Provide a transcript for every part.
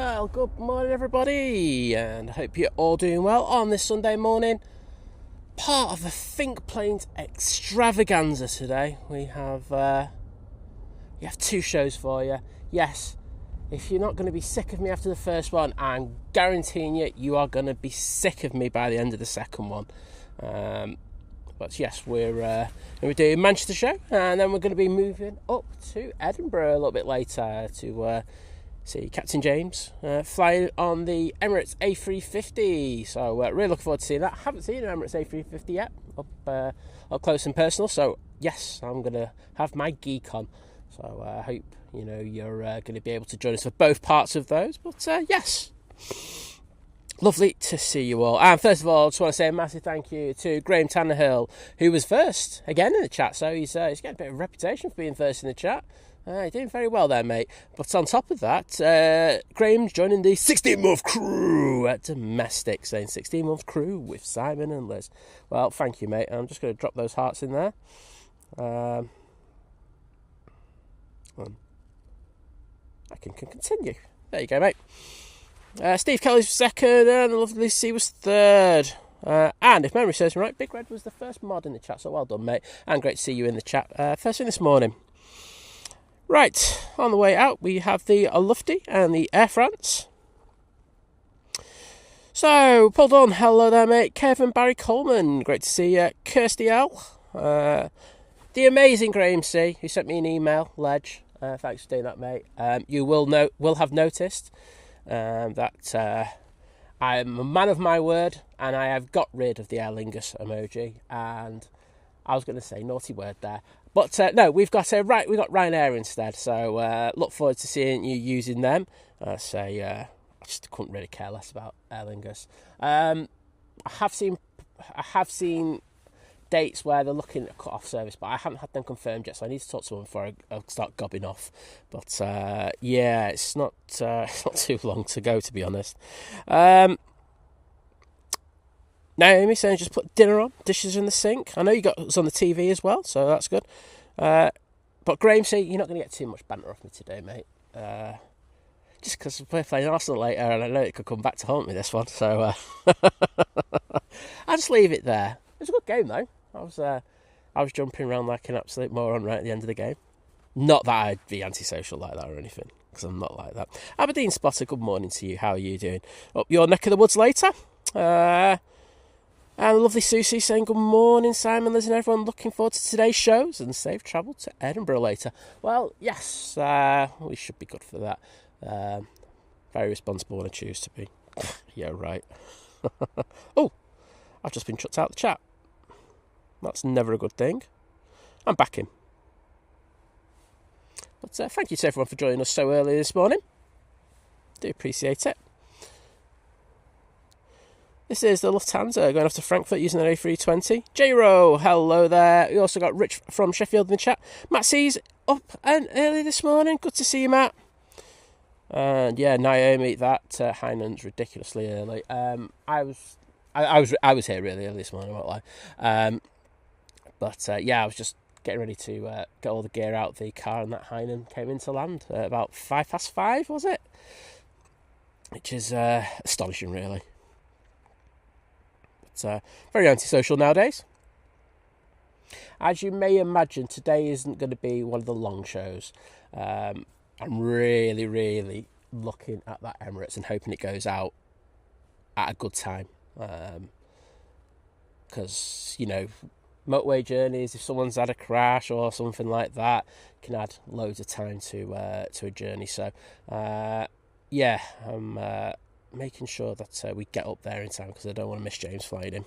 Well, good morning everybody, and I hope you're all doing well on this Sunday morning. Part of the Think Planes extravaganza today. We have two shows for you. Yes, if you're not going to be sick of me after the first one, I'm guaranteeing you are going to be sick of me by the end of the second one. But yes, we're doing Manchester show, and then we're going to be moving up to Edinburgh a little bit later to see Captain James flying on the Emirates A350. So really looking forward to seeing that. I haven't seen an Emirates A350 yet, up close and personal. So yes, I'm going to have my geek on. So I hope you're going to be able to join us for both parts of those. But yes. Lovely to see you all. And first of all, I just want to say a massive thank you to Graham Tannehill, who was first again in the chat. So he's getting a bit of a reputation for being first in the chat. You're doing very well there, mate. But on top of that, Graham's joining the 16-month crew at Domestic, saying 16-month crew with Simon and Liz. Well, thank you, mate. I'm just going to drop those hearts in there. I can continue. There you go, mate. Steve Kelly's second, and the lovely C was third. And if memory serves me right, Big Red was the first mod in the chat, so well done, mate. And great to see you in the chat first thing this morning. Right, on the way out, we have the Lufty and the Air France. So, Paul Dunn, hello there, mate. Kevin Barry Coleman, great to see you. Kirsty L. The amazing Graham C, who sent me an email, Ledge. Thanks for doing that, mate. You will have noticed that I'm a man of my word, and I have got rid of the Aer Lingus emoji, and I was going to say naughty word there, but no, we've got Ryanair instead, so look forward to seeing you using them. I just couldn't really care less about Aer Lingus. I have seen dates where they're looking at cut off service, but I haven't had them confirmed yet, so I need to talk to someone before I start gobbing off. But yeah, it's not too long to go, to be honest. Naomi saying just put dinner on, dishes in the sink. I know you got us on the TV as well, so that's good. But Graham say you're not going to get too much banter off me today, mate. Just because we're playing Arsenal later, and I know it could come back to haunt me this one, so I'll just leave it there. It was a good game though. I was jumping around like an absolute moron right at the end of the game. Not that I'd be antisocial like that or anything, because I'm not like that. Aberdeen Spotter, good morning to you. How are you doing? Up your neck of the woods later. And lovely Susie saying good morning, Simon, Liz and everyone. Looking forward to today's shows and safe travel to Edinburgh later. Well, yes, we should be good for that. Very responsible when I choose to be. Yeah, right. Oh, I've just been chucked out the chat. That's never a good thing. I'm back in. But thank you to everyone for joining us so early this morning. Do appreciate it. This is the Lufthansa going off to Frankfurt using an A320. J-Ro, hello there. We also got Rich from Sheffield in the chat. Matt C's up and early this morning. Good to see you, Matt. And yeah, Naomi, that Heinen's ridiculously early. I was here really early this morning, I won't lie. But yeah, I was just getting ready to get all the gear out of the car, and that Heinen came into land at about 5:05, was it? Which is astonishing, really. But very antisocial nowadays. As you may imagine, today isn't going to be one of the long shows. I'm really, really looking at that Emirates and hoping it goes out at a good time. Because, motorway journeys, if someone's had a crash or something like that, can add loads of time to a journey. So, yeah, I'm making sure that we get up there in time, because I don't want to miss James flying in.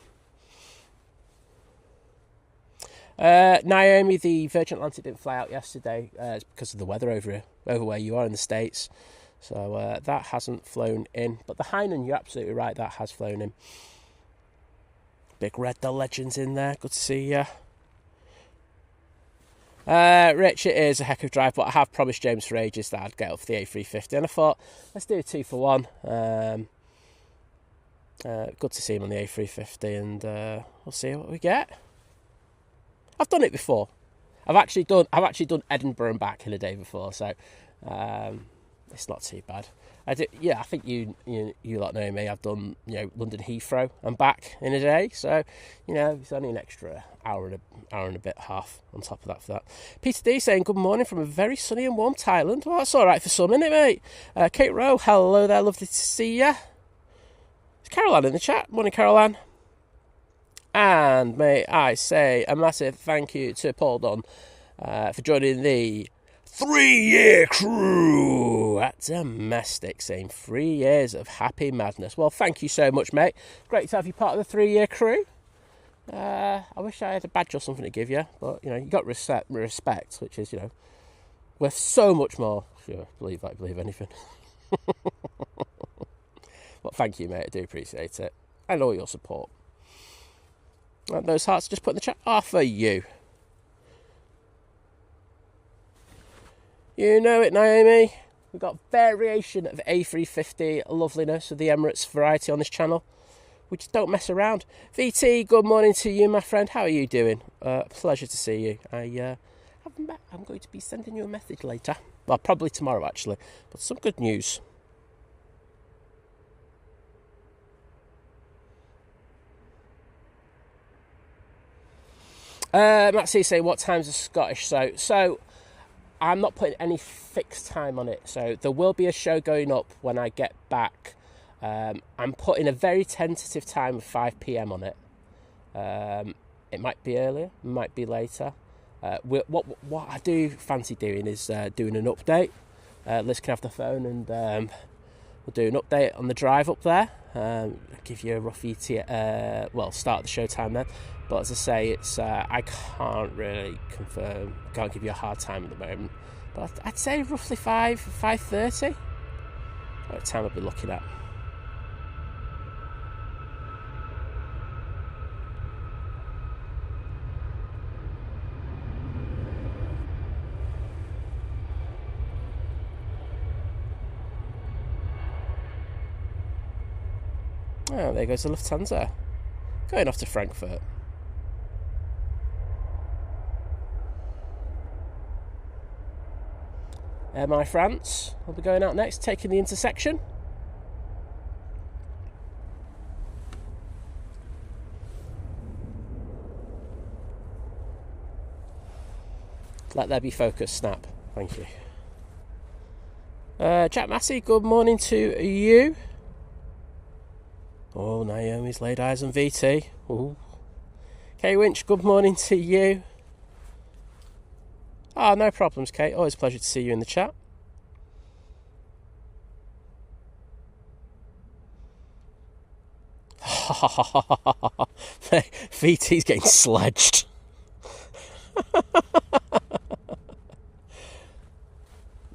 Naomi, the Virgin Atlantic didn't fly out yesterday. It's because of the weather over where you are in the States. So that hasn't flown in. But the Heinen, you're absolutely right, that has flown in. Big Red, the legend's in there. Good to see you. Rich, it is a heck of a drive, but I have promised James for ages that I'd get up for the A350, and I thought, let's do a 2 for 1. Good to see him on the A350, and we'll see what we get. I've done it before. I've actually done Edinburgh and back in a day before, so I it's not too bad. I think you lot know me. I've done London Heathrow and back in a day, so it's only an extra hour and a bit half on top of that for that. Peter D saying good morning from a very sunny and warm Thailand. Well, that's all right for some, isn't it, mate? Kate Rowe, hello there, lovely to see ya. Is Caroline in the chat? Morning, Caroline. And may I say a massive thank you to Paul Dunn for joining the 3-year crew at Domestic, saying 3 years of happy madness. Well, thank you so much, mate. Great to have you part of the 3-year crew. I wish I had a badge or something to give you, but you got respect, which is worth so much more. Sure, believe anything. But thank you, mate. I do appreciate it, and all your support. And those hearts just put in the chat are for you. You know it, Naomi. We've got variation of A350 loveliness of the Emirates variety on this channel. We just don't mess around. VT, good morning to you, my friend. How are you doing? Pleasure to see you. I haven't met. I'm going to be sending you a message later. Well, probably tomorrow, actually. But some good news. Matt C saying, what time's the Scottish? So I'm not putting any fixed time on it. So there will be a show going up when I get back. I'm putting a very tentative time of 5 p.m. on it. It might be earlier, it might be later. What I do fancy doing is doing an update. Liz can have the phone and we'll do an update on the drive up there. Give you a rough start the show time then. But as I say, it's I can't really confirm. Can't give you a hard time at the moment. But I'd say roughly 5:30. What time I'll be looking at. Oh, there goes the Lufthansa. Going off to Frankfurt. My France will be going out next, taking the intersection. Let there be focus, snap. Thank you. Jack Massey, good morning to you. Oh, Naomi's laid eyes on VT. Ooh. Kay Winch, good morning to you. Oh, no problems, Kate. Always a pleasure to see you in the chat. VT's getting sledged.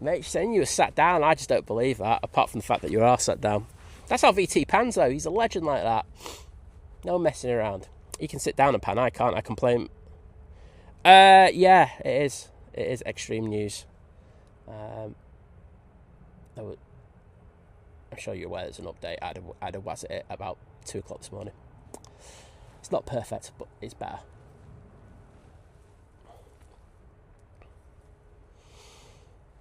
Mate, saying you were sat down, I just don't believe that, apart from the fact that you are sat down. That's how VT pans, though. He's a legend like that. No messing around. He can sit down and pan. I can't. I complain. Yeah, it is. It is extreme news. I'm sure you're aware there's an update. I'd have was it about 2 o'clock this morning. It's not perfect, but it's better.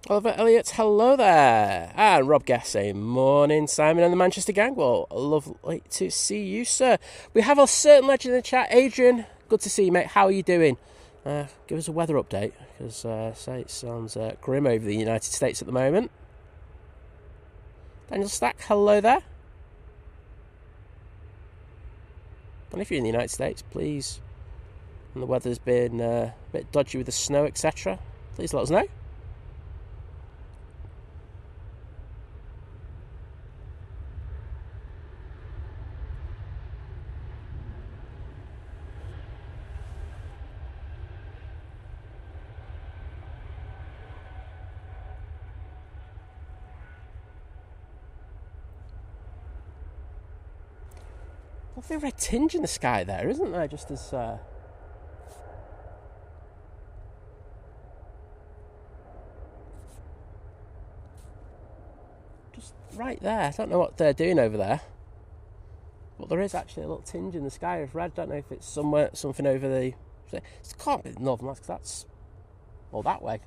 Oliver Elliott, hello there. And Rob Guest saying, morning, Simon and the Manchester gang. Well, lovely to see you, sir. We have a certain legend in the chat. Adrian, good to see you, mate. How are you doing? Give us a weather update, because it sounds grim over the United States at the moment. Daniel Stack, hello there. And if you're in the United States, please, and the weather's been a bit dodgy with the snow, etc., please let us know. Lovely red tinge in the sky there, isn't there? Just as just right there. I don't know what they're doing over there, but there is actually a little tinge in the sky of red. I don't know if it's something over the. It can't be the Northern Lights, because that's all that way.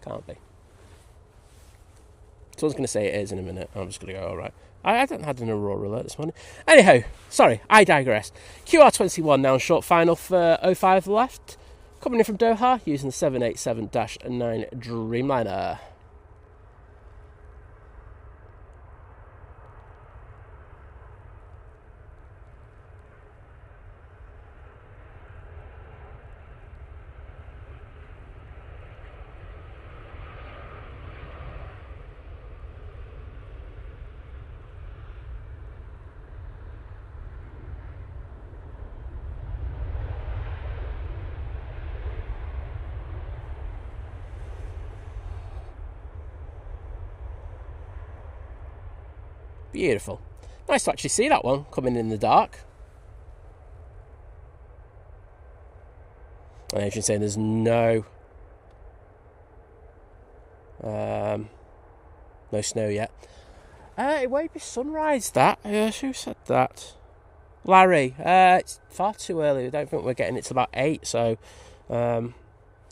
Can't be. Someone's going to say it is in a minute. I'm just going to go, all right. I hadn't had an aurora alert this morning. Anyhow, sorry, I digress. QR21 now in short final for 05 left. Coming in from Doha using the 787-9 Dreamliner. Beautiful. Nice to actually see that one coming in the dark. And Adrian saying there's no snow yet. It won't be sunrise, that. Who said that? Larry. It's far too early. I don't think we're getting it till about 8, so I don't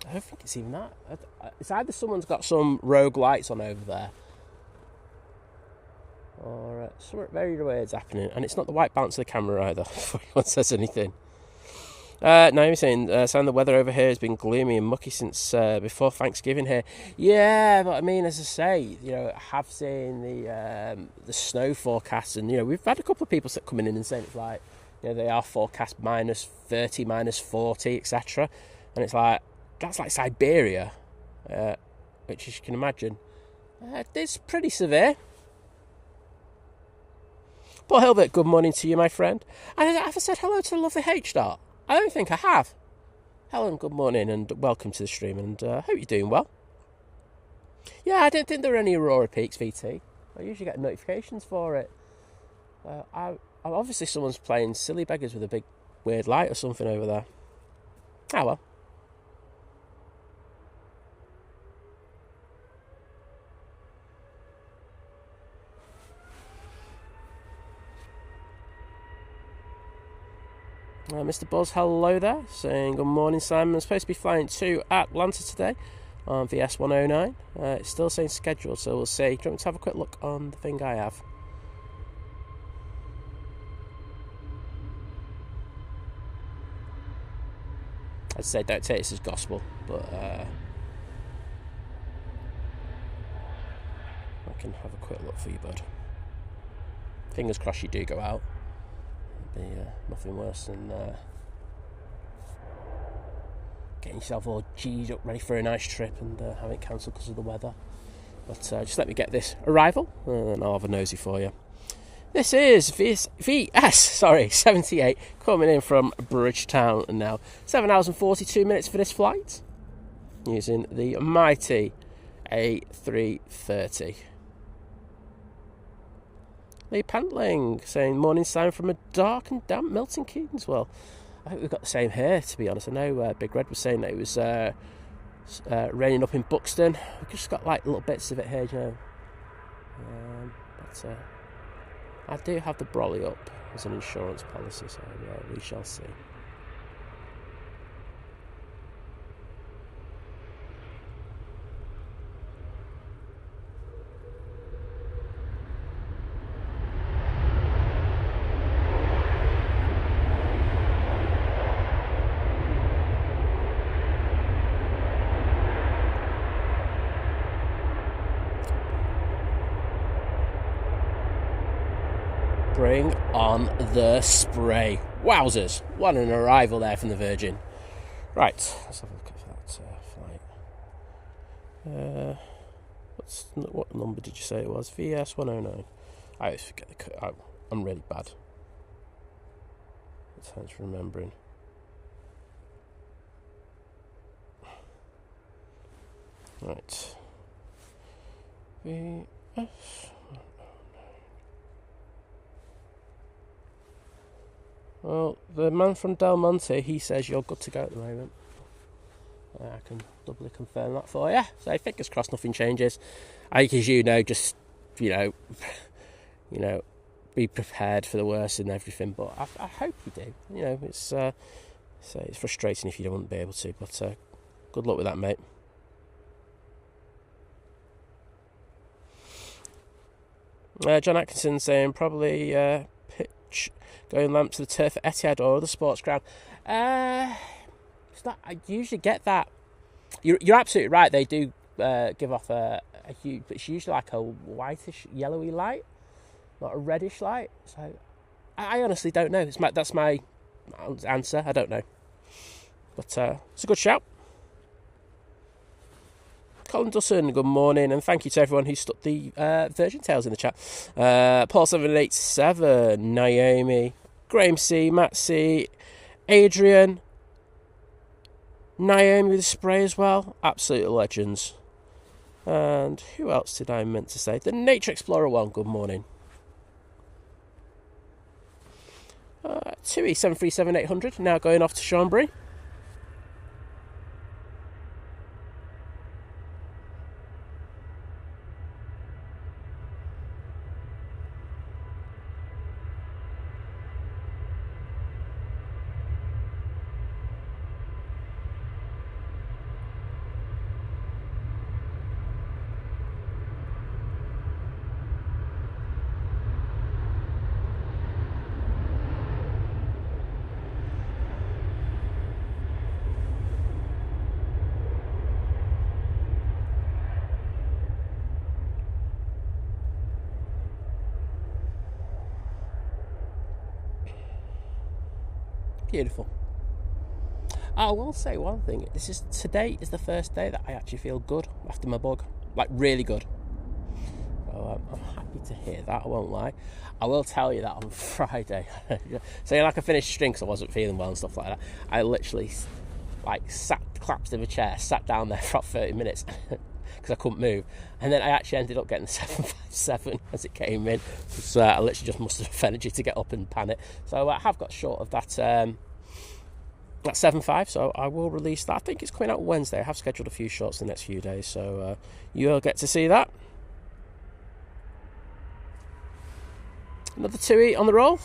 think it's even that. It's either someone's got some rogue lights on over there, or something very weird's happening, and it's not the white bounce of the camera either, before anyone says anything. Naomi's saying, the weather over here has been gloomy and mucky since before Thanksgiving here. Yeah, but I mean, as I say, I have seen the snow forecast, and we've had a couple of people coming in and saying it's like, they are forecast minus 30, minus 40, etc. And it's like, that's like Siberia, which, as you can imagine, it's pretty severe. Paul Hilbert, good morning to you, my friend. And have I said hello to the lovely H-Dart? I don't think I have. Helen, good morning and welcome to the stream, and hope you're doing well. Yeah, I don't think there are any Aurora Peaks, VT. I usually get notifications for it. Obviously someone's playing silly beggars with a big weird light or something over there. Ah, well. Mr. Buzz, hello there, saying good morning, Simon. I'm supposed to be flying to Atlanta today on VS 109. It's still saying scheduled, so we'll see. Do you want me to have a quick look on the thing I have? I'd say don't take this as gospel, but I can have a quick look for you, bud. Fingers crossed you do go out. Be nothing worse than getting yourself all G'd up ready for a nice trip and having it cancelled because of the weather. But just let me get this arrival and I'll have a nosy for you. This is VS 78 coming in from Bridgetown now. 7 hours and 42 minutes for this flight using the mighty A330. Lee Pantling saying morning sign from a dark and damp Milton Keynes. Well, I think we've got the same here, to be honest. I know Big Red was saying that it was raining up in Buxton. We've just got like little bits of it here, but I do have the brolly up as an insurance policy, so we shall see. Bring on the spray. Wowzers. What an arrival there from the Virgin. Right, let's have a look at that flight. What number did you say it was? VS 109. I always forget I'm really bad at times remembering. Right. VS. Well, the man from Del Monte, he says you're good to go at the moment. I can doubly confirm that for you. So fingers crossed nothing changes. I think, as just, be prepared for the worst and everything. But I hope you do. It's frustrating if you don't be able to. But good luck with that, mate. John Atkinson saying probably pitch going lamp to the turf at Etihad or other sports ground. It's not, I usually get that. You're absolutely right. They do give off a huge, but it's usually like a whitish, yellowy light, not a reddish light. So I honestly don't know. That's my answer. I don't know, but it's a good shout. Colin Dusson, good morning, and thank you to everyone who stuck the Virgin Tales in the chat. Paul 787, Naomi, Graham C, Matt C, Adrian, Naomi with the spray as well, absolute legends. And who else did I meant to say? The Nature Explorer 1, good morning. TUI 737-800, now going off to Chambéry. Beautiful. I will say one thing. Today is the first day that I actually feel good after my bug, like really good. So I'm happy to hear that. I won't lie. I will tell you that on Friday. So like I finished string because I wasn't feeling well and stuff like that. I literally collapsed in a chair, sat down there for 30 minutes because I couldn't move, and then I actually ended up getting the 757 as it came in. So I literally just mustered enough energy to get up and pan it. So I have got short of that 7.5, so I will release that. I think it's coming out Wednesday. I have scheduled a few shots the next few days, so you'll get to see that. Another TUI on the roll.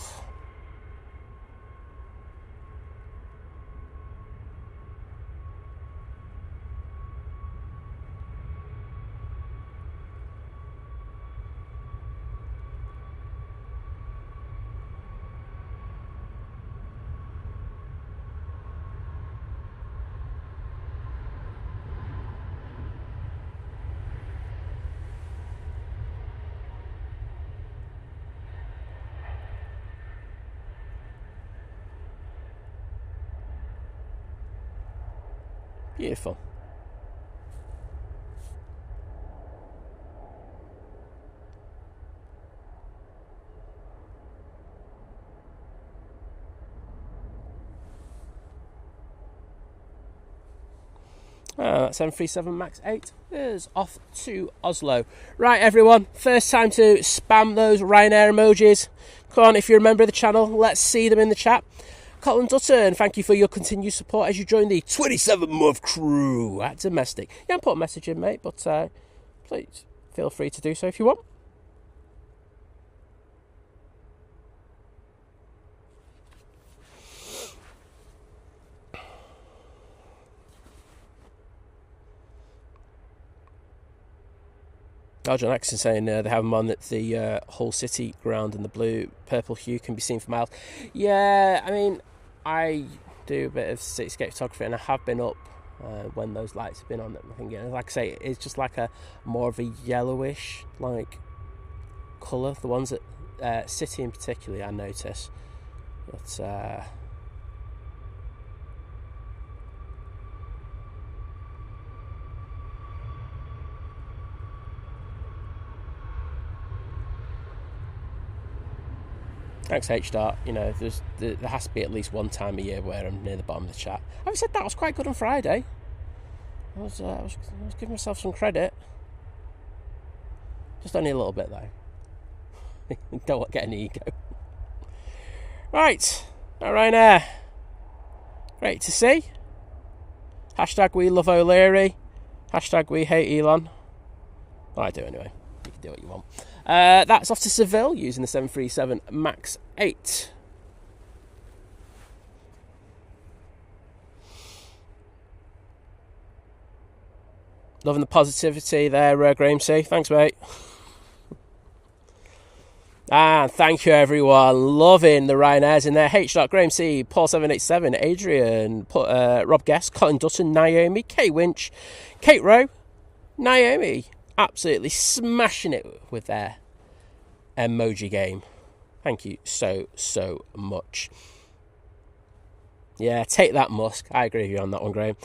Beautiful. That 737 MAX 8 is off to Oslo. Right, everyone, first time to spam those Ryanair emojis. Come on, if you're a member of the channel, let's see them in the chat. Colin Dutton, thank you for your continued support as you join the 27-month crew at Domestic. You can put a message in, mate, but please feel free to do so if you want. John Axon saying they have them on at the Hull City ground, and the purple hue can be seen for miles. Yeah, I mean, I do a bit of cityscape photography, and I have been up when those lights have been on. I think, like I say, it's just like a more of a yellowish like colour. The ones at City in particular, I notice. But thanks, H-Dart. You know, there has to be at least one time a year where I'm near the bottom of the chat. Having said that, I was quite good on Friday. I was giving myself some credit. Just only a little bit, though. Don't want to get an ego. Right. Ryanair. Great to see. Hashtag we love O'Leary. Hashtag we hate Elon. Well, I do anyway. You can do what you want. That's off to Seville using the 737 MAX 8. Loving the positivity there, Graham C. Thanks, mate. And thank you, everyone. Loving the Ryanairs in there. H. Graham C, Paul 787, Adrian, Rob Guest, Colin Dutton, Naomi, Kate Winch, Kate Rowe, Naomi. Absolutely smashing it with their emoji game. Thank you so much. Yeah, take that, Musk. I agree with you on that one, Graham.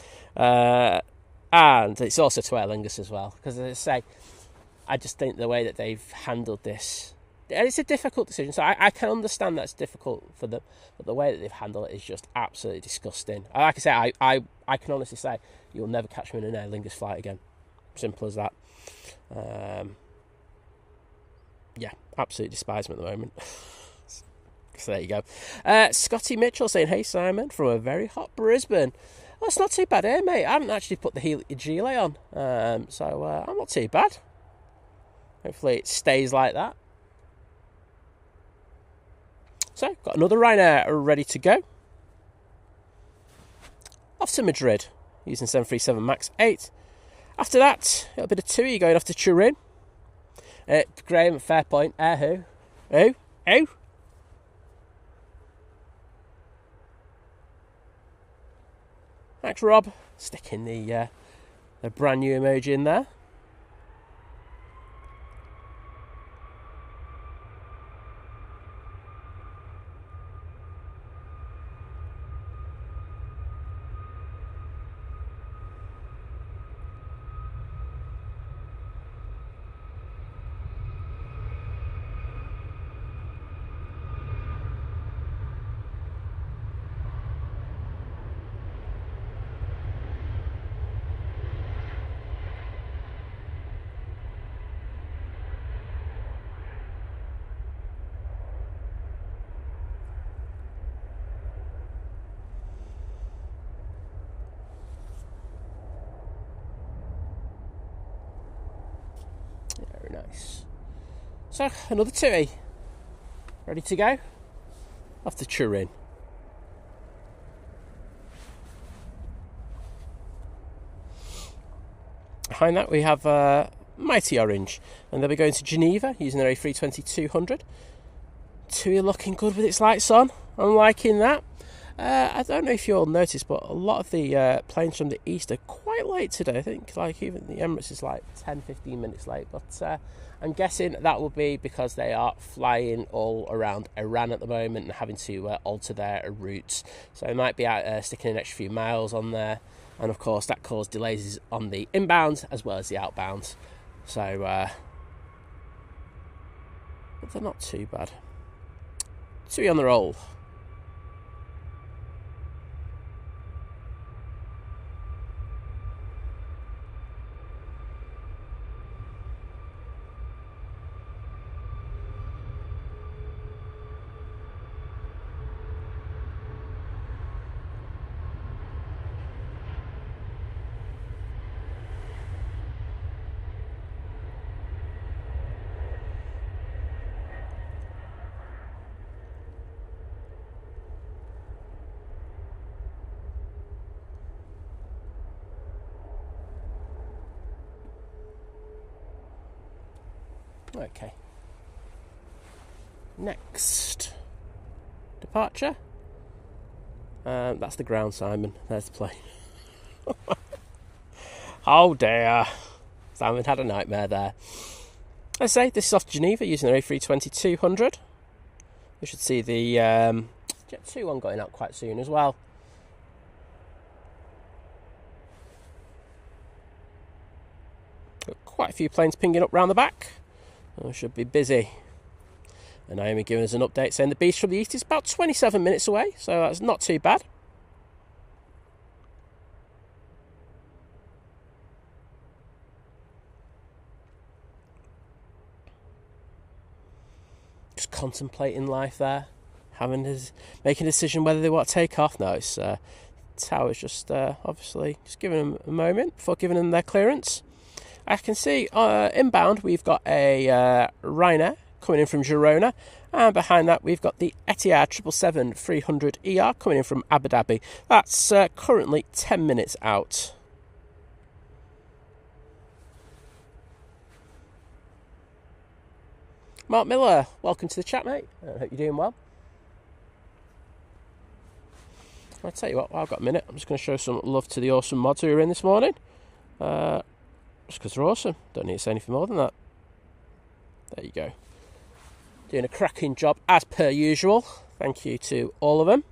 And it's also to Aer Lingus as well, because as I say, I just think the way that they've handled this, and it's a difficult decision, so I can understand that's difficult for them, but the way that they've handled it is just absolutely disgusting. Like I say, I can honestly say you'll never catch me in an Aer Lingus flight again. Simple as that. Yeah, absolutely despise them at the moment. So there you go. Scotty Mitchell saying, hey Simon, from a very hot Brisbane. Well, it's not too bad here, mate. I haven't actually put the gilet on, so I'm not too bad. Hopefully it stays like that. So, got another Ryanair ready to go. Off to Madrid, using 737 MAX 8. After that, a little bit of TUI going off to Turin. Graham, fair point. Who? Who? Thanks, Rob. Sticking the brand new emoji in there. Very nice. So, another TUI. Ready to go? Off to Turin. Behind that we have Mighty Orange, and they'll be going to Geneva using their A320-200. TUI looking good with its lights on. I'm liking that. I don't know if you all noticed, but a lot of the planes from the east are quite late today. I think like even the Emirates is like 10-15 minutes late, but I'm guessing that will be because they are flying all around Iran at the moment and having to alter their routes. So they might be out sticking an extra few miles on there, and of course that caused delays on the inbounds as well as the outbounds. So but they're not too bad. TUI on the roll. Okay. Next departure. That's the ground, Simon. There's the plane. Oh dear. Simon had a nightmare there. Let's say this is off Geneva using their A320-200. We should see the Jet 2 one going out quite soon as well. Got quite a few planes pinging up round the back. I should be busy. And Naomi giving us an update saying the beast from the east is about 27 minutes away, so that's not too bad. Just contemplating life there, making a decision whether they want to take off. No, it's Tower's just obviously just giving them a moment before giving them their clearance. I can see inbound we've got a Ryanair coming in from Girona, and behind that we've got the Etihad 777-300ER coming in from Abu Dhabi. That's currently 10 minutes out. Mark Miller, welcome to the chat, mate. I hope you're doing well. I'll tell you what, while I've got a minute, I'm just going to show some love to the awesome mods who are in this morning. Just because they're awesome. Don't need to say anything more than that. There you go. Doing a cracking job as per usual. Thank you to all of them.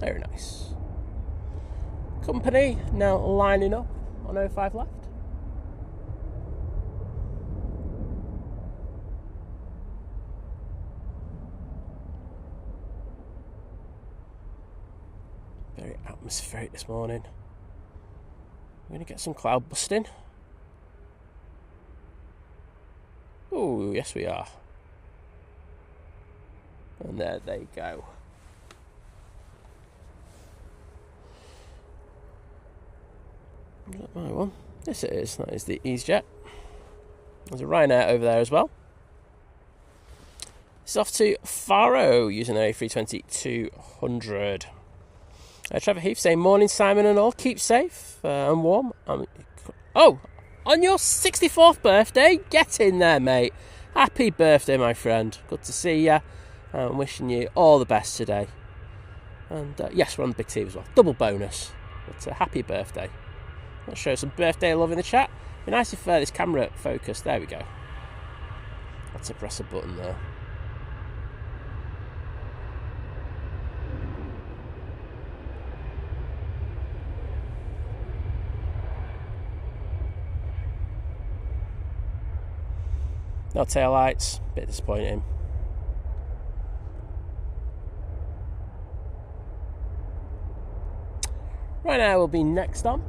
Very nice. Company now lining up on 05 left. Very atmospheric this morning. We're going to get some cloud busting. Oh, yes we are. And there they go. Is that my one? Yes it is. That is the EasyJet. There's a Ryanair over there as well. It's off to Faro using an A320-200. Trevor Heath saying, morning Simon and all, keep safe and warm. Oh, on your 64th birthday? Get in there, mate. Happy birthday, my friend. Good to see you. I'm wishing you all the best today. And yes, we're on the big TV as well. Double bonus. But happy birthday. Let's show some birthday love in the chat. It'd be nice if this camera focused. There we go. Had to press a button there. No tail lights. Bit disappointing. Right now we'll be next on.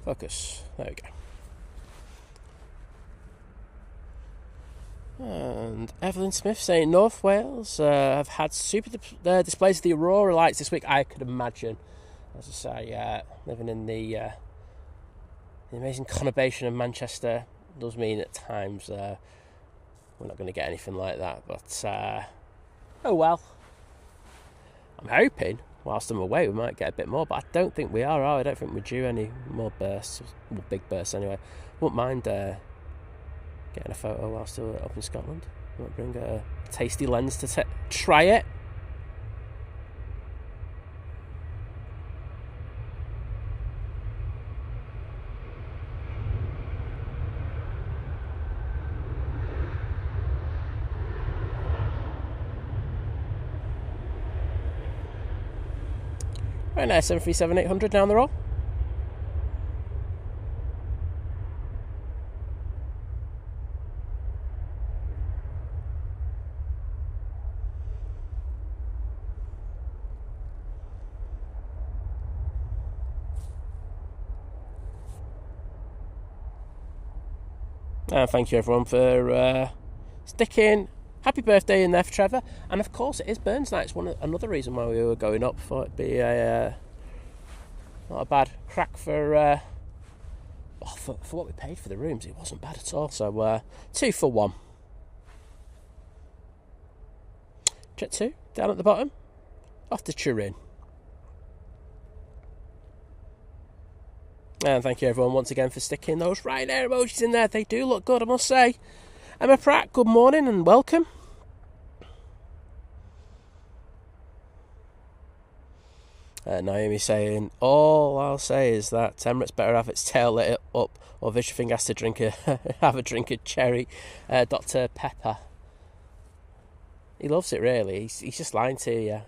Focus. There we go. And Evelyn Smith saying North Wales have had super displays of the Aurora lights this week. I could imagine. As I say, living in the amazing conurbation of Manchester does mean at times we're not going to get anything like that. But oh well. I'm hoping. Whilst I'm away, we might get a bit more, but I don't think we are. I don't think we're due any more bursts, well, big bursts anyway. Wouldn't mind getting a photo whilst we're up in Scotland. Might bring a tasty lens to try it. Right now, 737-800 down the roll. And thank you everyone for sticking happy birthday in there for Trevor. And of course it is Burns night. It's another reason why we were going up. Thought it'd be not a bad crack for what we paid for the rooms. It wasn't bad at all. So 2 for 1. Jet 2 down at the bottom. Off to Turin. And thank you everyone once again for sticking those Ryanair emojis in there. They do look good, I must say. Emma Pratt, good morning and welcome. Naomi saying, all I'll say is that Emirates better have its tail lit up, or Vishwafing has to have a drink of cherry Dr. Pepper. He loves it, really. He's just lying to you.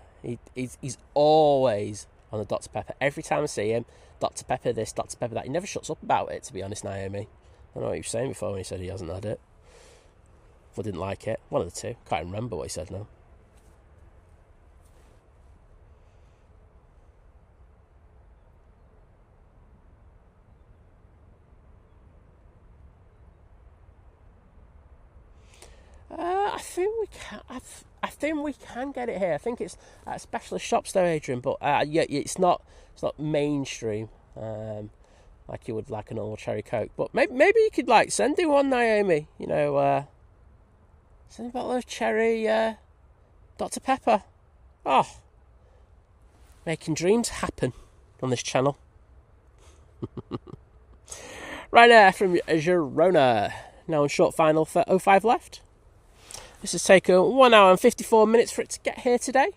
He's always on the Dr. Pepper. Every time I see him, Dr. Pepper this, Dr. Pepper that. He never shuts up about it, to be honest, Naomi. I don't know what he was saying before when he said he hasn't had it. Or didn't like it. One of the two. Can't remember what he said now. I think we can get it here. I think it's at specialist shops though, Adrian. But yeah, it's not mainstream like you would like a normal cherry Coke. But maybe you could like send him one, Naomi. You know, send him a bottle of cherry Dr. Pepper. Oh, making dreams happen on this channel. Right there from Girona. Now on short final for 05 left. This has taken 1 hour and 54 minutes for it to get here today.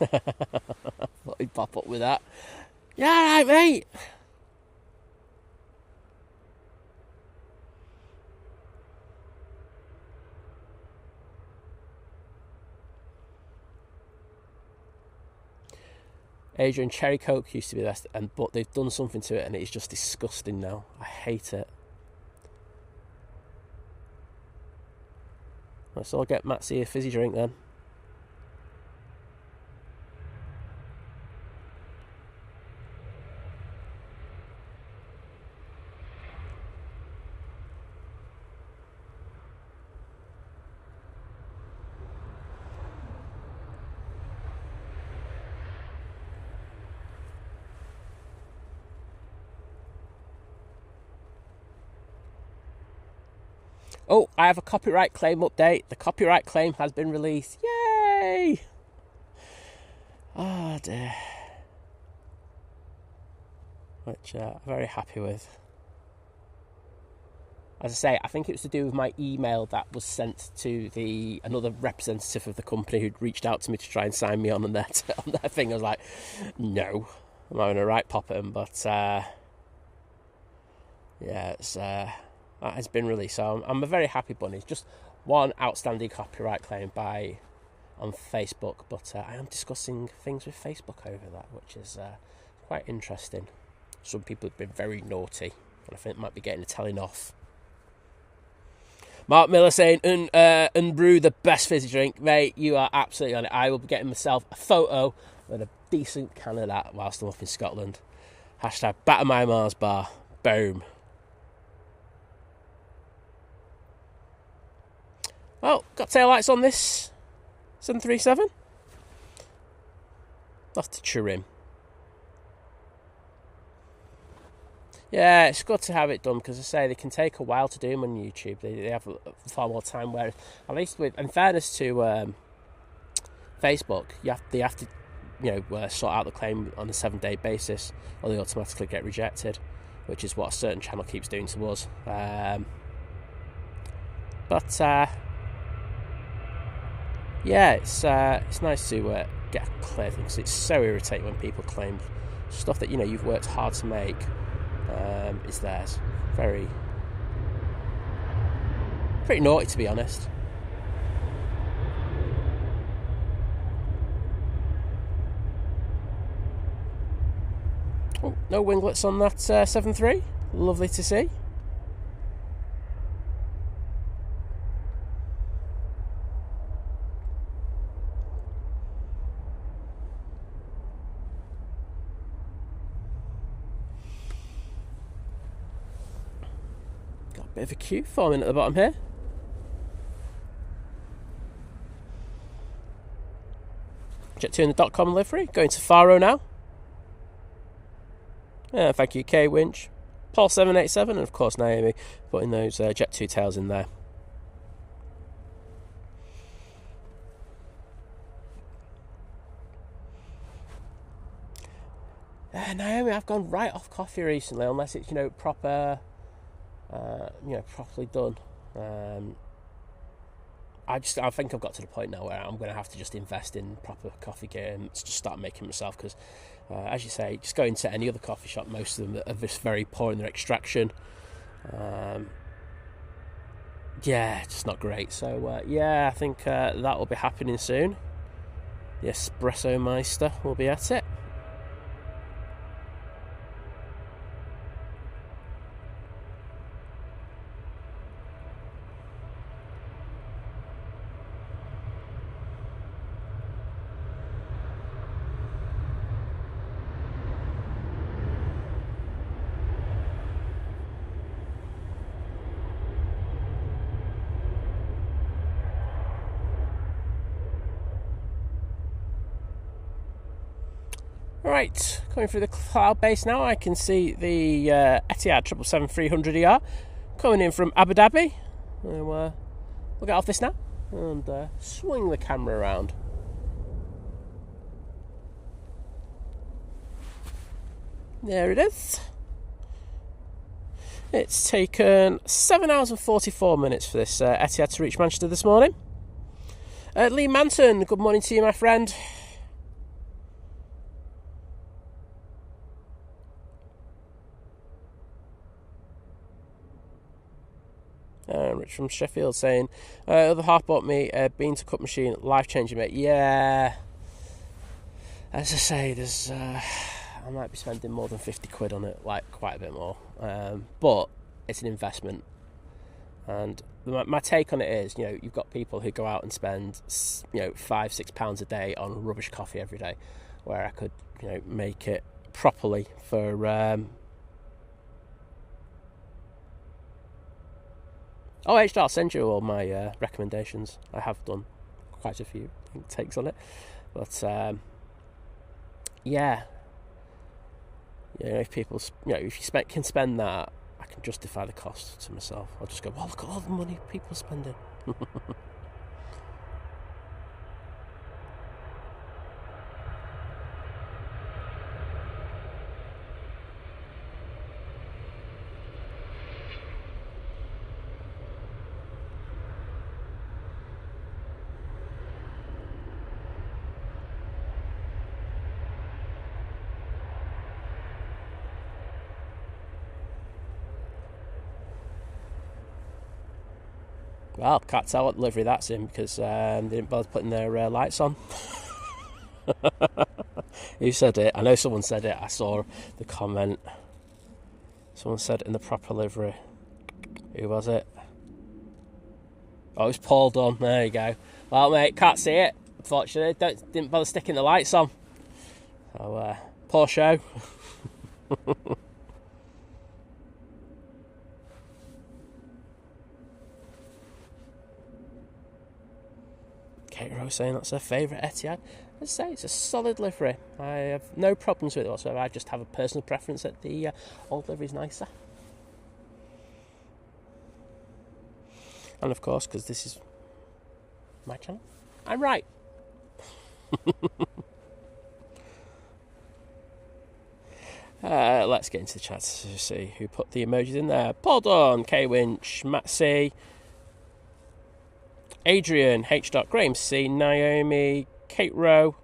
Thought he'd pop up with that. Yeah, right, mate. Adrian, cherry Coke used to be the best, but they've done something to it and it's just disgusting now. I hate it. Let's all get Matsy a fizzy drink then. Oh, I have a copyright claim update. The copyright claim has been released. Yay! Oh dear. Which I'm very happy with. As I say, I think it was to do with my email that was sent to another representative of the company who'd reached out to me to try and sign me on their thing. I was like, no, I'm not going to write pop him, but yeah, it's that has been released. So I'm a very happy bunny. Just one outstanding copyright claim on Facebook, but I am discussing things with Facebook over that, which is quite interesting. Some people have been very naughty, and I think might be getting a telling off. Mark Miller saying, "Unbrew the best fizzy drink, mate. You are absolutely on it. I will be getting myself a photo with a decent can of that whilst I'm up in Scotland. Hashtag batter my Mars bar. Boom." Well, got tail lights on this 737. I'll have to trim. Yeah, it's good to have it done because I say they can take a while to do them on YouTube. They have far more time. Where at least in fairness to Facebook, they have to sort out the claim on a 7-day basis, or they automatically get rejected, which is what a certain channel keeps doing to us. Yeah, it's nice to get a clear thing because it's so irritating when people claim stuff that you've worked hard to make is theirs. Very, pretty naughty, to be honest. Oh, no winglets on that 7.3. Lovely to see. Bit of a queue forming at the bottom here. Jet2 in the .com livery. Going to Faro now. Thank you, K Winch. Paul 787 and of course Naomi putting those Jet2 tails in there. Naomi, I've gone right off coffee recently, unless it's proper properly done. I think I've got to the point now where I'm going to have to just invest in proper coffee gear and just start making myself, because as you say, just going to any other coffee shop, most of them are just very poor in their extraction. Just not great. So I think that will be happening soon. The Espresso Meister will be at it. Right, coming through the cloud base now, I can see the Etihad 777-300ER coming in from Abu Dhabi. We'll get off this now and swing the camera around. There it is. It's taken 7 hours and 44 minutes for this Etihad to reach Manchester this morning. Lee Manton, good morning to you, my friend. Rich from Sheffield saying, other half bought me a bean to cup machine, life changing, mate. Yeah, as I say, there's I might be spending more than 50 quid on it, like quite a bit more, but it's an investment. And my take on it is, you've got people who go out and spend £5-6 a day on rubbish coffee every day, where I could make it properly for I'll send you all my recommendations. I have done quite a few takes on it, but if people, if you can spend that, I can justify the cost to myself. I'll just go, well, look at all the money people are spending. Well, can't tell what delivery that's in, because they didn't bother putting their lights on. Who said it? I know someone said it. I saw the comment. Someone said in the proper livery. Who was it? Oh, it was Paul Dunn. There you go. Well, mate, can't see it, unfortunately. Didn't bother sticking the lights on. So, poor show. Kate Rose saying that's her favourite Etihad. As I say, it's a solid livery. I have no problems with it whatsoever. I just have a personal preference that the old livery is nicer. And of course, because this is my channel, I'm right. Let's get into the chat to see who put the emojis in there. Paul Dawn, K Winch, Matt C, Adrian, H. Graham C, Naomi, Kate Rowe.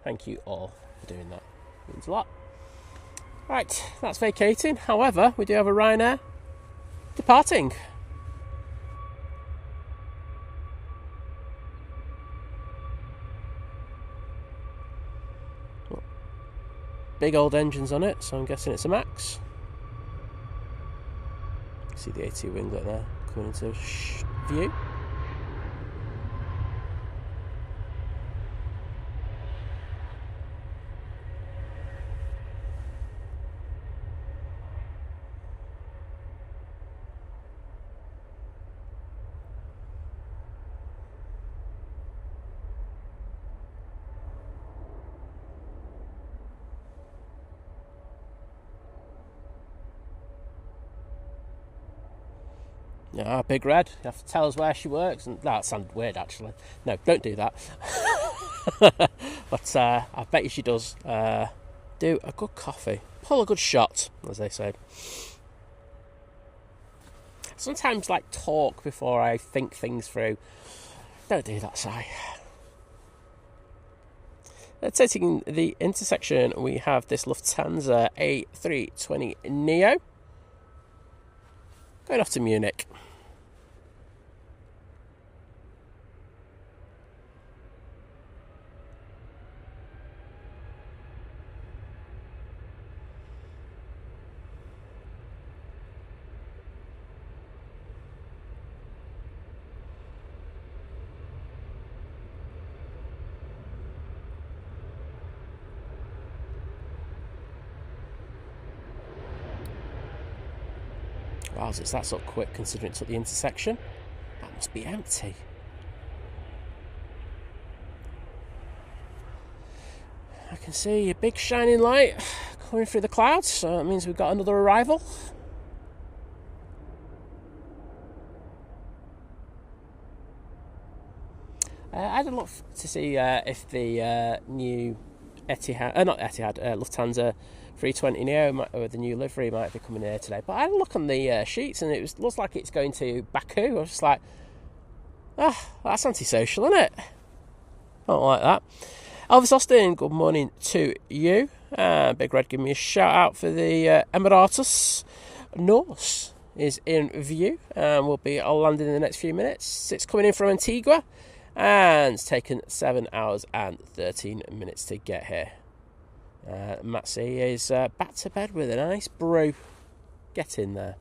Thank you all for doing that. It means a lot. Right, that's vacating. However, we do have a Ryanair departing. Big old engines on it, so I'm guessing it's a Max. See the A2 winglet there coming into view. Yeah, Big Red. You have to tell us where she works, and that sounded weird actually. No, don't do that. But I bet you she does do a good coffee, pull a good shot, as they say. sometimes like talk before I think things through. Don't do that, Si. Taking the intersection, we have this Lufthansa A320 Neo going off to Munich. Wow, it's that sort of quick considering it took the intersection. That must be empty. I can see a big shining light coming through the clouds, so that means we've got another arrival. I had a look to see if the new Lufthansa 320 Neo, or the new livery, might be coming here today. But I had a look on the sheets, and looks like it's going to Baku. I was just like, that's antisocial, isn't it? I don't like that. Elvis Austin, good morning to you. Big Red, give me a shout out for the Emirates. Norse is in view, and will be landing in the next few minutes. It's coming in from Antigua, and it's taken 7 hours and 13 minutes to get here. Matsy is back to bed with a nice brew. Get in there.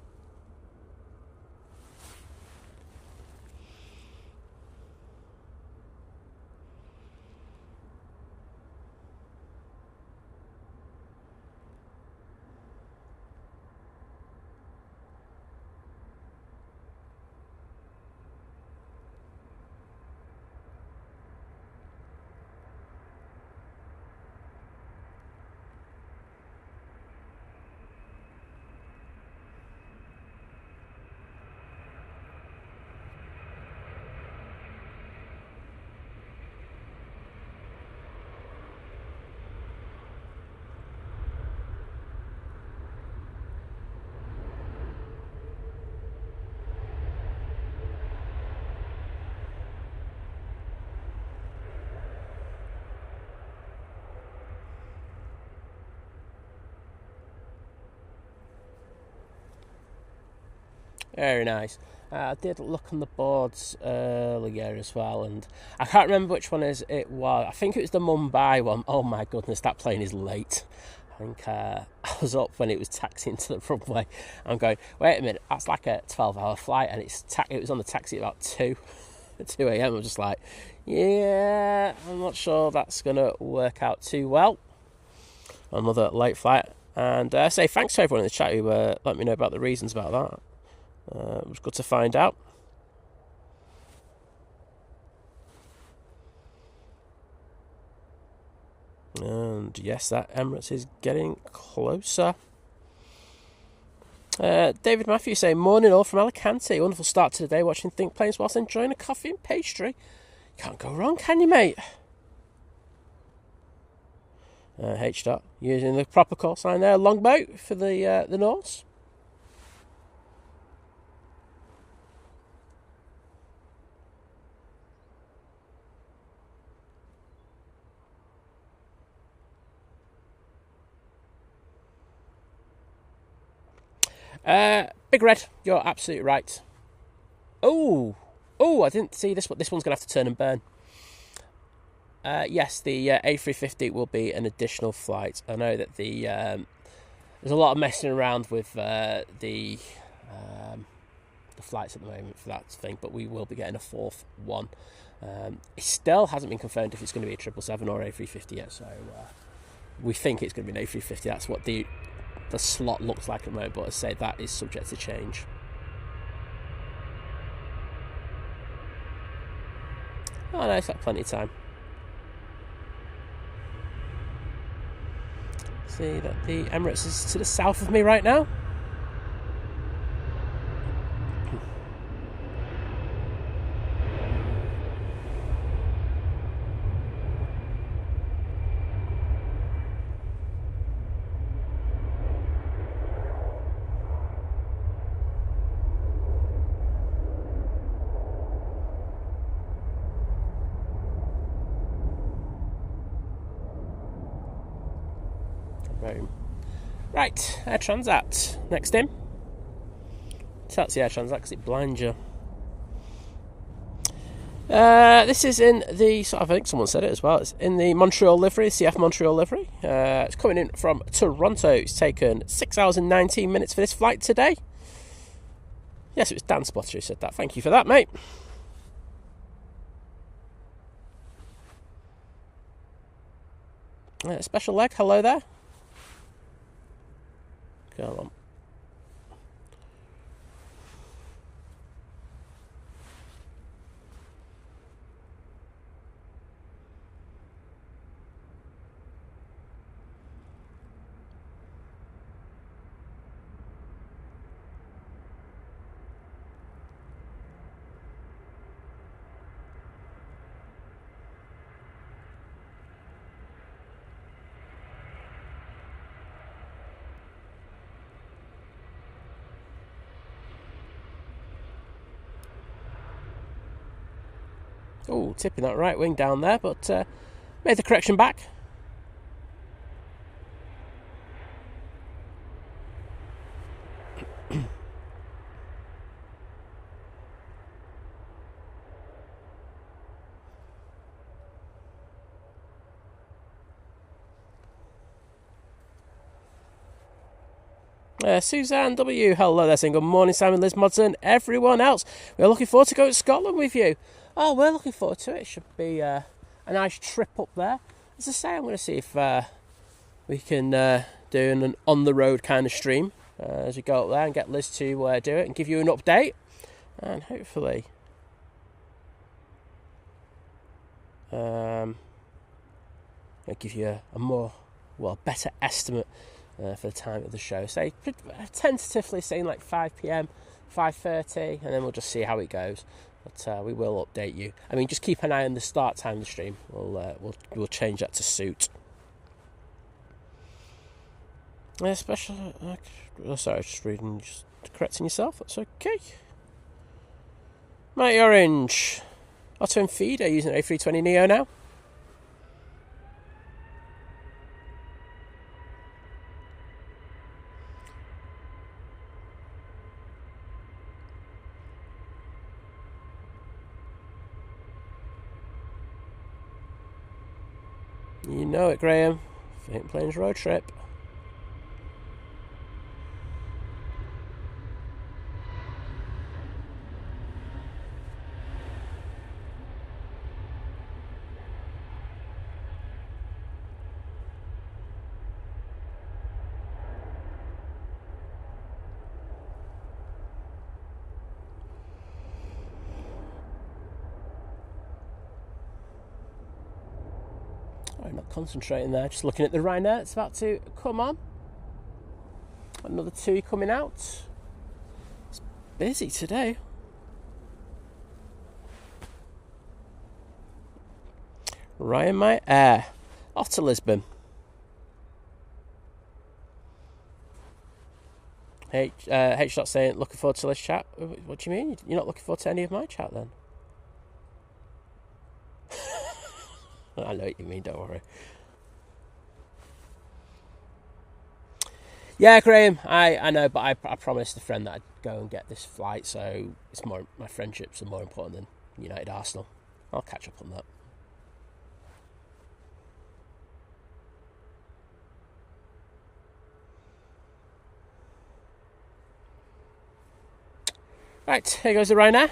Very nice. I did look on the boards earlier as well, and I can't remember which one it was. I think it was the Mumbai one. Oh my goodness, that plane is late. I think I was up when it was taxiing to the runway. I'm going, wait a minute, that's like a 12-hour flight, and it was on the taxi at about 2 a.m. I'm just like, yeah, I'm not sure that's going to work out too well. Another late flight. And I say thanks to everyone in the chat who let me know about the reasons about that. It was good to find out. And yes, that Emirates is getting closer. David Matthews saying, morning all from Alicante. Wonderful start to the day watching Think Planes whilst enjoying a coffee and pastry. Can't go wrong, can you, mate? H. using the proper call sign there. Longboat for the Norse. Big Red, you're absolutely right. Oh, I didn't see this one. This one's going to have to turn and burn. Yes, the A350 will be an additional flight. I know that there's a lot of messing around with the flights at the moment for that thing, but we will be getting a fourth one. It still hasn't been confirmed if it's going to be a 777 or A350 yet, so we think it's going to be an A350. That's what the slot looks like at the moment, but I say that is subject to change. Oh no, it's got plenty of time. See that the Emirates is to the south of me right now. Boom. Right, Air Transat. Next in. That's the Air Transat because it blinds you. This is in the, I think someone said it as well, it's in the Montreal livery, CF Montreal livery. It's coming in from Toronto. It's taken 6 hours and 19 minutes for this flight today. Yes, it was Dan Spotter who said that. Thank you for that, mate. Special leg, hello there. Come on. Oh, tipping that right wing down there, but made the correction back. Suzanne W, hello there, saying good morning, Simon, Liz, Modson, everyone else. We're looking forward to going to Scotland with you. Oh, we're looking forward to it. It should be a nice trip up there. As I say, I'm going to see if we can do an on-the-road kind of stream as we go up there and get Liz to do it and give you an update. And hopefully I'll give you a more, better estimate for the time of the show. Say tentatively saying like 5 p.m, 5:30, and then we'll just see how it goes. But we will update you. I mean, just keep an eye on the start time of the stream. We'll change that to suit. Special. Sorry, just reading, just correcting yourself. That's okay. Mighty Orange. Otto and Feed are using A320 Neo now. You know it, Graham. Faint Plains road trip. I'm not concentrating there, just looking at the Ryanair. It's about to come on. Another TUI coming out. It's busy today. Ryanair Air. Off to Lisbon. H. saying, looking forward to this chat. What do you mean? You're not looking forward to any of my chat then? I know what you mean, don't worry. Yeah, Graham, I know, but I promised a friend that I'd go and get this flight, so it's more, my friendships are more important than United Arsenal. I'll catch up on that. Right, here goes the Ryanair.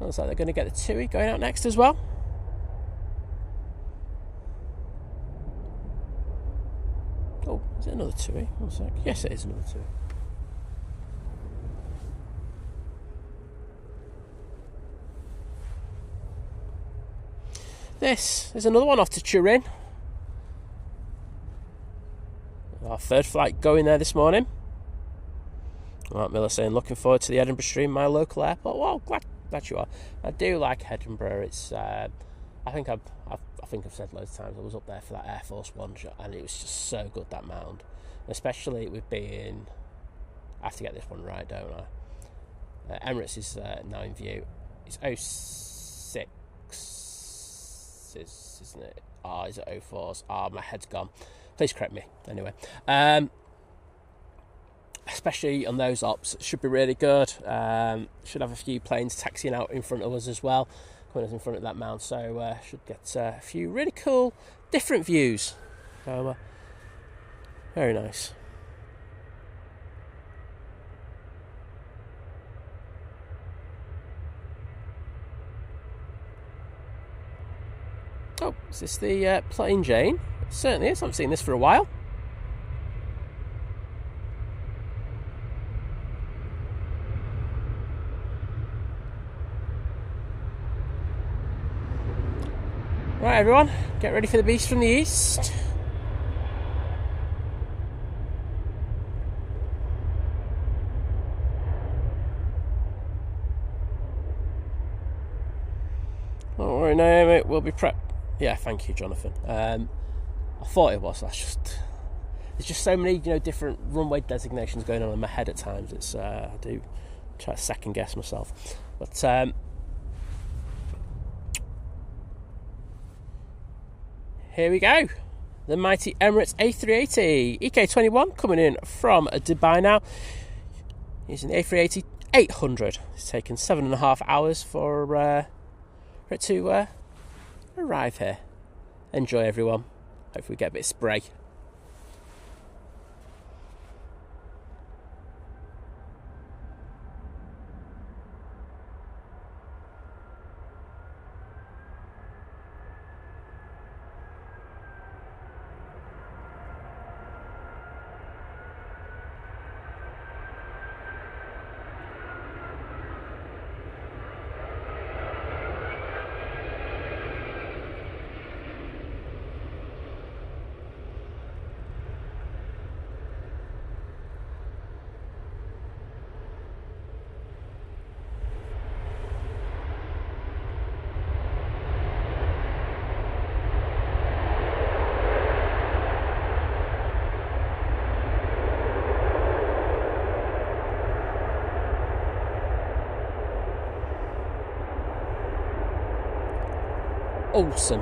Looks like they're going to get the TUI going out next as well. Oh, is it another TUI? One sec. Yes, it is another TUI. this is another one off to Turin. Our third flight going there this morning. Mark Miller saying, looking forward to the Edinburgh stream, my local airport. Well, glad you are. I do like Edinburgh. It's I think I've said loads of times I was up there for that Air Force One shot, and it was just so good, that mound. Especially with being, I have to get this one right, don't I? Emirates is now in view. It's 06, isn't it? Is it 04s? My head's gone. Please correct me. Anyway, especially on those ops, it should be really good. Should have a few planes taxiing out in front of us as well, coming us in front of that mound. So should get a few really cool, different views. So very nice. Oh, is this the Plain Jane? It certainly is. I haven't seen this for a while. Right, everyone, get ready for the beast from the east. Don't worry, Naomi, we'll be prepped. Yeah, thank you, Jonathan. I thought it was. There's just so many, different runway designations going on in my head at times. It's I do try to second guess myself, but here we go. The mighty Emirates A380 EK21 coming in from Dubai now, using the A380-800. It's taken 7.5 hours for it to arrive here. Enjoy, everyone. Hopefully we get a bit of spray. Awesome.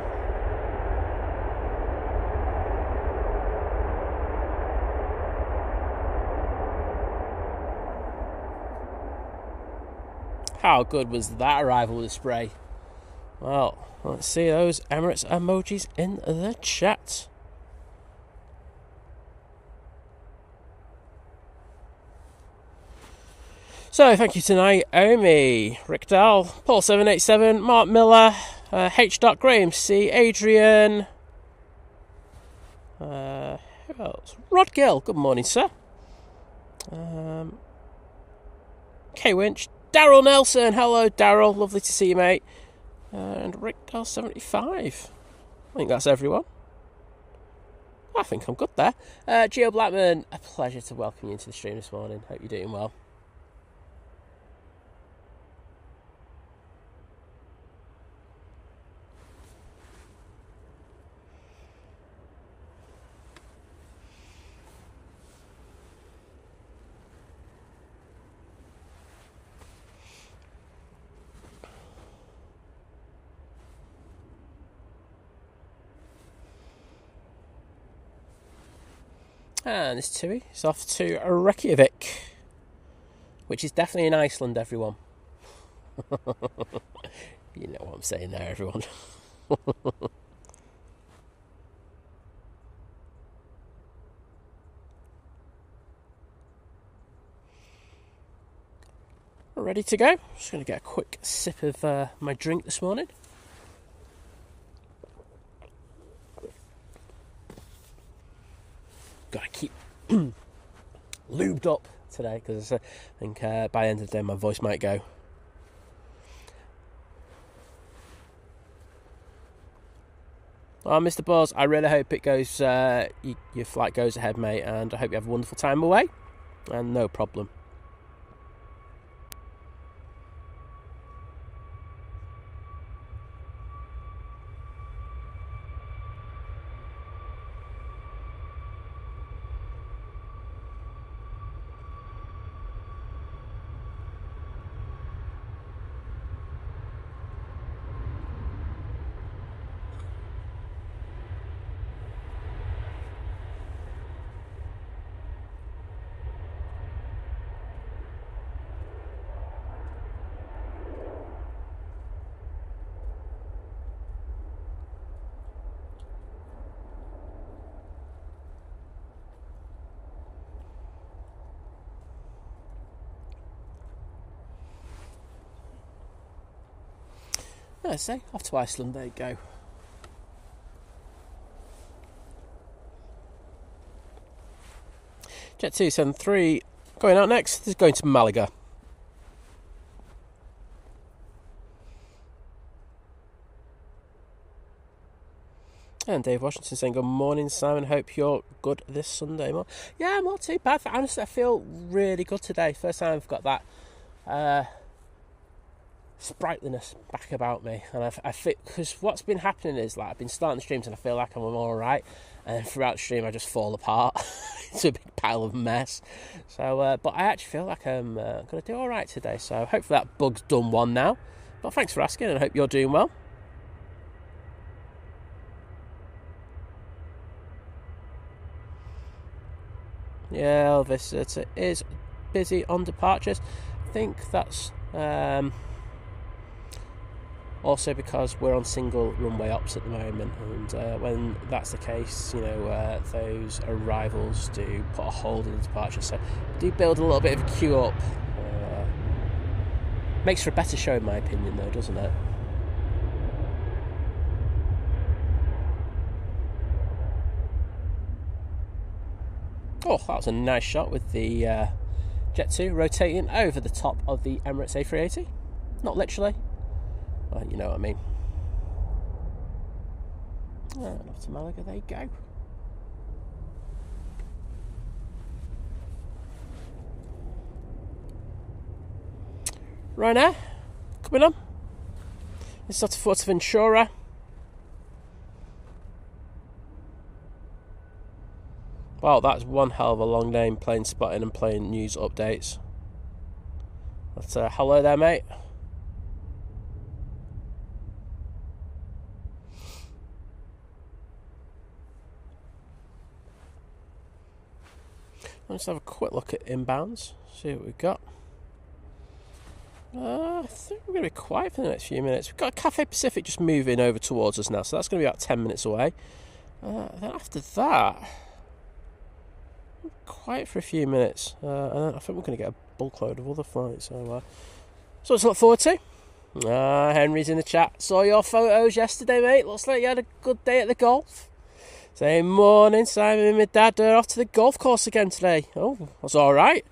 How good was that arrival with the spray? Well, let's see those Emirates emojis in the chat. So, thank you to Naomi, Rick Dahl, Paul787, Mark Miller, H. Graham C, Adrian, who else? Rod Gill, good morning, sir. K Winch, Daryl Nelson, hello Daryl, lovely to see you, mate. And Rick Dahl 75. I think that's everyone. I think I'm good there. Gio Blackman, a pleasure to welcome you into the stream this morning. Hope you're doing well. And this TUI is off to Reykjavik, which is definitely in Iceland, everyone. You know what I'm saying there, everyone. We're ready to go. Just going to get a quick sip of my drink this morning. Got to keep lubed up today because I think by the end of the day my voice might go. Well, Mr. Buzz, I really hope it goes. Your flight goes ahead, mate, and I hope you have a wonderful time away. And no problem. Let's say off to Iceland. There you go. Jet 273 going out next. This is going to Malaga. And Dave Washington saying, good morning, Simon. Hope you're good this Sunday morning. Yeah, I'm not too bad. Honestly, I feel really good today. First time I've got that sprightliness back about me. And I feel, because what's been happening is, like, I've been starting the streams and I feel like I'm all right. And then throughout the stream, I just fall apart. It's a big pile of mess. So, but I actually feel like I'm going to do all right today. So hopefully that bug's done one now. But thanks for asking, and I hope you're doing well. Yeah, Elvis, it is busy on departures. I think that's also because we're on single runway ops at the moment, and when that's the case, you know, those arrivals do put a hold in the departure, so do build a little bit of a queue up. Makes for a better show in my opinion though, doesn't it? Oh, that was a nice shot with the Jet 2 rotating over the top of the Emirates A380. Not literally, but you know what I mean. And off to Malaga, there you go. Ryanair, coming on. This is off to Ventura. Wow, that's one hell of a long name, plane spotting and plane news updates. But, hello there, mate. Let's have a quick look at inbounds, see what we've got. I think we're going to be quiet for the next few minutes. We've got Cathay Pacific just moving over towards us now, so that's going to be about 10 minutes away. Then after that, quiet for a few minutes, and I think we're going to get a bulk load of other flights. So to look forward to. Henry's in the chat. Saw your photos yesterday, mate. Looks like you had a good day at the golf. Saying morning, Simon and my dad are off to the golf course again today. Oh, that's all right.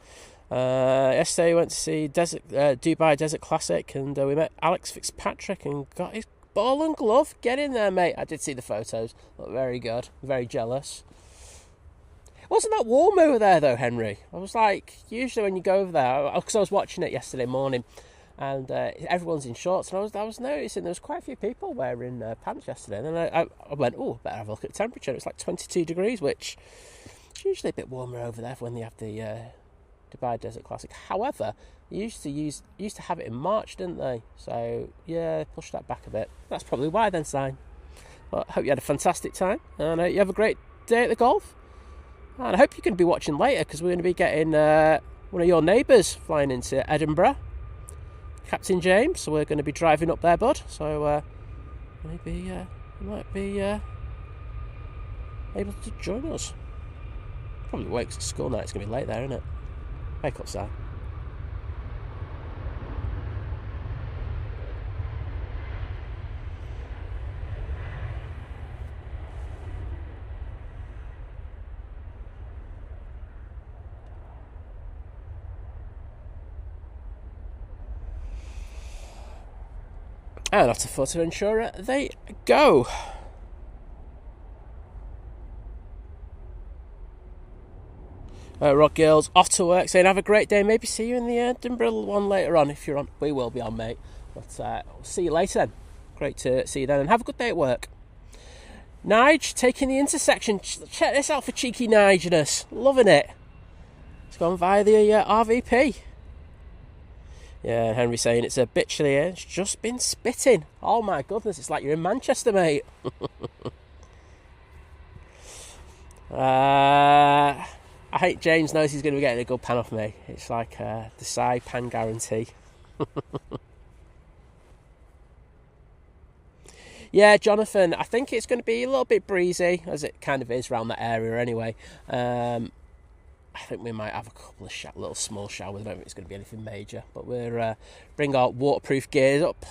Yesterday we went to see Dubai Desert Classic, and we met Alex Fitzpatrick and got his ball and glove. Get in there, mate. I did see the photos. Look very good. Very jealous. It wasn't that warm over there though, Henry. I was like, usually when you go over there, because I was watching it yesterday morning, and everyone's in shorts, and I was noticing there was quite a few people wearing pants yesterday. And then I went, oh, better have a look at the temperature. It's like 22 degrees, which is usually a bit warmer over there when they have the Dubai Desert Classic. However, they used to have it in March, didn't they? So yeah, push that back a bit. That's probably why then, Sign. Well, I hope you had a fantastic time, and I hope you have a great day at the golf. And I hope you're going to be watching later, because we're going to be getting one of your neighbours flying into Edinburgh, Captain James. So we're going to be driving up there, bud. So maybe you might be able to join us. Probably won't, 'cause it's school night. It's going to be late there, isn't it? Wake up, Sam. And off to Fuerteventura they go. Rod Girls off to work, saying have a great day. Maybe see you in the Edinburgh one later on if you're on. We will be on, mate. But we'll see you later then. Great to see you then, and have a good day at work. Nige taking the intersection. Check this out for cheeky Nigeness. Loving it. It's gone via the RVP. Yeah, Henry saying it's a bit chilly here. It's just been spitting. Oh my goodness, it's like you're in Manchester, mate. I think James knows he's going to be getting a good pan off me. It's like the side pan guarantee. Yeah, Jonathan, I think it's going to be a little bit breezy, as it kind of is around that area anyway. I think we might have a couple of little small showers. I don't think it's going to be anything major, but we'll bring our waterproof gears up.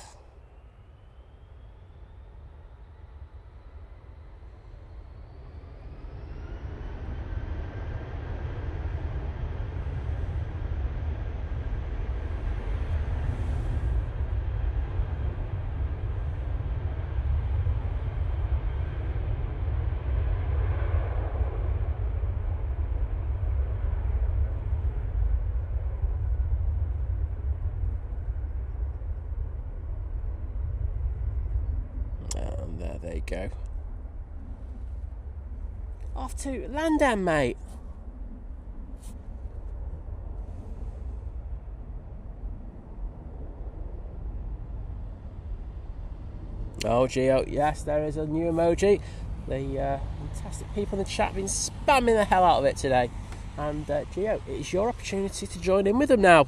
There you go. Off to London, mate. Oh, Geo, yes, there is a new emoji. The fantastic people in the chat have been spamming the hell out of it today. And Geo, it is your opportunity to join in with them now.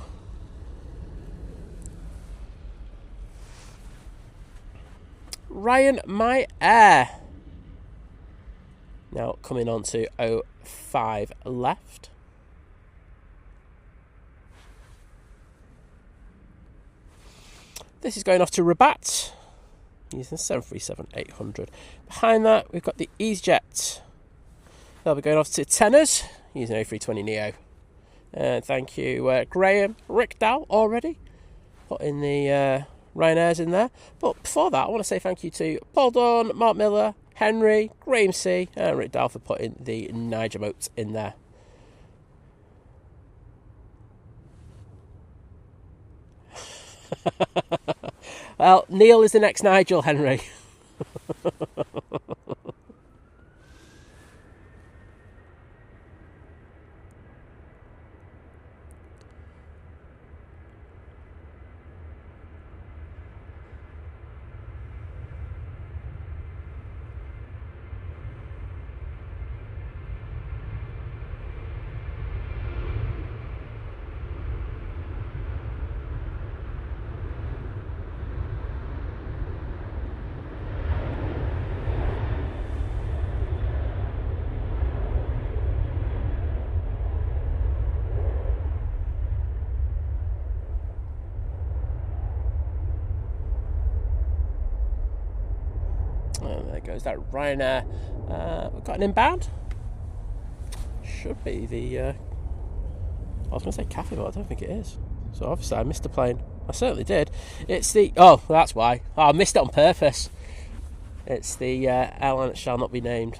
Ryan, my air. Now coming on to 05 left. This is going off to Rabat using 737-800. Behind that, we've got the EasyJet. They'll be going off to Tenors using A320neo. And thank you, Graham Rickdow, already putting the Ryanairs in there. But before that, I want to say thank you to Paul Dawn, Mark Miller, Henry, Graham C, and Rick Dow for putting the Niger moats in there. Well, Neil is the next Nigel, Henry. Goes that Ryanair. We've got an inbound. Should be the I was going to say Cathay, but I don't think it is. So obviously I missed the plane. I certainly did. It's the that's why. I missed it on purpose. It's the airline that shall not be named.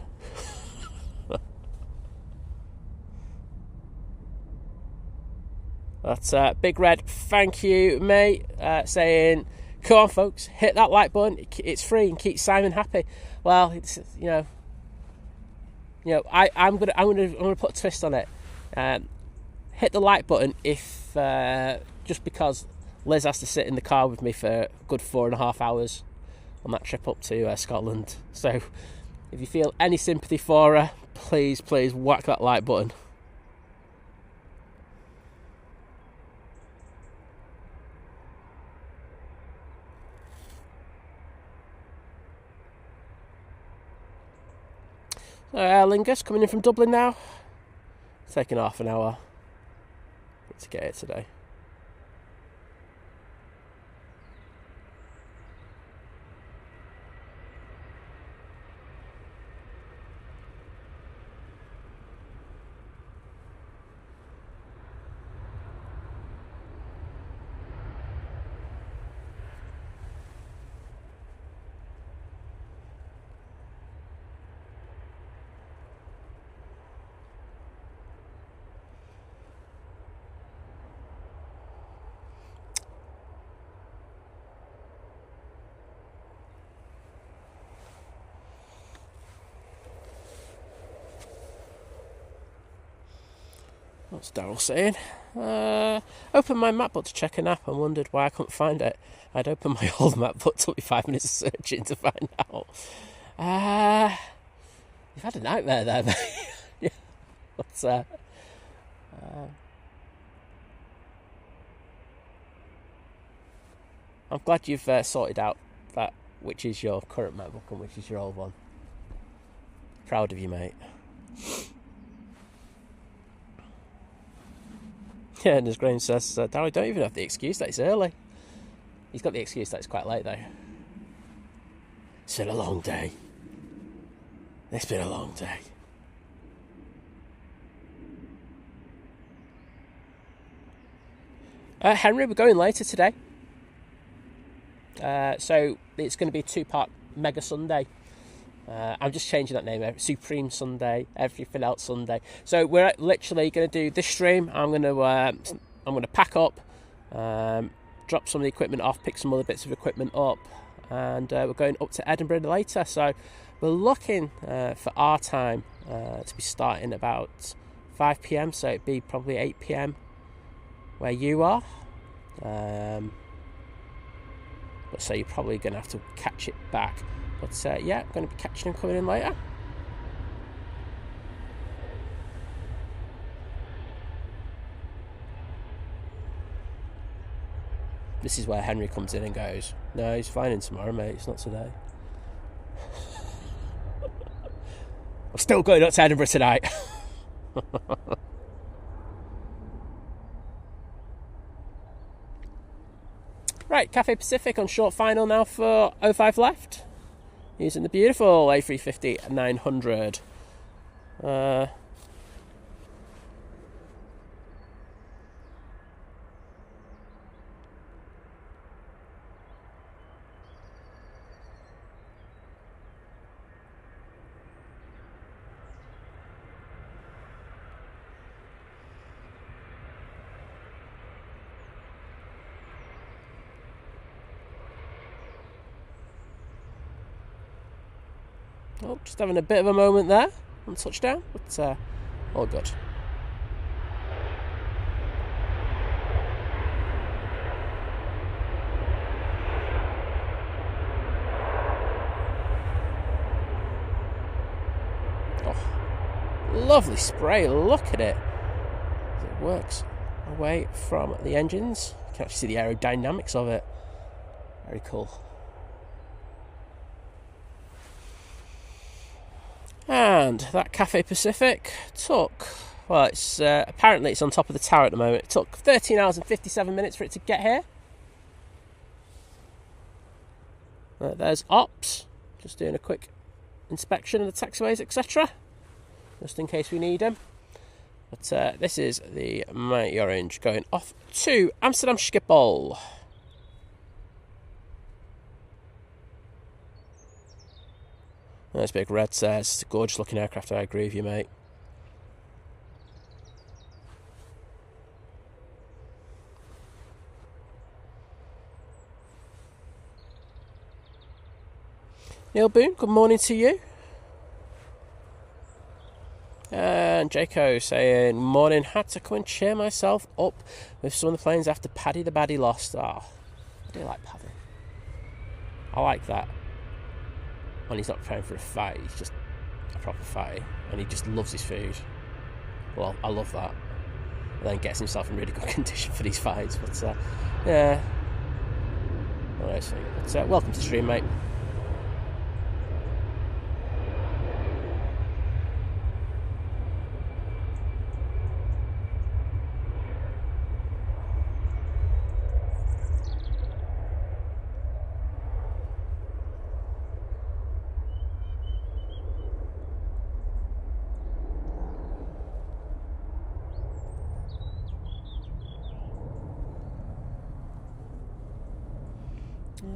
That's Big Red. Thank you, mate. Saying, come on, folks, hit that like button. It's free and keep Simon happy. Well, it's I'm gonna put a twist on it. Hit the like button if just because Liz has to sit in the car with me for a good 4.5 hours on that trip up to Scotland. So if you feel any sympathy for her, please whack that like button. Aer Lingus coming in from Dublin now. It's taking half an hour to get here today. What's Daryl saying? Opened my map book to check an app and wondered why I couldn't find it. I'd opened my old map book, took me 5 minutes of searching to find out. You've had a nightmare there, mate. Yeah. What's I'm glad you've sorted out that which is your current map book and which is your old one. Proud of you, mate. Yeah, and as Graham says, Darryl, don't even have the excuse that it's early. He's got the excuse that it's quite late, though. It's been a long day. It's been a long day. Henry, we're going later today. So it's going to be a 2-part Mega Sunday. I'm just changing that name. Supreme Sunday, everything else Sunday. So we're literally going to do this stream. I'm going to pack up, drop some of the equipment off, pick some other bits of equipment up, and we're going up to Edinburgh later. So we're looking for our time to be starting about 5 p.m. So it'd be probably 8 p.m. where you are. But so you're probably going to have to catch it back. But yeah, I'm going to be catching him coming in later. This is where Henry comes in and goes, no, he's flying in tomorrow, mate, it's not today. I'm still going up to Edinburgh tonight. Right, Cathay Pacific on short final now for 05 left. Using the beautiful A350 900. Oh, just having a bit of a moment there on touchdown, but all good. Oh, lovely spray, look at it. It works away from the engines. You can actually see the aerodynamics of it. Very cool. And that Cathay Pacific took, well, it's apparently it's on top of the tower at the moment. It took 13 hours and 57 minutes for it to get here. There's ops, just doing a quick inspection of the taxiways, etc. Just in case we need them. But this is the Mighty Orange going off to Amsterdam Schiphol. Nice big red says, it's a gorgeous looking aircraft, I agree with you, mate. Neil Boone, good morning to you. And Jaco saying, morning, had to come and cheer myself up with some of the planes after Paddy the Baddie lost. I do like Paddy. I like that. When he's not preparing for a fight, he's just a proper fighter, and he just loves his food. Well, I love that. And then gets himself in really good condition for these fights. But yeah, one of those things. But welcome to the stream, mate.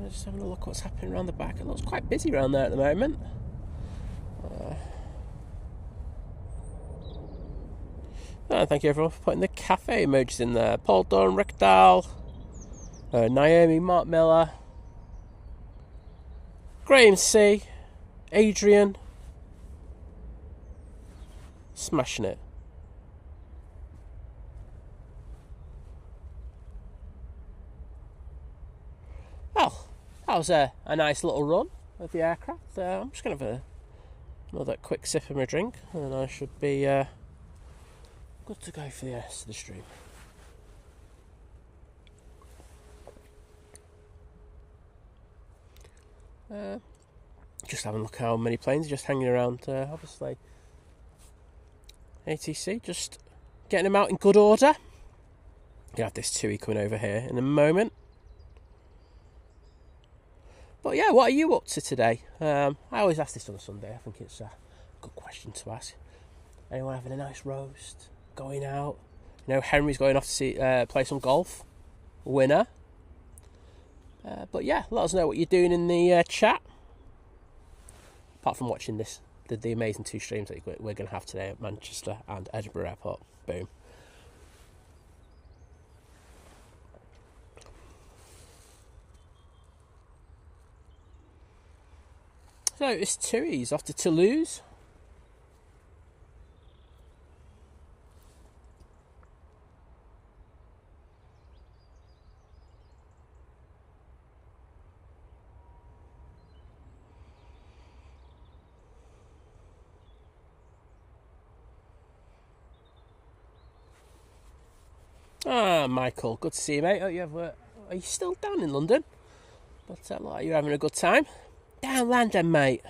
Just having a look what's happening around the back. It looks quite busy around there at the moment. Thank you everyone for putting the cafe emojis in there. Paul Dunn, Rick Dahl, Naomi, Mark Miller, Graham C, Adrian. Smashing it. that was a nice little run of the aircraft. I'm just going to have another quick sip of my drink, and I should be good to go for the rest of the stream. Just having a look at how many planes are just hanging around. Obviously, ATC just getting them out in good order. You have this TUI coming over here in a moment. But yeah, what are you up to today? I always ask this on a Sunday. I think it's a good question to ask. Anyone having a nice roast? Going out? You know, Henry's going off to play some golf. Winner. But yeah, let us know what you're doing in the chat. Apart from watching the amazing 2 streams that we're going to have today at Manchester and Edinburgh Airport. Boom. So it's TUI's off to Toulouse. Ah, Michael, good to see you, mate. Are you still down in London? But look like you're having a good time. Down London, mate.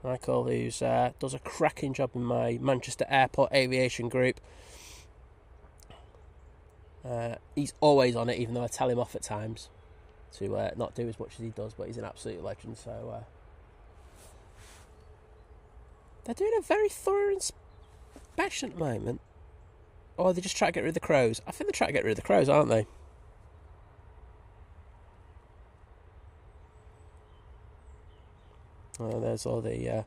Michael, who does a cracking job in my Manchester Airport Aviation group. He's always on it, even though I tell him off at times to not do as much as he does, but he's an absolute legend. So they're doing a very thorough inspection at the moment. Or they just try to get rid of the crows. I think they're trying to get rid of the crows, aren't they? There's all the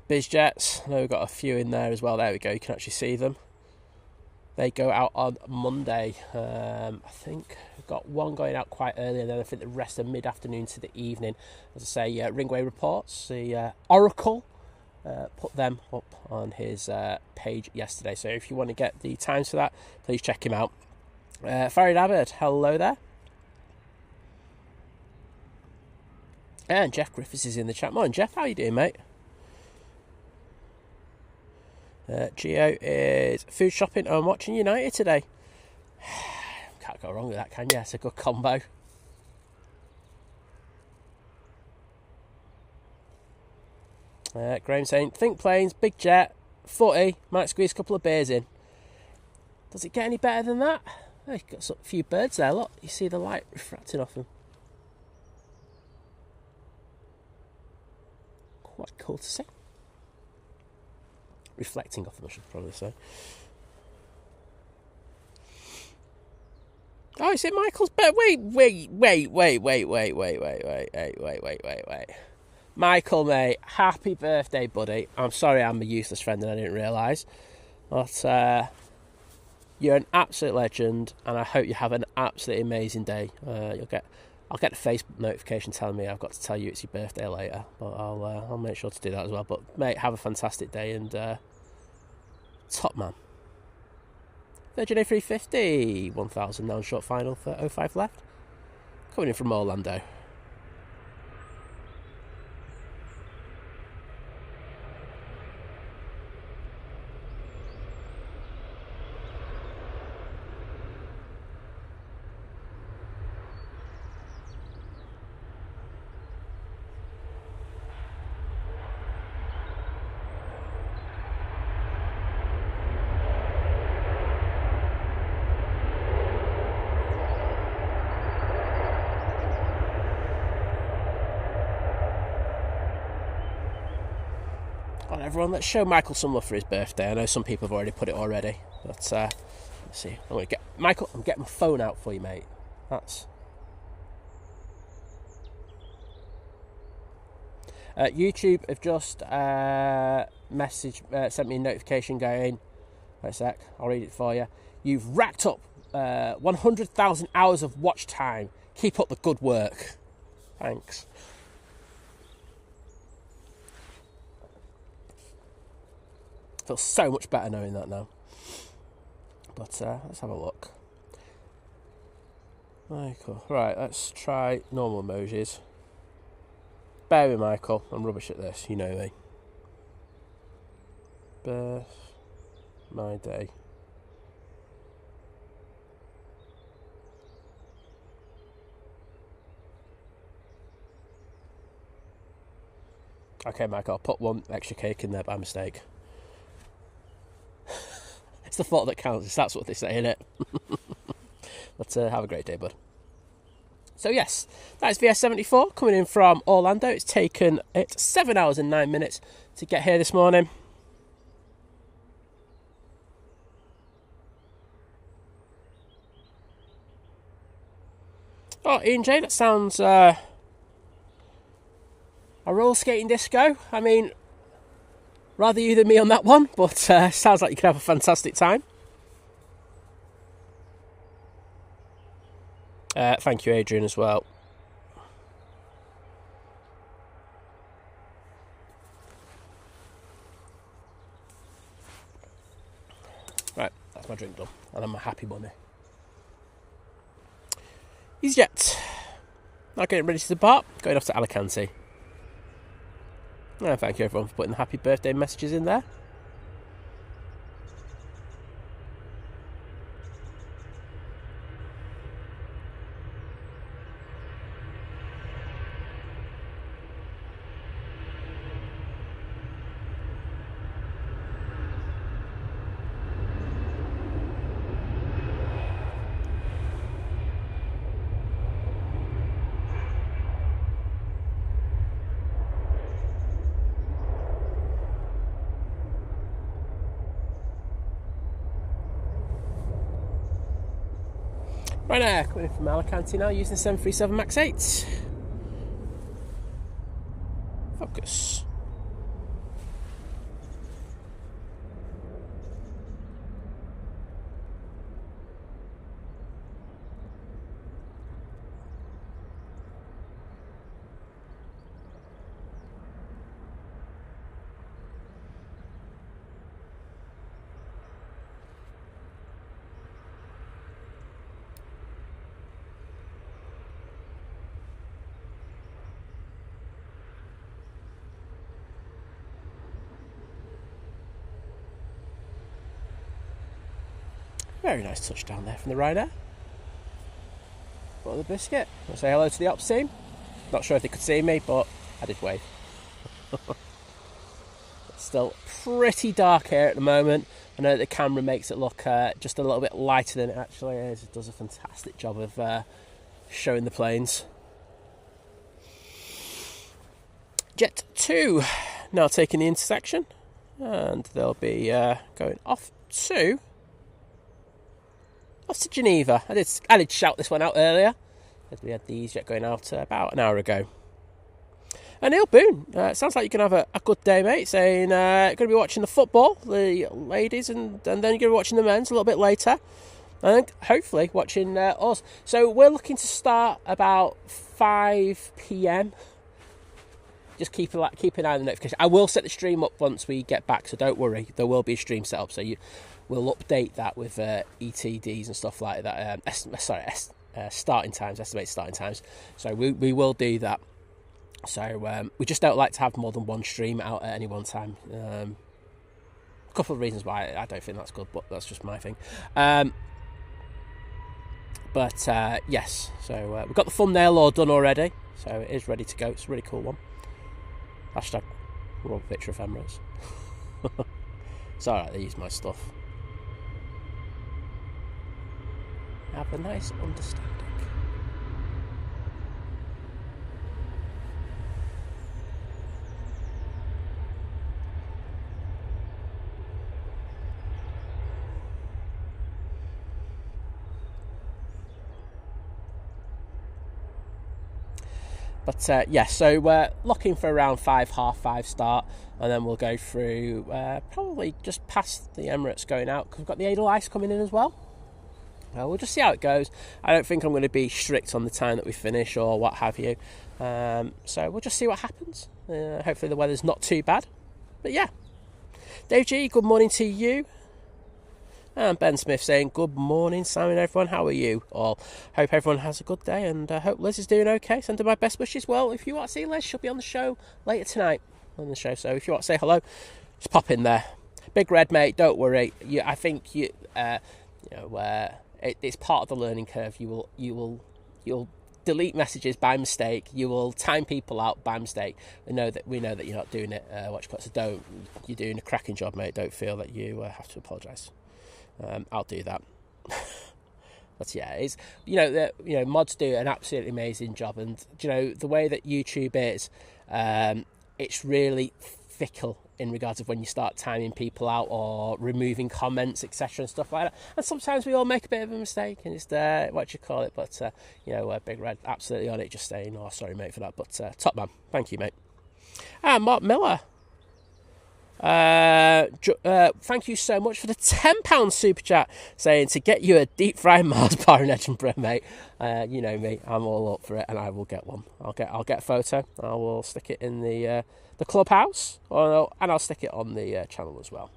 biz jets. I know we've got a few in there as well. There we go. You can actually see them. They go out on Monday. I think we've got one going out quite early, and then I think the rest are mid-afternoon to the evening. As I say, Ringway reports. The Oracle put them up on his page yesterday. So if you want to get the times for that, please check him out. Farid Abed, hello there. And Jeff Griffiths is in the chat. Morning, Jeff. How you doing, mate? Gio is food shopping and watching United today. Can't go wrong with that, can you? It's a good combo. Graham saying, think planes, big jet, footy, might squeeze a couple of beers in. Does it get any better than that? Oh, you've got a few birds there, look. You see the light refracting off them. Quite cool to see. Reflecting off them, I should probably say. Oh, is it Michael's birthday? Wait. Michael, mate, happy birthday, buddy. I'm sorry I'm a useless friend and I didn't realise. But you're an absolute legend, and I hope you have an absolutely amazing day. I'll get the Facebook notification telling me I've got to tell you it's your birthday later, but I'll make sure to do that as well. But mate, have a fantastic day, and top man. Virgin A350, 1,000 now short final for 05 left. Coming in from Orlando. Everyone, let's show Michael some love for his birthday. I know some people have already put it already, but let's see. I'm going to get Michael. I'm getting my phone out for you, mate. That's YouTube have just sent me a notification going. Wait a sec, I'll read it for you. You've racked up 100,000 hours of watch time. Keep up the good work. Thanks. Feels so much better knowing that now. But let's have a look. Michael. Right, let's try normal emojis. Bear with Michael, I'm rubbish at this, you know me. Birth, my day. Okay, Michael, I'll put one extra cake in there by mistake. It's the thought that counts, that's what they say, innit? But have a great day, bud. So yes, that's VS74 coming in from Orlando. It's taken it 7 hours and 9 minutes to get here this morning. Oh, Ian J, that sounds a roller skating disco. I mean, rather you than me on that one, but sounds like you could have a fantastic time. Thank you, Adrian, as well. Right, that's my drink done, and I'm a happy bunny. EasyJet. Now getting ready to depart, going off to Alicante. Thank you, everyone, for putting the happy birthday messages in there. Right now, coming in from Alicante now, using the 737 MAX 8. Focus. Very nice touchdown there from the rider. Butter the biscuit. I'll say hello to the ops team. Not sure if they could see me, but I did wave. It's still pretty dark here at the moment. I know that the camera makes it look just a little bit lighter than it actually is. It does a fantastic job of showing the planes. Jet 2 now taking the intersection, and they'll be going off to Geneva. I did shout this one out earlier, as we had the EasyJet going out about an hour ago. And Neil Boone, sounds like you can have a good day, mate. Saying going to be watching the football, the ladies, and then you're going to be watching the men's a little bit later, and hopefully watching us. So we're looking to start about 5 p.m. Just keep an eye on the notification. I will set the stream up once we get back, so don't worry. There will be a stream set up, so we'll update that with ETDs and stuff like that. Starting times, estimated starting times. So we will do that. So we just don't like to have more than one stream out at any one time. A couple of reasons why I don't think that's good, but that's just my thing. Yes, so we've got the thumbnail all done already, so it is ready to go. It's a really cool one. Hashtag raw picture of Emirates. It's alright, they use my stuff. Have a nice understanding. But yes, so we're looking for around 5:30 start, and then we'll go through probably just past the Emirates going out, because we've got the Edelweiss coming in as well. We'll just see how it goes. I don't think I'm going to be strict on the time that we finish or what have you. So we'll just see what happens. Hopefully the weather's not too bad. But yeah. Dave G, good morning to you. And Ben Smith saying, good morning, Simon, everyone. How are you all? Hope everyone has a good day, and hope Liz is doing okay. Sending my best wishes. Well, if you want to see Liz, she'll be on the show later tonight on the show. So if you want to say hello, just pop in there. Big Red, mate, don't worry. I think it's part of the learning curve. You'll delete messages by mistake. You will time people out by mistake. We know that you're not doing it. So you're doing a cracking job, mate. Don't feel that you have to apologise. I'll do that. But yeah, it's mods do an absolutely amazing job, and the way that YouTube is, it's really fickle in regards of when you start timing people out or removing comments, etc. and stuff like that. And sometimes we all make a bit of a mistake, and it's But Big Red absolutely on it, just saying, oh, sorry mate for that. But top man, thank you mate. Mark Miller. Thank you so much for the £10 super chat, saying to get you a deep fried Mars bar in Edinburgh, mate. You know me, I'm all up for it, and I will get one. I'll get a photo. I will stick it in the clubhouse, and I'll stick it on the channel as well.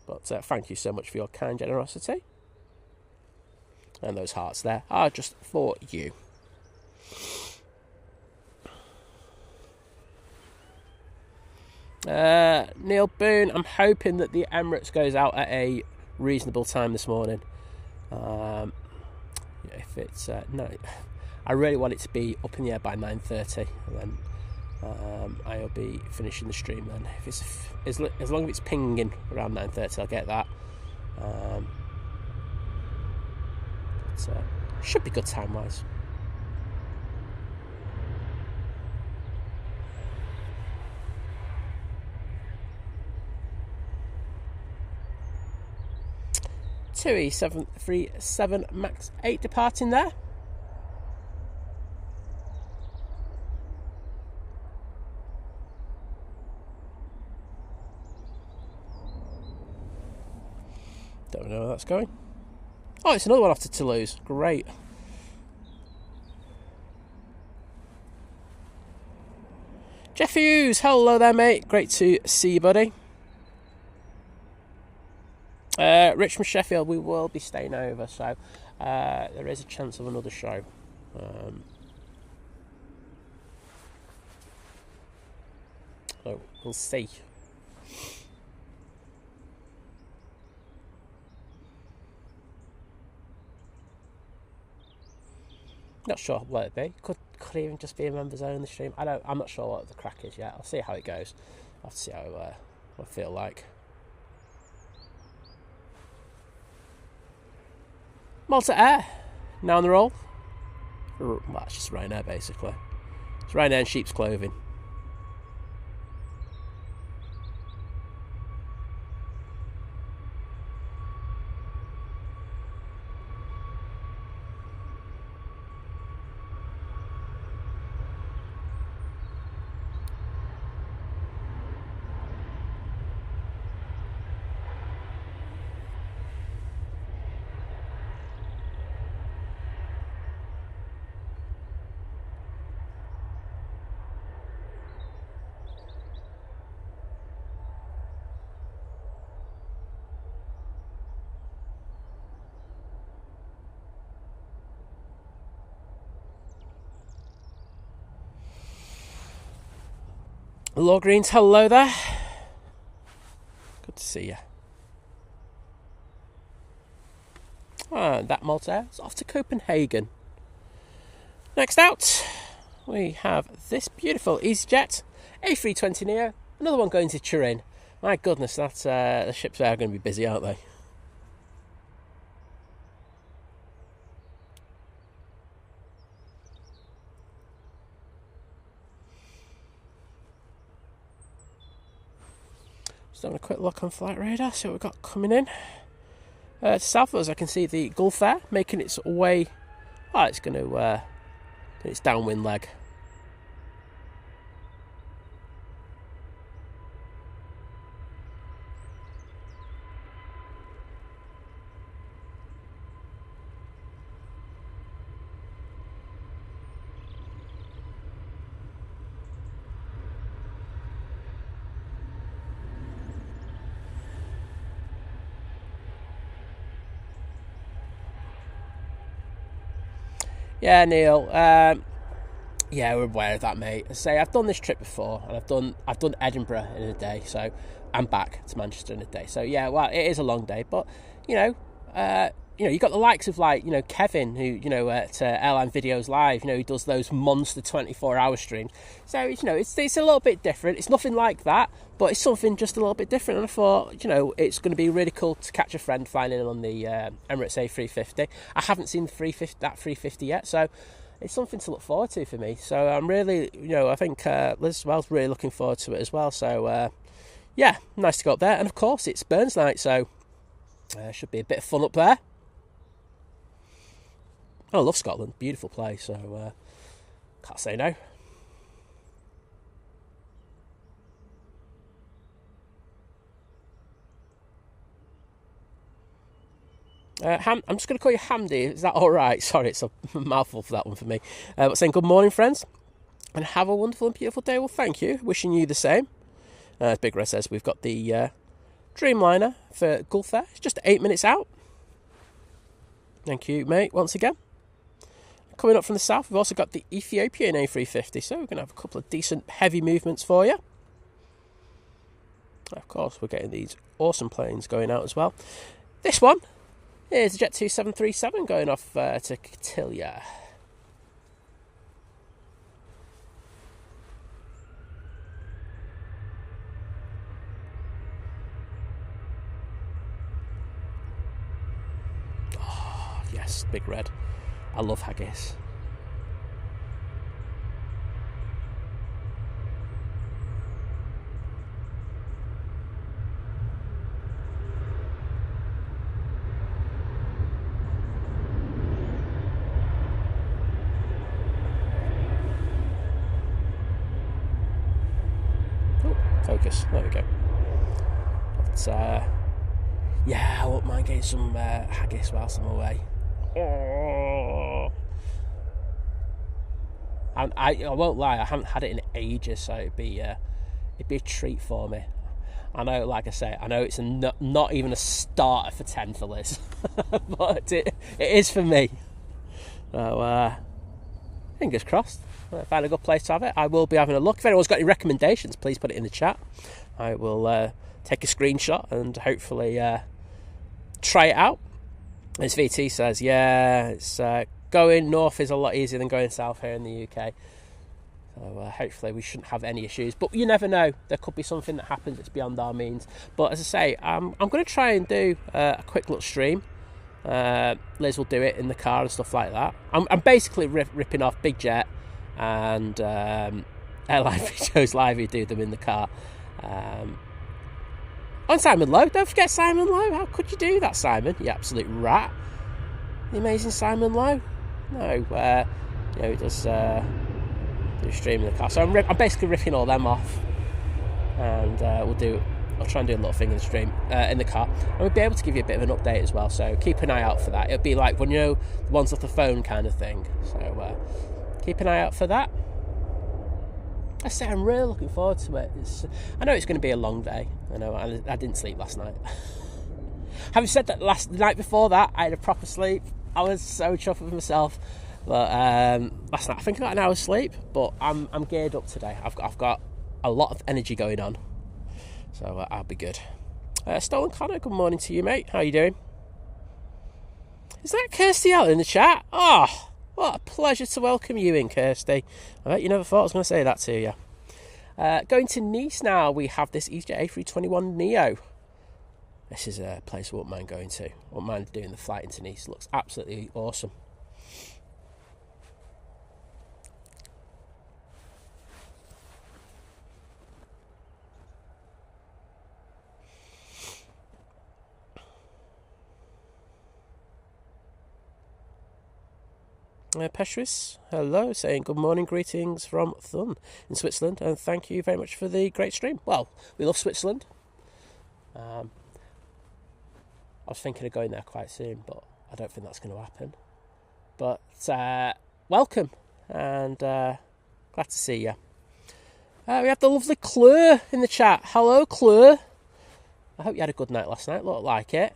But thank you so much for your kind generosity, and those hearts there are just for you. Neil Boone, I'm hoping that the Emirates goes out at a reasonable time this morning. If it's no, I really want it to be up in the air by 9:30, and then I'll be finishing the stream then. If it's as long as it's pinging around 9:30, I'll get that. Should be good time wise. TUI 737 MAX 8 departing there. Don't know where that's going. Oh, it's another one off to Toulouse. Great. Jeff Hughes, hello there, mate. Great to see you, buddy. Richmond, Sheffield, we will be staying over, so there is a chance of another show. So we'll see. Not sure what it'd be. Could even just be a members only stream. I'm not sure what the crack is yet. I'll see how it goes. I'll have to see how I feel like. Malta Air, now on the roll. Well, it's just Ryanair basically. It's Ryanair and sheep's clothing. Law Greens, hello there. Good to see you. And that Malta Air is off to Copenhagen. Next out, we have this beautiful EasyJet A320neo. Another one going to Turin. My goodness, that's the ships there are going to be busy, aren't they? Just having a quick look on Flight Radar, see what we've got coming in. To south of us, I can see the Gulf Air making its way. Oh, it's going to its downwind leg. Yeah, Neil. Yeah, we're aware of that, mate. I say I've done this trip before, and I've done Edinburgh in a day, so I'm back to Manchester in a day. So yeah, well, it is a long day, but you got the likes of Kevin, who at Airline Videos Live, he does those monster 24-hour streams. So it's a little bit different. It's nothing like that, but it's something just a little bit different. And I thought, it's going to be really cool to catch a friend flying in on the Emirates A350. I haven't seen the 350 yet, so it's something to look forward to for me. So I'm really, I think Liz as well's really looking forward to it as well. So yeah, nice to go up there. And of course, it's Burns night, so should be a bit of fun up there. I love Scotland, beautiful place, so can't say no. I'm just going to call you Hamdi, is that alright? Sorry, it's a mouthful for that one for me. But saying good morning, friends, and have a wonderful and beautiful day. Well, thank you, wishing you the same. As Big Red says, we've got the Dreamliner for Gulf Air. It's just 8 minutes out. Thank you, mate, once again. Coming up from the south, we've also got the Ethiopian A350, so we're going to have a couple of decent heavy movements for you. Of course, we're getting these awesome planes going out as well. This one is the Jet 2737 going off to Cotillia. Oh, yes, Big Red. I love haggis. Oh, focus. There we go. But, yeah, I won't mind getting some haggis whilst I'm away. And I won't lie, I haven't had it in ages, so it'd be a treat for me. I know, like I say, I know it's not even a starter for 10 for Liz, but it is for me. So fingers crossed. If I find a good place to have it, I will be having a look. If anyone's got any recommendations, please put it in the chat. I will take a screenshot and hopefully try it out. As VT says, yeah, it's going north is a lot easier than going south here in the UK. So hopefully we shouldn't have any issues. But you never know. There could be something that happens that's beyond our means. But as I say, I'm going to try and do a quick little stream. Liz will do it in the car and stuff like that. I'm basically ripping off Big Jet and Airline Videos Live, who do them in the car. On Simon Lowe, don't forget Simon Lowe. How could you do that, Simon? You absolute rat. The amazing Simon Lowe. No, he does do stream in the car. So I'm basically ripping all them off, and I'll try and do a little thing in the stream in the car, and we'll be able to give you a bit of an update as well. So keep an eye out for that. It'll be like when the ones off the phone kind of thing. So keep an eye out for that. I say I'm really looking forward to it. I know it's going to be a long day. I know I didn't sleep last night. Having said that, the night before that, I had a proper sleep. I was so chuffed with myself. But last night, I think I got an hour's sleep. But I'm geared up today. I've got a lot of energy going on. So I'll be good. Stolen Connor, good morning to you, mate. How you doing? Is that Kirsty out in the chat? Oh, what a pleasure to welcome you in, Kirsty. I bet you never thought I was going to say that to you. Going to Nice now, we have this EasyJet A321 Neo. This is a place I wouldn't mind going to. I wouldn't mind doing the flight into Nice. Looks absolutely awesome. Petrus, hello, saying good morning, greetings from Thun in Switzerland, and thank you very much for the great stream. Well, we love Switzerland. I was thinking of going there quite soon, but I don't think that's going to happen. But welcome, and glad to see you. We have the lovely Claire in the chat. Hello, Claire. I hope you had a good night last night. Looked like it.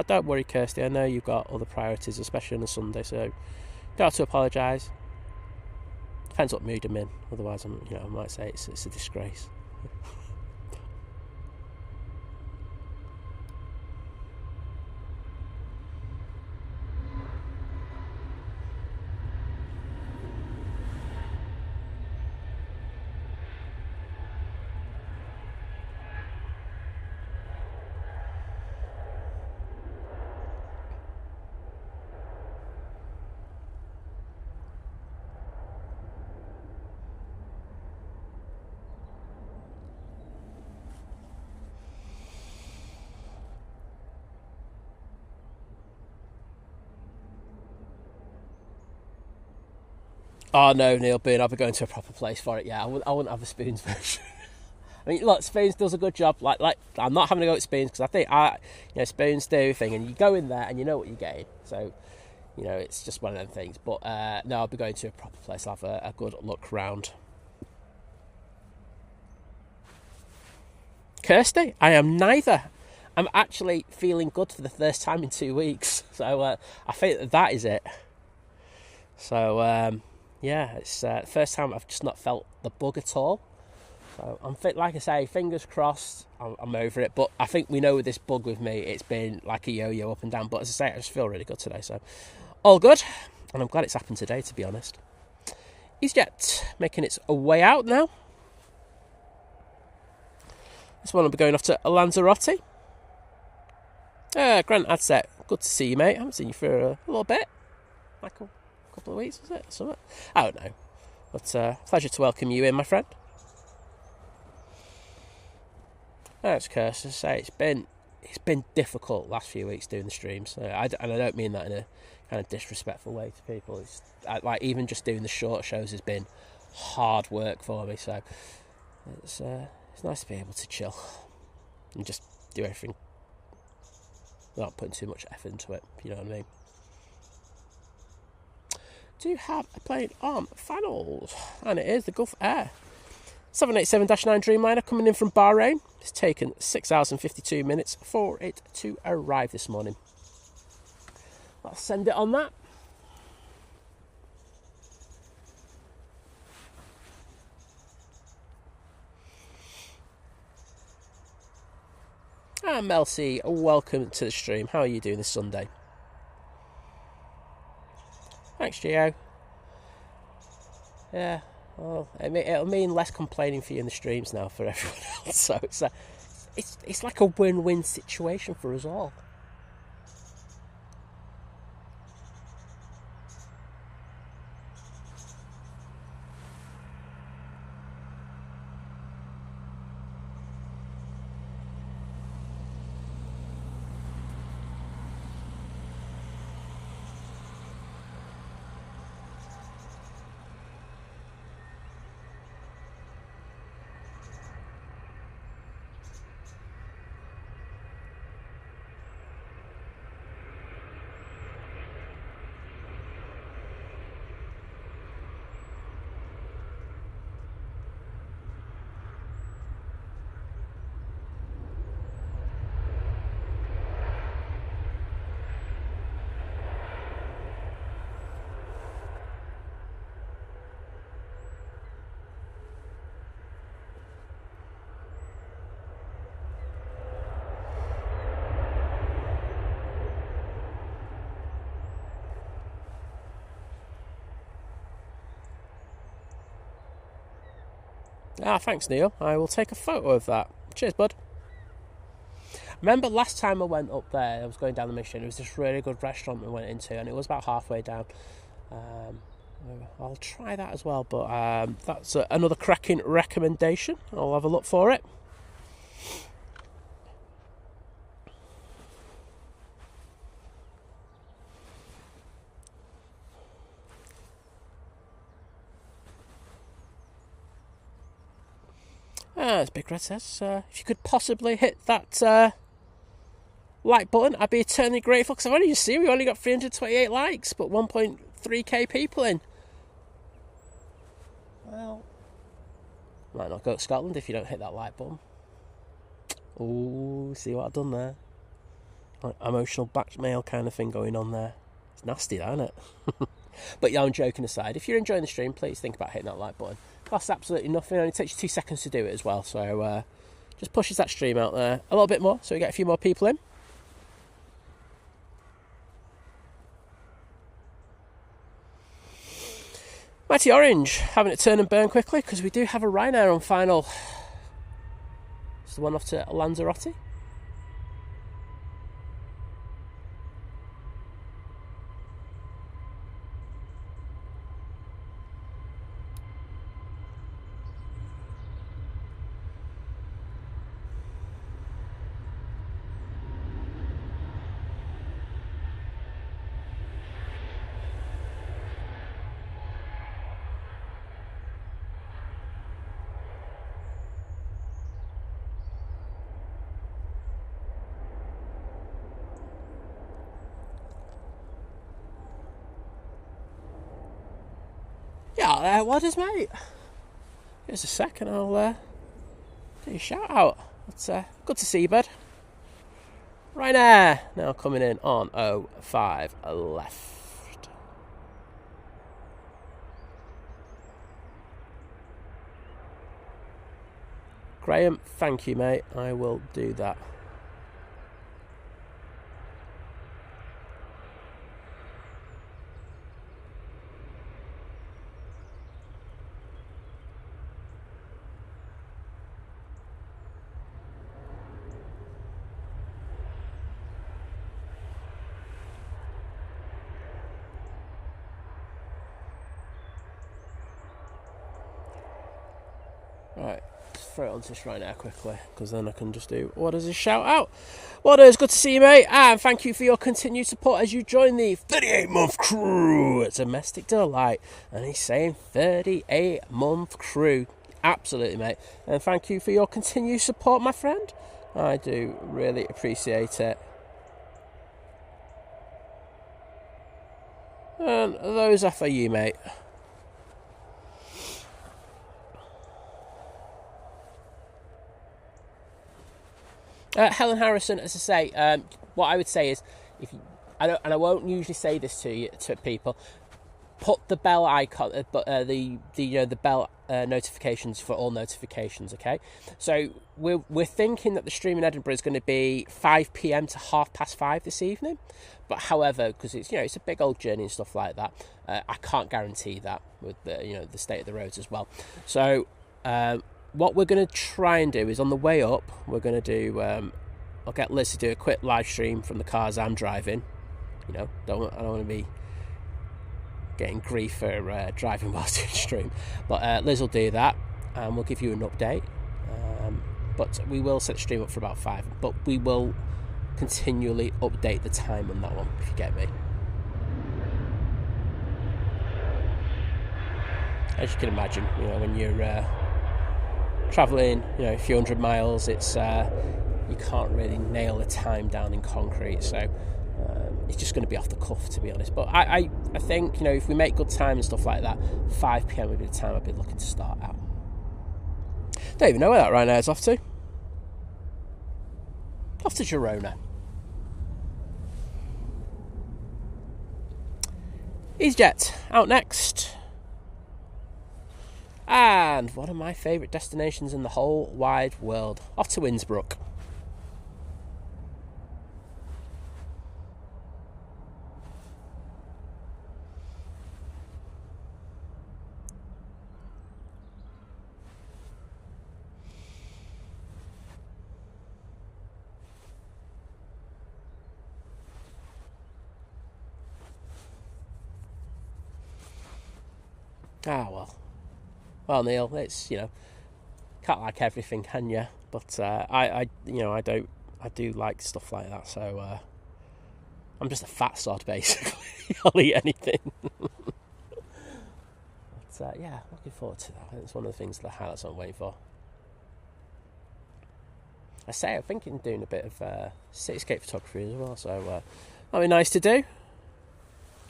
Don't worry, Kirsty. I know you've got other priorities, especially on a Sunday, so you don't have to apologise. Depends what mood I'm in. Otherwise, I might say it's a disgrace. Oh no, Neil Boone, I'll be going to a proper place for it. Yeah, I wouldn't have a Spoons version. I mean, look, Spoons does a good job. Like I'm not having to go at Spoons because I think Spoons do a thing, and you go in there and you know what you're getting. So, it's just one of them things. But no, I'll be going to a proper place. I'll have a good look round. Kirsty, I am neither. I'm actually feeling good for the first time in 2 weeks. So I think that is it. So. Yeah, it's the first time I've just not felt the bug at all. So I'm like I say, fingers crossed, I'm over it. But I think we know with this bug with me, it's been like a yo-yo up and down. But as I say, I just feel really good today. So all good. And I'm glad it's happened today, to be honest. EasyJet making its way out now. This one will be going off to Lanzarote. Grant Adset, good to see you, mate. I haven't seen you for a little bit. Michael. Couple of weeks, is it? Something? I don't know. But pleasure to welcome you in, my friend. That's Kirsty. I say it's been difficult last few weeks doing the streams, and I don't mean that in a kind of disrespectful way to people. It's like even just doing the short shows has been hard work for me. So it's nice to be able to chill and just do everything without putting too much effort into it. You know what I mean? Do have a plane on finals, and it is the Gulf Air 787-9 Dreamliner coming in from Bahrain. It's taken 6 hours and 52 minutes for it to arrive this morning. I'll send it on that. And Mel C, welcome to the stream. How are you doing this Sunday? Thanks, Gio. Yeah, well, it'll mean less complaining for you in the streams now for everyone else. So it's like a win-win situation for us all. Thanks, Neil. I will take a photo of that. Cheers, bud. Remember last time I went up there, I was going down the mission, it was this really good restaurant we went into, and it was about halfway down. I'll try that as well, but that's another cracking recommendation. I'll have a look for it. As Big Red says, if you could possibly hit that like button, I'd be eternally grateful, because I've only just seen we only got 328 likes, but 1.3k people in. Well, might not go to Scotland if you don't hit that like button. Oh, see what I've done there? like emotional blackmail kind of thing going on there. It's nasty, that, isn't it? But yeah, I'm joking aside. If you're enjoying the stream, please think about hitting that like button. It costs absolutely nothing. It only takes you 2 seconds to do it as well. So just pushes that stream out there a little bit more, so we get a few more people in. Mighty Orange, having it turn and burn quickly because we do have a Ryanair on final. It's the one off to Lanzarote. Yeah, what is, mate? Give us a second, I'll do a shout out. It's good to see you, bud. Ryanair now coming in on 05 left. Graham, thank you, mate. I will do that. Right, let's throw it onto this right now quickly, because then I can just do what is a shout out. What is good to see you, mate, and thank you for your continued support as you join the 38-month crew. It's a domestic delight, and he's saying 38-month crew. Absolutely, mate, and thank you for your continued support, my friend. I do really appreciate it. And those are for you, mate. Helen Harrison, as I say, what I would say is, if you, I won't usually say this to people, put the bell icon, the bell notifications for all notifications. Okay, so we're thinking that the stream in Edinburgh is going to be 5 p.m. to 5:30 this evening, but however, because it's a big old journey and stuff like that, I can't guarantee that with the state of the roads as well. So. What we're going to try and do is on the way up, we're going to do, I'll get Liz to do a quick live stream from the cars I'm driving. I don't want to be getting grief for driving whilst doing stream. But Liz will do that, and we'll give you an update. But we will set the stream up for about 5. But we will continually update the time on that one, if you get me. As you can imagine, when you're... travelling, a few hundred miles, it's you can't really nail a time down in concrete, so it's just going to be off the cuff, to be honest. But I think, if we make good time and stuff like that, 5 p.m. would be the time I'd be looking to start out. Don't even know where that Ryanair's off to. Off to Girona. EasyJet out next. And one of my favourite destinations in the whole wide world. Off to Innsbruck. Well, Neil, it's can't like everything, can you? But I do like stuff like that. So I'm just a fat sod, basically. I'll eat anything. But yeah, looking forward to that. It's one of the things, the highlights I'm waiting for. I'm thinking of doing a bit of cityscape photography as well. So that'll be nice to do.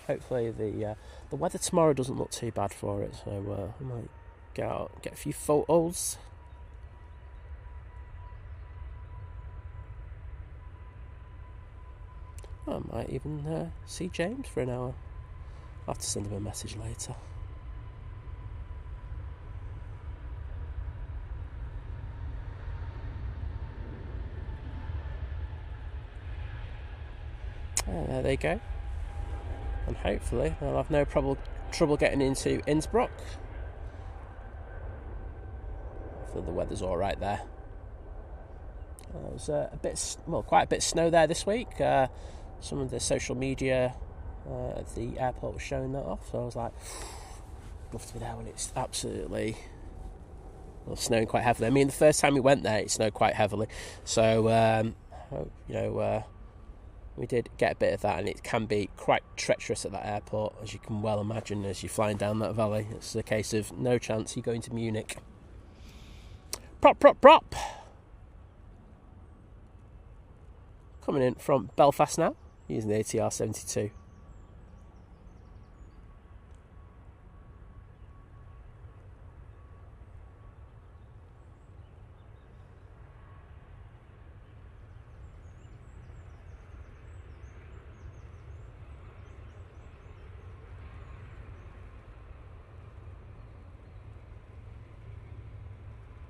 Hopefully the weather tomorrow doesn't look too bad for it, so I might get out, get a few photos. Might even see James for an hour. I'll have to send him a message later. There they go. And hopefully they'll have no trouble getting into Innsbruck. Hopefully the weather's all right there. There was quite a bit of snow there this week. Some of the social media at the airport was showing that off, so I was like, love to be there when it's absolutely snowing quite heavily. I mean, the first time we went there, it snowed quite heavily, so we did get a bit of that, and it can be quite treacherous at that airport, as you can well imagine, as you're flying down that valley. It's a case of no chance you're going to Munich. Prop. Coming in from Belfast now, using the ATR 72.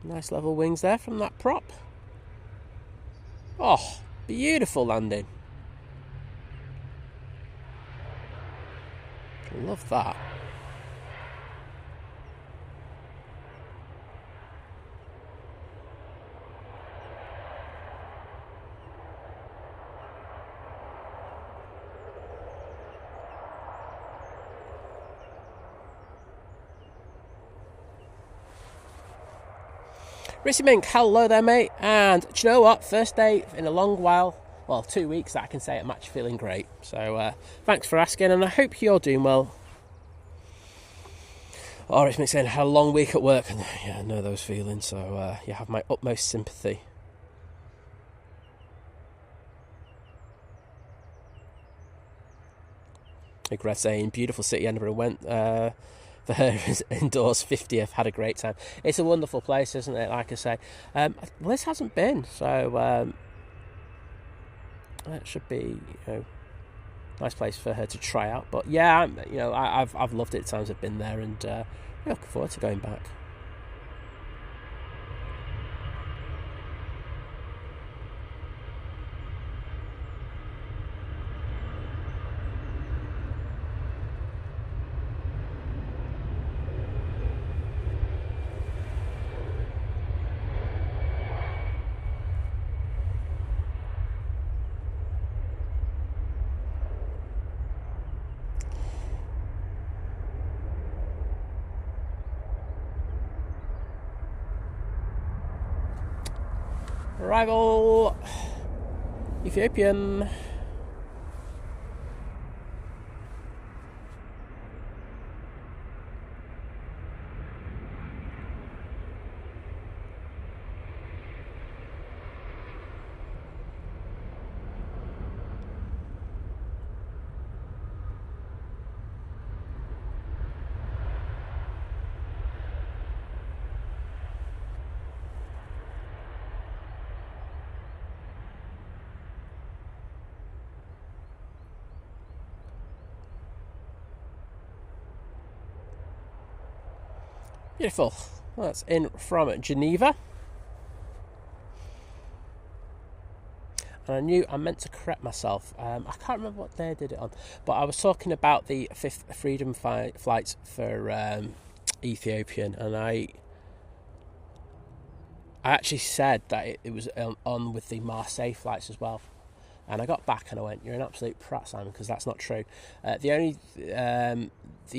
Nice level wings there from that prop. Oh, beautiful landing. Love that. Rissy Mink, hello there, mate. And do you know what? First day in a long while, well, 2 weeks that I can say I'm actually feeling great. So thanks for asking, and I hope you're doing well. Oh, Rissy Mink saying, had a long week at work. And yeah, I know those feelings, so you have my utmost sympathy. Greg saying, beautiful city, Edinburgh. Went for her indoors 50th, had a great time. It's a wonderful place, isn't it? Like I say, Liz hasn't been, so it should be nice place for her to try out. But yeah, I've loved it the times I've been there, and looking forward to going back. Arrival Ethiopian. Beautiful. Well, that's in from Geneva. And I knew I meant to correct myself. I can't remember what day I did it on, but I was talking about the fifth freedom flights for Ethiopian, and I actually said that it was on with the Marseille flights as well. And I got back and I went, "You're an absolute prat, Simon," because that's not true. The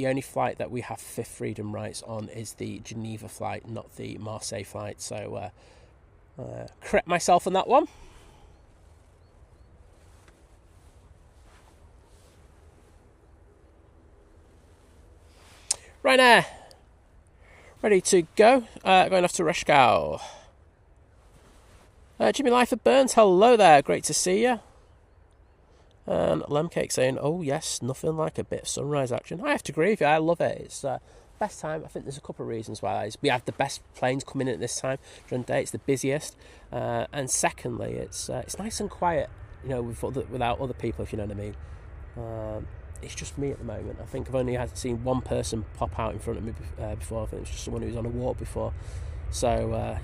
only flight that we have fifth freedom rights on is the Geneva flight, not the Marseille flight. So correct myself on that one. Right now, ready to go. Going off to Reshkow. Jimmy Life of Burns, hello there. Great to see you. And Lemcake saying, oh yes, nothing like a bit of sunrise action. I have to agree with you, I love it. It's best time. I think there's a couple of reasons why. We have the best planes coming in at this time during the day. It's the busiest. And secondly, it's nice and quiet without other people, if you know what I mean. It's just me at the moment. I think I've only seen one person pop out in front of me before. I think it was just someone who was on a walk before. So I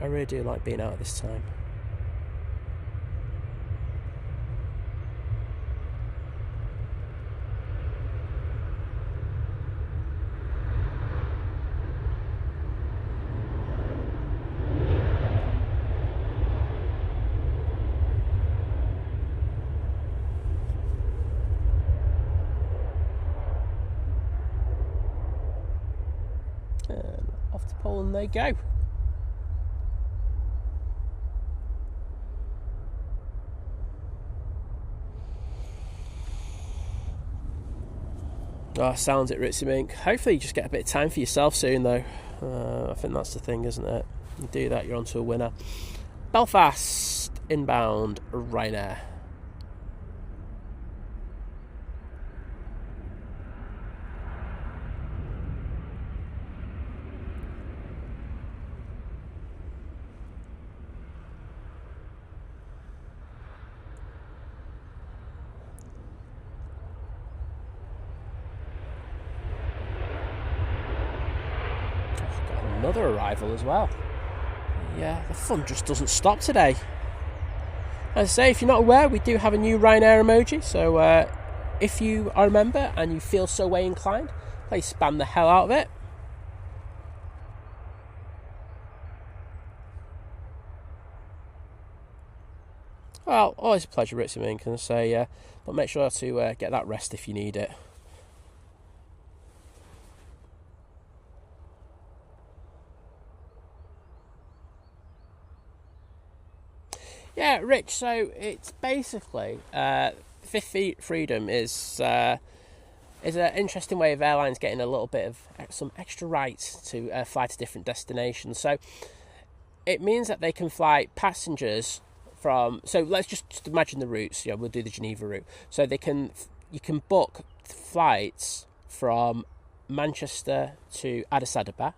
really do like being out at this time. Off to Poland they go. Oh, sounds it, Ritzy Mink. Hopefully you just get a bit of time for yourself soon, though. I think that's the thing, isn't it? You do that, you're on to a winner. Belfast, inbound, Ryanair. Another arrival as well. Yeah, the fun just doesn't stop today. As I say, if you're not aware, we do have a new Ryanair emoji. So if you are a member and you feel so way inclined, please spam the hell out of it. Well, always a pleasure, Ritzy Mink, can I say, but make sure to get that rest if you need it. Yeah, Rich, so it's basically fifth freedom is an interesting way of airlines getting a little bit of some extra rights to fly to different destinations. So it means that they can fly passengers from, so let's just imagine the routes. We'll do the Geneva route. So you can book flights from Manchester to Addis Ababa,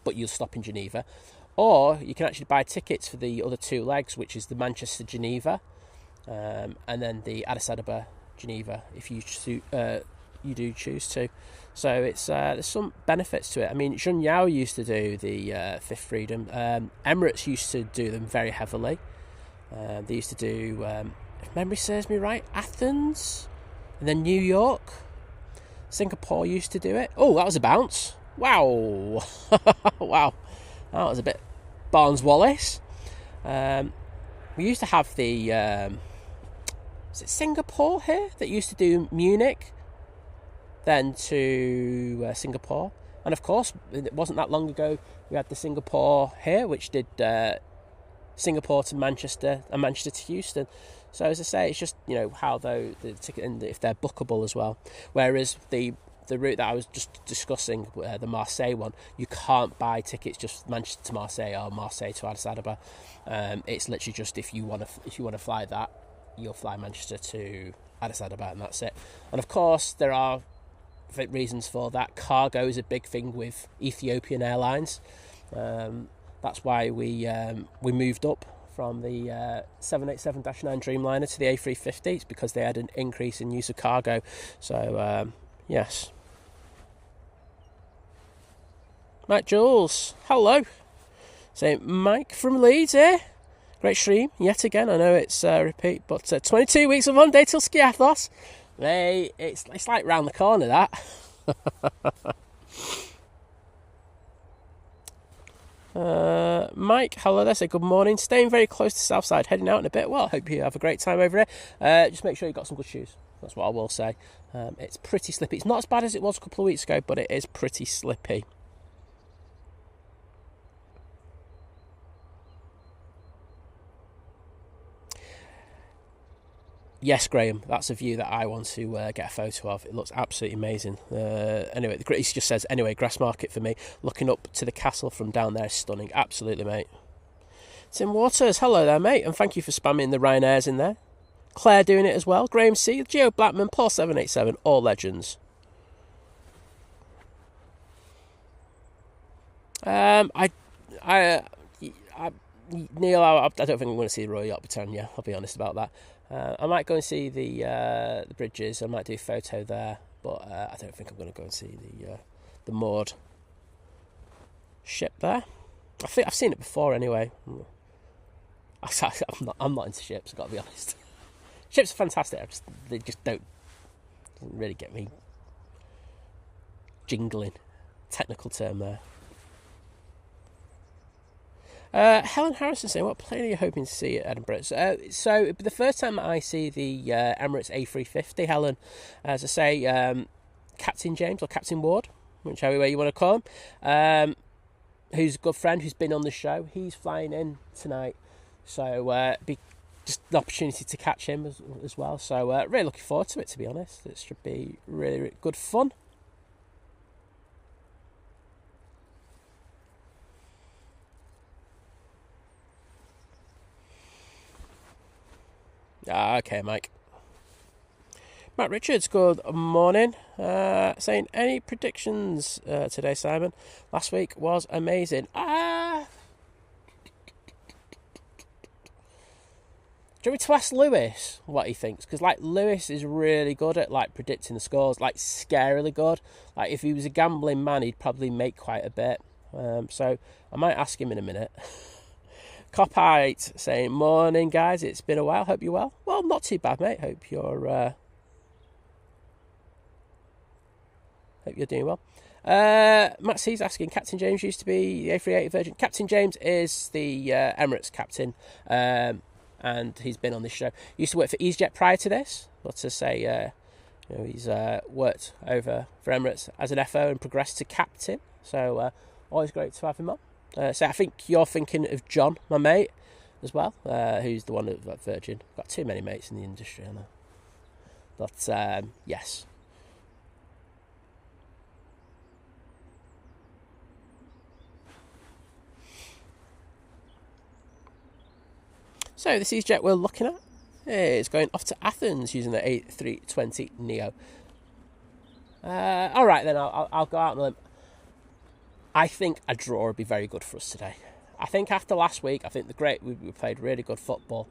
but you'll stop in Geneva. Or you can actually buy tickets for the other two legs, which is the Manchester-Geneva and then the Addis Ababa Geneva, if you do choose to. So it's there's some benefits to it. I mean, Junyao used to do the Fifth Freedom. Emirates used to do them very heavily. They used to do, if memory serves me right, Athens and then New York. Singapore used to do it. Oh, that was a bounce. Wow. Wow. That was a bit Barnes-Wallis. We used to have the... is it Singapore here that used to do Munich, then to Singapore? And of course, it wasn't that long ago, we had the Singapore here, which did Singapore to Manchester and Manchester to Houston. So as I say, it's just, how the ticket, and if they're bookable as well. Whereas the route that I was just discussing, the Marseille one, you can't buy tickets just Manchester to Marseille or Marseille to Addis Ababa. It's literally just if you want to fly that, you'll fly Manchester to Addis Ababa, and that's it. And of course, there are reasons for that. Cargo is a big thing with Ethiopian Airlines. That's why we moved up from the 787-9 Dreamliner to the A350. It's because they had an increase in use of cargo. So yes. Mike Jules, hello. So Mike from Leeds here. Great stream yet again. I know it's a repeat, but 22 weeks of one day till Skiathos. It's like round the corner, that. Mike, hello there. Say good morning. Staying very close to Southside, heading out in a bit. Well, hope you have a great time over here. Just make sure you've got some good shoes. That's what I will say. It's pretty slippy. It's not as bad as it was a couple of weeks ago, but it is pretty slippy. Yes, Graham, that's a view that I want to get a photo of. It looks absolutely amazing. Anyway, Grace just says, anyway, Grassmarket for me. Looking up to the castle from down there is stunning. Absolutely, mate. Tim Waters, hello there, mate. And thank you for spamming the Ryanairs in there. Claire doing it as well. Graham C, Geo Blackman, Paul 787, all legends. Neil, I don't think I'm going to see the Royal Yacht Britannia. I'll be honest about that. I might go and see the bridges. I might do a photo there, but I don't think I'm going to go and see the moored ship there. I think I've seen it before anyway. I'm not into ships. I've got to be honest. Ships are fantastic. They just doesn't really get me jingling. Technical term there. Helen Harrison saying, what plane are you hoping to see at Edinburgh? So the first time I see the Emirates A350, Helen, as I say, Captain James or Captain Ward, whichever way you want to call him, who's a good friend who's been on the show, he's flying in tonight. So be just an opportunity to catch him as well. So really looking forward to it, to be honest. It should be really, really good fun. Okay, Mike. Matt Richards, good morning. Saying, any predictions today, Simon? Last week was amazing. Do you want me to ask Lewis what he thinks? Because, Lewis is really good at, predicting the scores. Scarily good. If he was a gambling man, he'd probably make quite a bit. So, I might ask him in a minute. Copite saying, morning guys, it's been a while, hope you're well. Well, not too bad, mate. Hope you're doing well. Matt C's asking, Captain James used to be the A380 Virgin. Captain James is the Emirates captain, and he's been on this show. He used to work for EasyJet prior to this, but to say, he's worked over for Emirates as an FO and progressed to captain. So always great to have him on. So I think you're thinking of John, my mate, as well, who's the one at Virgin. Got too many mates in the industry, I know. But, yes. So this EasyJet we're looking at is going off to Athens using the A320 Neo. All right, then I'll go out on a limb. I think a draw would be very good for us today. I think after last week, I think we played really good football.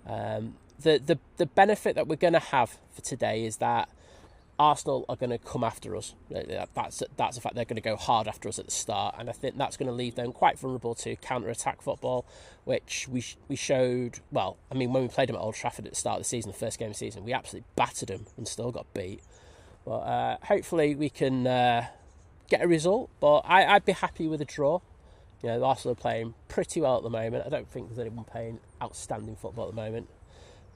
The benefit that we're going to have for today is that Arsenal are going to come after us. That's a fact. They're going to go hard after us at the start, and I think that's going to leave them quite vulnerable to counter-attack football, which we showed. Well, I mean, when we played them at Old Trafford at the start of the season, the first game of the season, we absolutely battered them and still got beat. But hopefully we can get a result. But I'd be happy with a draw. Arsenal are playing pretty well at the moment. I don't think there's anyone playing outstanding football at the moment,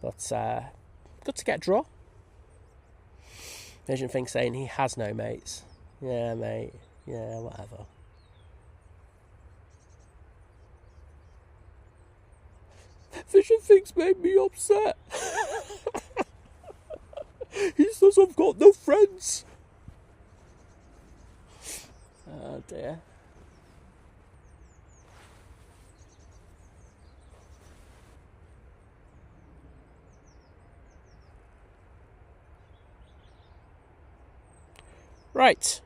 but good to get a draw. Vision Thing saying he has no mates. Yeah, mate. Yeah, whatever. Vision Thing's made me upset. He says I've got no friends. Oh dear. Right,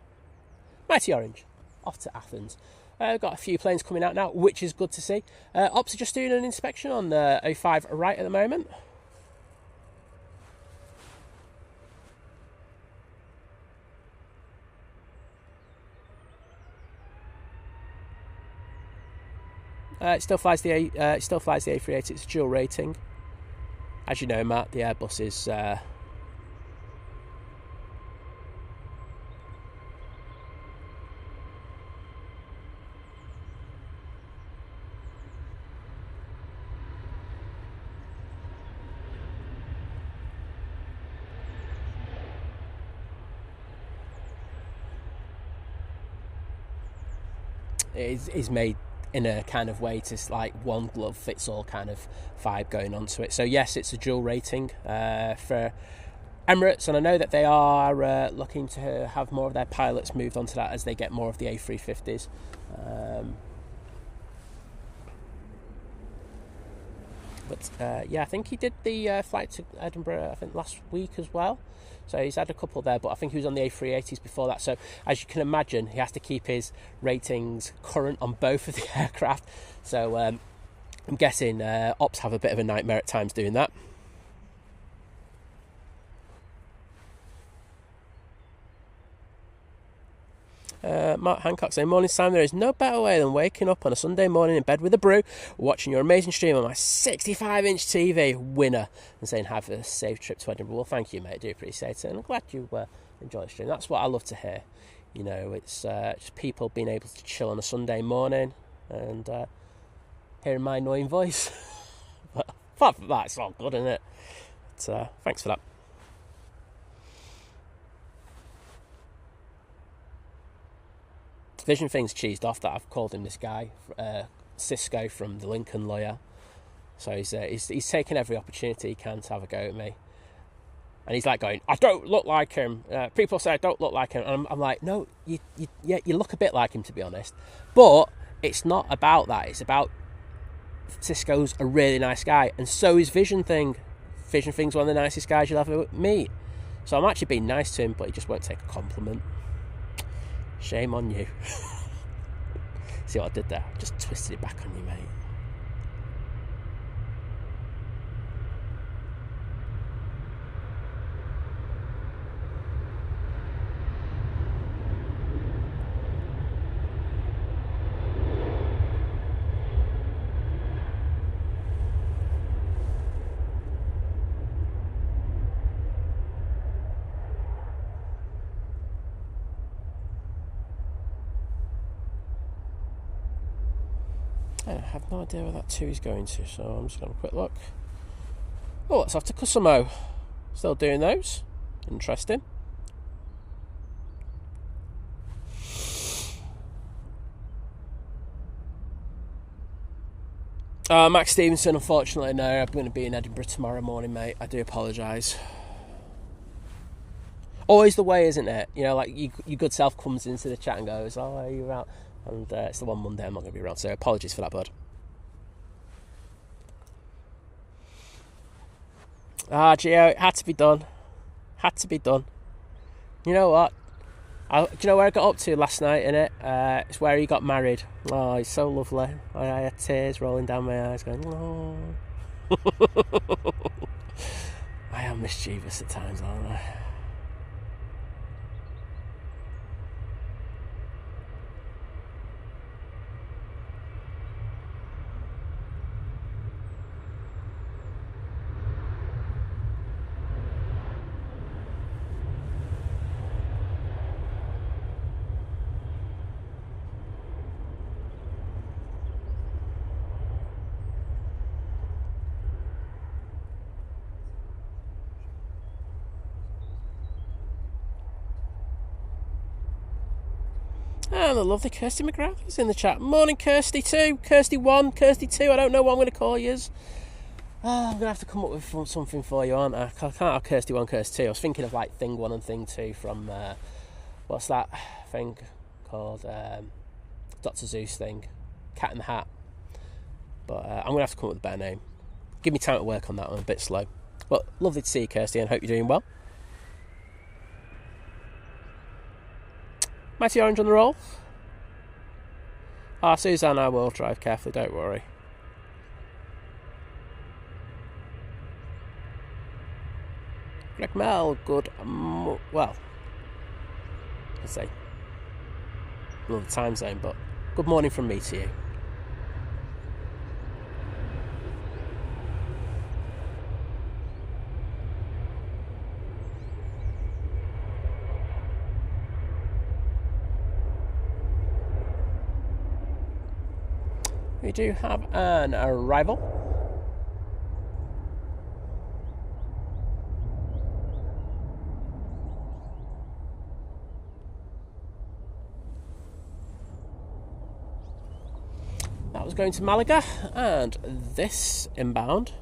Mighty Orange, off to Athens. Got a few planes coming out now, which is good to see. Ops are just doing an inspection on the 05 right at the moment. It still flies the A380. It's dual rating. As you know, Matt, the Airbus is. Is made in a kind of way to like one glove fits all kind of vibe going onto it. So yes, it's a dual rating for Emirates, and I know that they are looking to have more of their pilots moved onto that as they get more of the A350s. But I think he did the flight to Edinburgh, last week as well. So he's had a couple there, but I think he was on the A380s before that. So as you can imagine, he has to keep his ratings current on both of the aircraft. So I'm guessing ops have a bit of a nightmare at times doing that. Mark Hancock saying, morning Sam, there is no better way than waking up on a Sunday morning in bed with a brew, watching your amazing stream on my 65-inch TV, winner, and saying have a safe trip to Edinburgh. Well, thank you, mate, I do appreciate it, and I'm glad you enjoy the stream. That's what I love to hear. You know, it's just people being able to chill on a Sunday morning and hearing my annoying voice. But apart from that, it's all good, isn't it? But, thanks for that. Vision Thing's cheesed off that I've called him this guy, Cisco from the Lincoln Lawyer. So he's taken every opportunity he can to have a go at me. And he's like going, I don't look like him. People say I don't look like him. And I'm like, no, you look a bit like him, to be honest. But it's not about that. It's about Cisco's a really nice guy. And so is Vision Thing. Vision Thing's one of the nicest guys you'll ever meet. So I'm actually being nice to him, but he just won't take a compliment. Shame on you. See what I did there? Just twisted it back on you, mate. I have no idea where that 2 is going to, so I'm just going to have a quick look. Oh, let's have to Cosimo. Still doing those. Interesting. Max Stevenson, unfortunately, no. I'm going to be in Edinburgh tomorrow morning, mate. I do apologise. Always the way, isn't it? You know, like your good self comes into the chat and goes, oh, are you out? And it's the one Monday I'm not going to be around, so apologies for that, bud. Gio, it had to be done. Had to be done. You know what? Do you know where I got up to last night, innit? It's where he got married. Oh, he's so lovely. I had tears rolling down my eyes going, oh. I am mischievous at times, aren't I? And the lovely Kirsty McGrath is in the chat. Morning, Kirsty 2, Kirsty 1, Kirsty 2. I don't know what I'm going to call yous. I'm going to have to come up with something for you, aren't I? I can't have Kirsty 1, Kirsty 2. I was thinking of like Thing 1 and Thing 2 from, what's that thing called? Dr. Zeus thing. Cat in the Hat. But I'm going to have to come up with a better name. Give me time to work on that one, a bit slow. But lovely to see you, Kirsty, and hope you're doing well. Mighty Orange on the roll. Suzanne, I will drive carefully, don't worry. Greg Mel, good. Well, let's say another time zone, but good morning from me to you. We do have an arrival. That was going to Malaga, and this inbound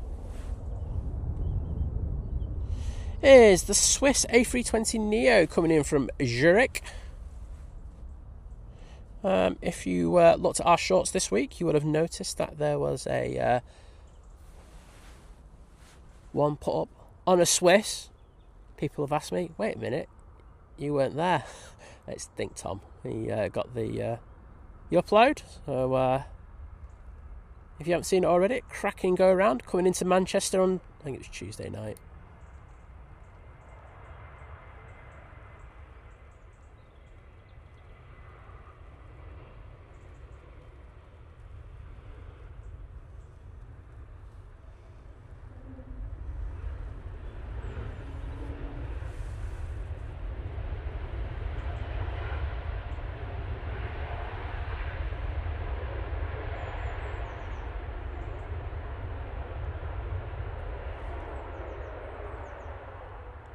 is the Swiss A320 Neo coming in from Zurich. If you looked at our shorts this week, you would have noticed that there was a one put up on a Swiss. People have asked me, wait a minute, you weren't there. It's Think Tom. He got the upload. So If you haven't seen it already, cracking go around coming into Manchester on, I think it was Tuesday night.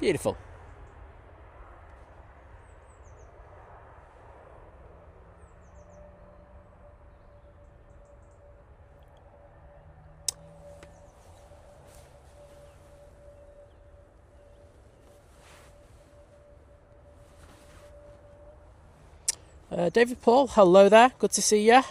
Beautiful. David Paul, hello there. Good to see you.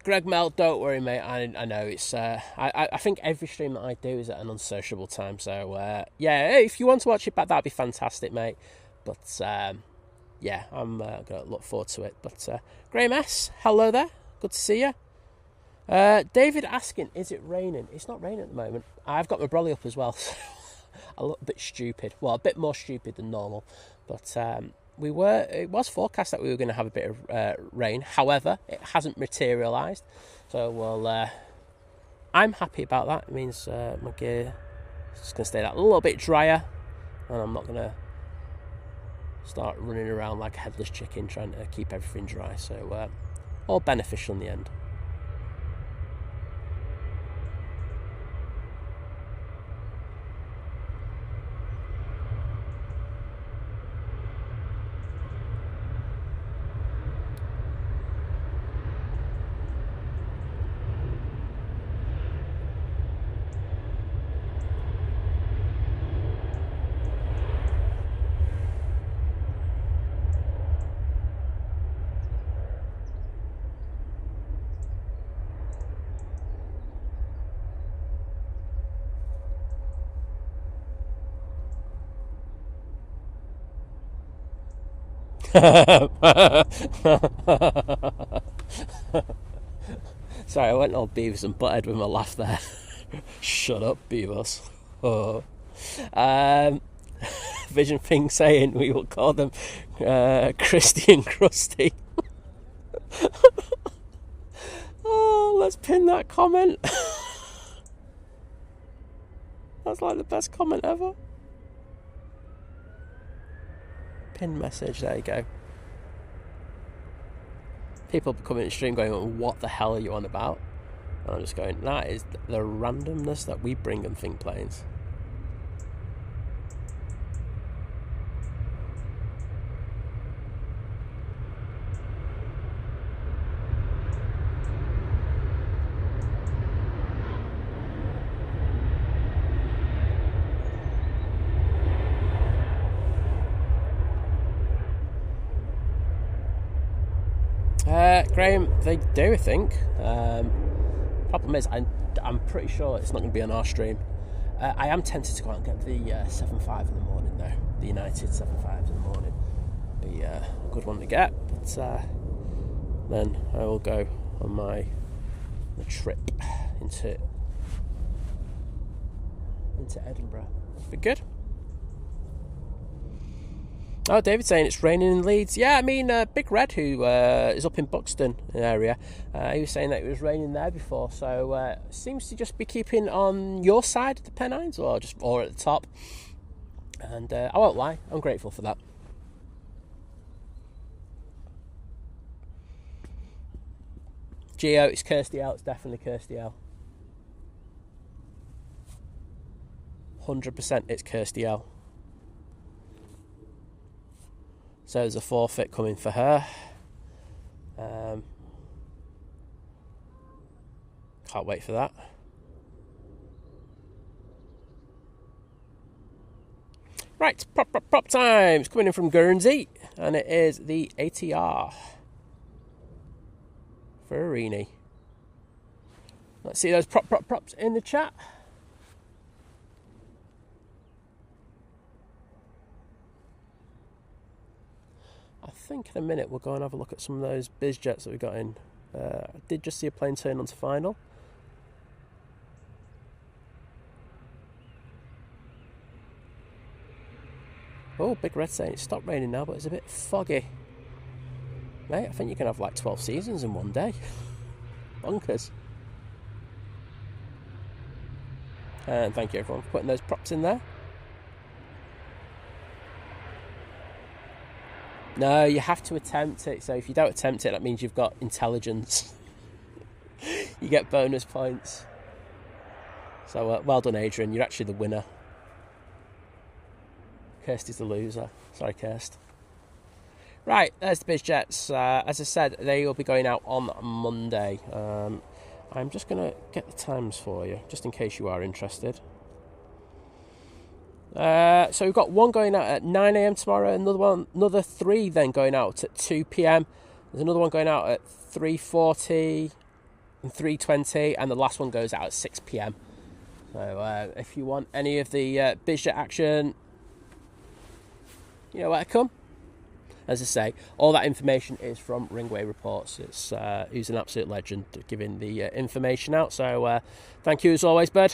Greg Mel, don't worry, mate. I know it's. I think every stream that I do is at an unsociable time. So yeah, if you want to watch it back, that'd be fantastic, mate. But yeah, I'm gonna look forward to it. But Graham S, hello there. Good to see you. David asking, is it raining? It's not raining at the moment. I've got my brolly up as well. So I look a bit stupid. Well, a bit more stupid than normal. But it was forecast that we were going to have a bit of rain. However, it hasn't materialised. So, well, I'm happy about that. It means my gear is just going to stay that a little bit drier. And I'm not going to start running around like a headless chicken trying to keep everything dry. So, all beneficial in the end. Sorry, I went all Beavis and Butthead with my laugh there. Shut up, Beavis. Oh. Vision Thing saying we will call them Christy and Krusty. Oh, let's pin that comment. That's like the best comment ever. Pin message, there you go. People coming in the stream going, what the hell are you on about? And I'm just going, that is the randomness that we bring in Think Planes. Graham, they do, I think. Problem is, I'm pretty sure it's not going to be on our stream. I am tempted to go out and get the 7.5 in the morning, though. The United 7.5 in the morning. Be a good one to get. But then I will go on the trip into Edinburgh. Be good. Oh, David's saying it's raining in Leeds. Yeah, I mean, Big Red, who is up in Buxton area, he was saying that it was raining there before. So seems to just be keeping on your side of the Pennines, or at the top. And I won't lie, I'm grateful for that. Geo, it's Kirsty L. It's definitely Kirsty L. 100% it's Kirsty L. So there's a forfeit coming for her. Can't wait for that. Right, prop time. It's coming in from Guernsey, and it is the ATR Ferrini. Let's see those props in the chat. I think in a minute we'll go and have a look at some of those biz jets that we got in. I did just see a plane turn onto final. Oh, Big Red saying it's stopped raining now, but it's a bit foggy. Mate, I think you can have like 12 seasons in one day. Bonkers. And thank you everyone for putting those props in there. No, you have to attempt it. So if you don't attempt it, that means you've got intelligence. You get bonus points. So well done, Adrian. You're actually the winner. Kirsty's the loser. Sorry, Kirst. Right, there's the biz jets. As I said, they will be going out on Monday. I'm just going to get the times for you, just in case you are interested. So we've got one going out at 9 a.m. tomorrow, another three then going out at 2 p.m. There's another one going out at 3:40 and 3:20, and the last one goes out at 6 p.m. So if you want any of the bizjet action, you know where to come. As I say, all that information is from Runway Reports. It's who's an absolute legend giving the information out. So thank you as always, bud.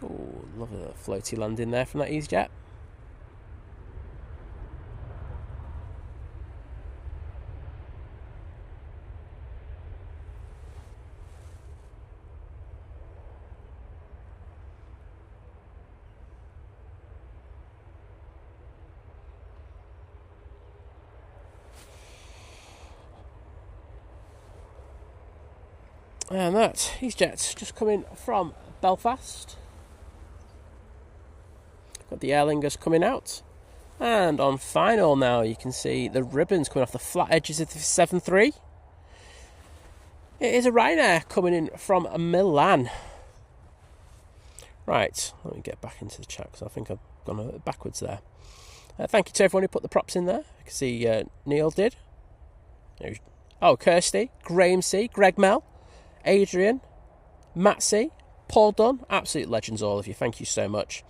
Oh, love a floaty landing there from that EasyJet. And that EasyJet's just coming from Belfast. Got the airlingers coming out, and on final now you can see the ribbons coming off the flat edges of the 7.3. It is a Ryanair coming in from Milan. Right, let me get back into the chat because I think I've gone a bit backwards there. Thank you to everyone who put the props in there. I can see Neil did. Oh, Kirsty, Graham C, Greg Mel, Adrian, Matt C, Paul Dunn, absolute legends all of you. Thank you so much.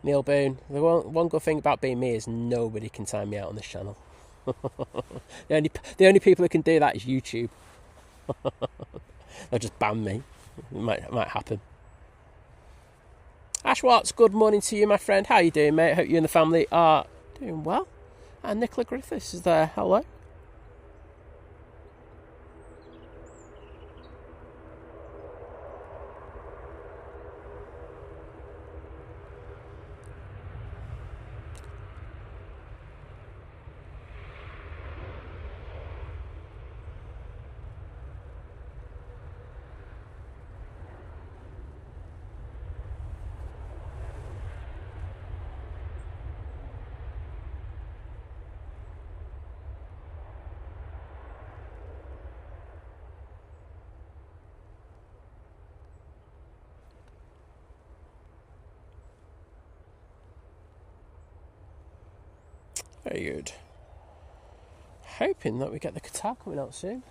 Neil Boone, the one good thing about being me is nobody can time me out on this channel. the only people who can do that is YouTube. They'll just ban me. It might happen. Ash Watts, good morning to you, my friend. How you doing, mate? Hope you and the family are doing well. And Nicola Griffiths is there. Hello. Very good. Hoping that we get the Qatar coming out soon.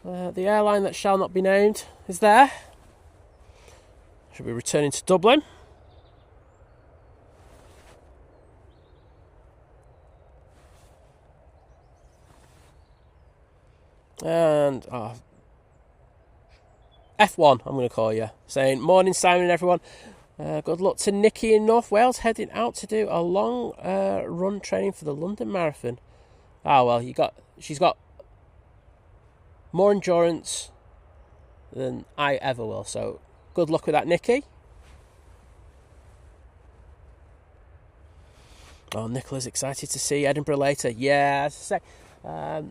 The airline that shall not be named is there. Should be returning to Dublin. And F1, I'm going to call you. Saying, morning Simon and everyone. Good luck to Nikki in North Wales, heading out to do a long run training for the London Marathon. Well, she's got more endurance than I ever will. So good luck with that, Nikki. Oh, Nicola's excited to see Edinburgh later. Yeah, as I say,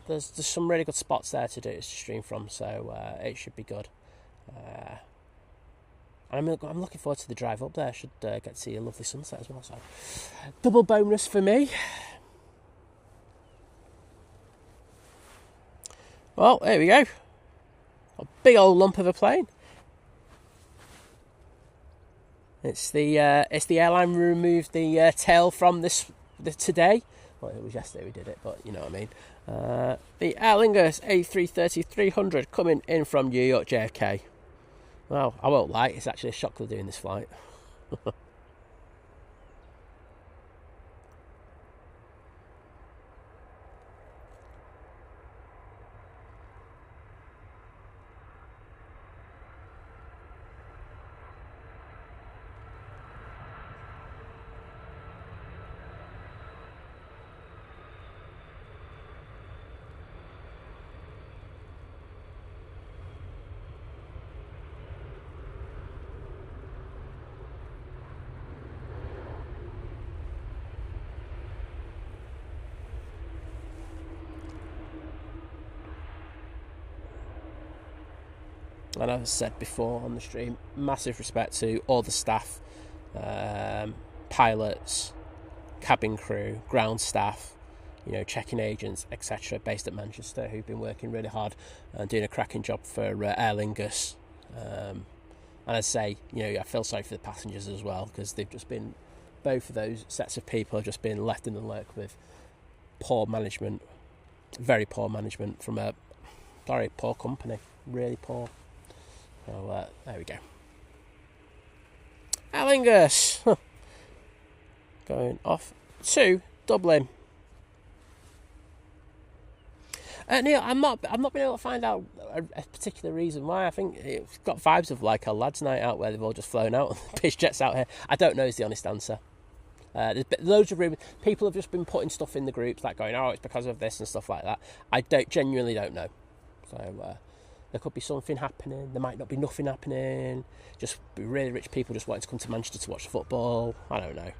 there's some really good spots there to stream from, so it should be good. I'm looking forward to the drive up there. I should get to see a lovely sunset as well. So, double bonus for me. Well, there we go. A big old lump of a plane. It's the airline we removed the tail from today. Well, it was yesterday we did it, but you know what I mean. The Aer Lingus A330-300 coming in from New York JFK. Well, I won't lie, it's actually a shock they're doing this flight. And as I said before on the stream, massive respect to all the staff, pilots, cabin crew, ground staff, check-in agents, etc., based at Manchester, who've been working really hard and doing a cracking job for Aer Lingus. And I say, I feel sorry for the passengers as well, because they've just been, both of those sets of people have just been left in the lurk with poor management, very poor management from a very poor company, really poor. So there we go. Aer Lingus going off to Dublin. Neil, I'm not been able to find out a particular reason why. I think it's got vibes of like a lads' night out where they've all just flown out and pitched jets out here. I don't know is the honest answer. There's loads of rumours. People have just been putting stuff in the groups, like going, "Oh, it's because of this" and stuff like that. I genuinely don't know. So there could be something happening. There might not be nothing happening. Just be really rich people just wanting to come to Manchester to watch football. I don't know.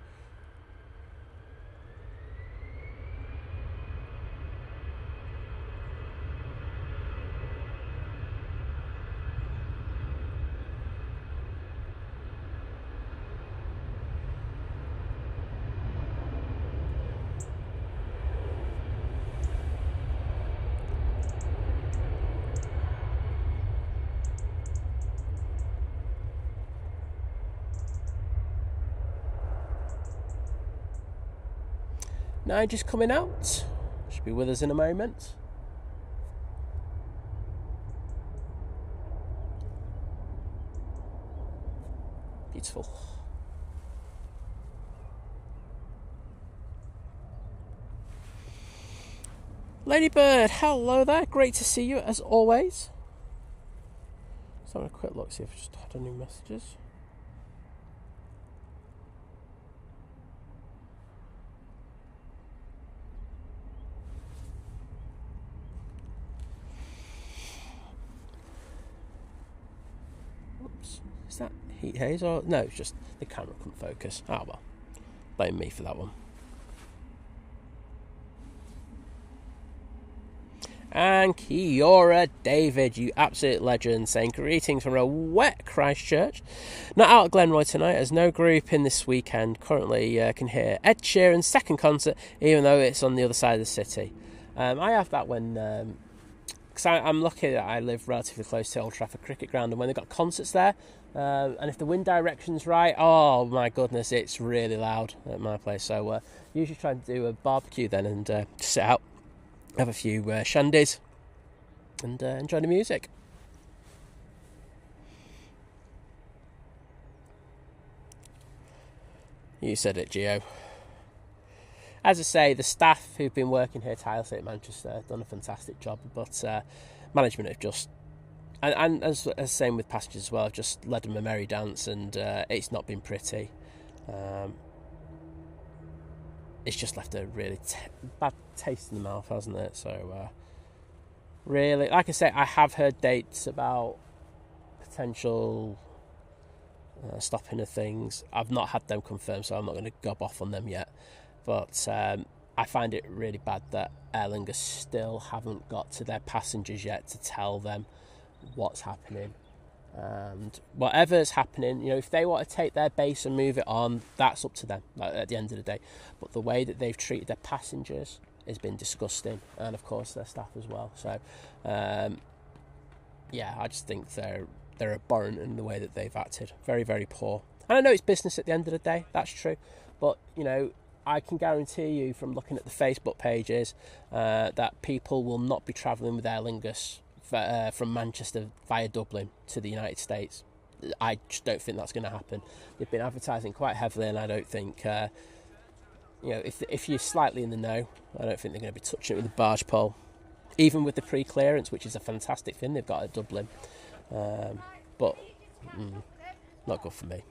Nigel's coming out. Should be with us in a moment. Beautiful. Ladybird, hello there. Great to see you as always. Let's have a quick look, see if I've just had any messages. Is that heat haze or no? It's just the camera couldn't focus. Oh well, blame me for that one. And Kiora David, you absolute legend, saying greetings from a wet Christchurch. Not out at Glenroy tonight, as no group in this weekend. Currently can hear Ed Sheeran's second concert, even though it's on the other side of the city. I have that when. Because I'm lucky that I live relatively close to Old Trafford Cricket Ground, and when they've got concerts there, and if the wind direction's right, oh my goodness, it's really loud at my place. So usually try to do a barbecue then and just sit out, have a few shandies, and enjoy the music. You said it, Gio. As I say, the staff who've been working here tirelessly at Manchester have done a fantastic job, but management have just, and as same with passengers as well, have just led them a merry dance, and it's not been pretty. It's just left a really bad taste in the mouth, hasn't it? So, really, like I say, I have heard dates about potential stopping of things. I've not had them confirmed, so I'm not going to gob off on them yet. But I find it really bad that Aer Lingus still haven't got to their passengers yet to tell them what's happening. And whatever's happening, if they want to take their base and move it on, that's up to them at the end of the day. But the way that they've treated their passengers has been disgusting, and of course their staff as well. So yeah, I just think they're abhorrent in the way that they've acted. Very, very poor. And I know it's business at the end of the day, that's true, but you know, I can guarantee you from looking at the Facebook pages that people will not be travelling with Aer Lingus from Manchester via Dublin to the United States. I just don't think that's going to happen. They've been advertising quite heavily, and I don't think, you know, if you're slightly in the know, I don't think they're going to be touching it with a barge pole. Even with the pre-clearance, which is a fantastic thing they've got at Dublin. But not good for me.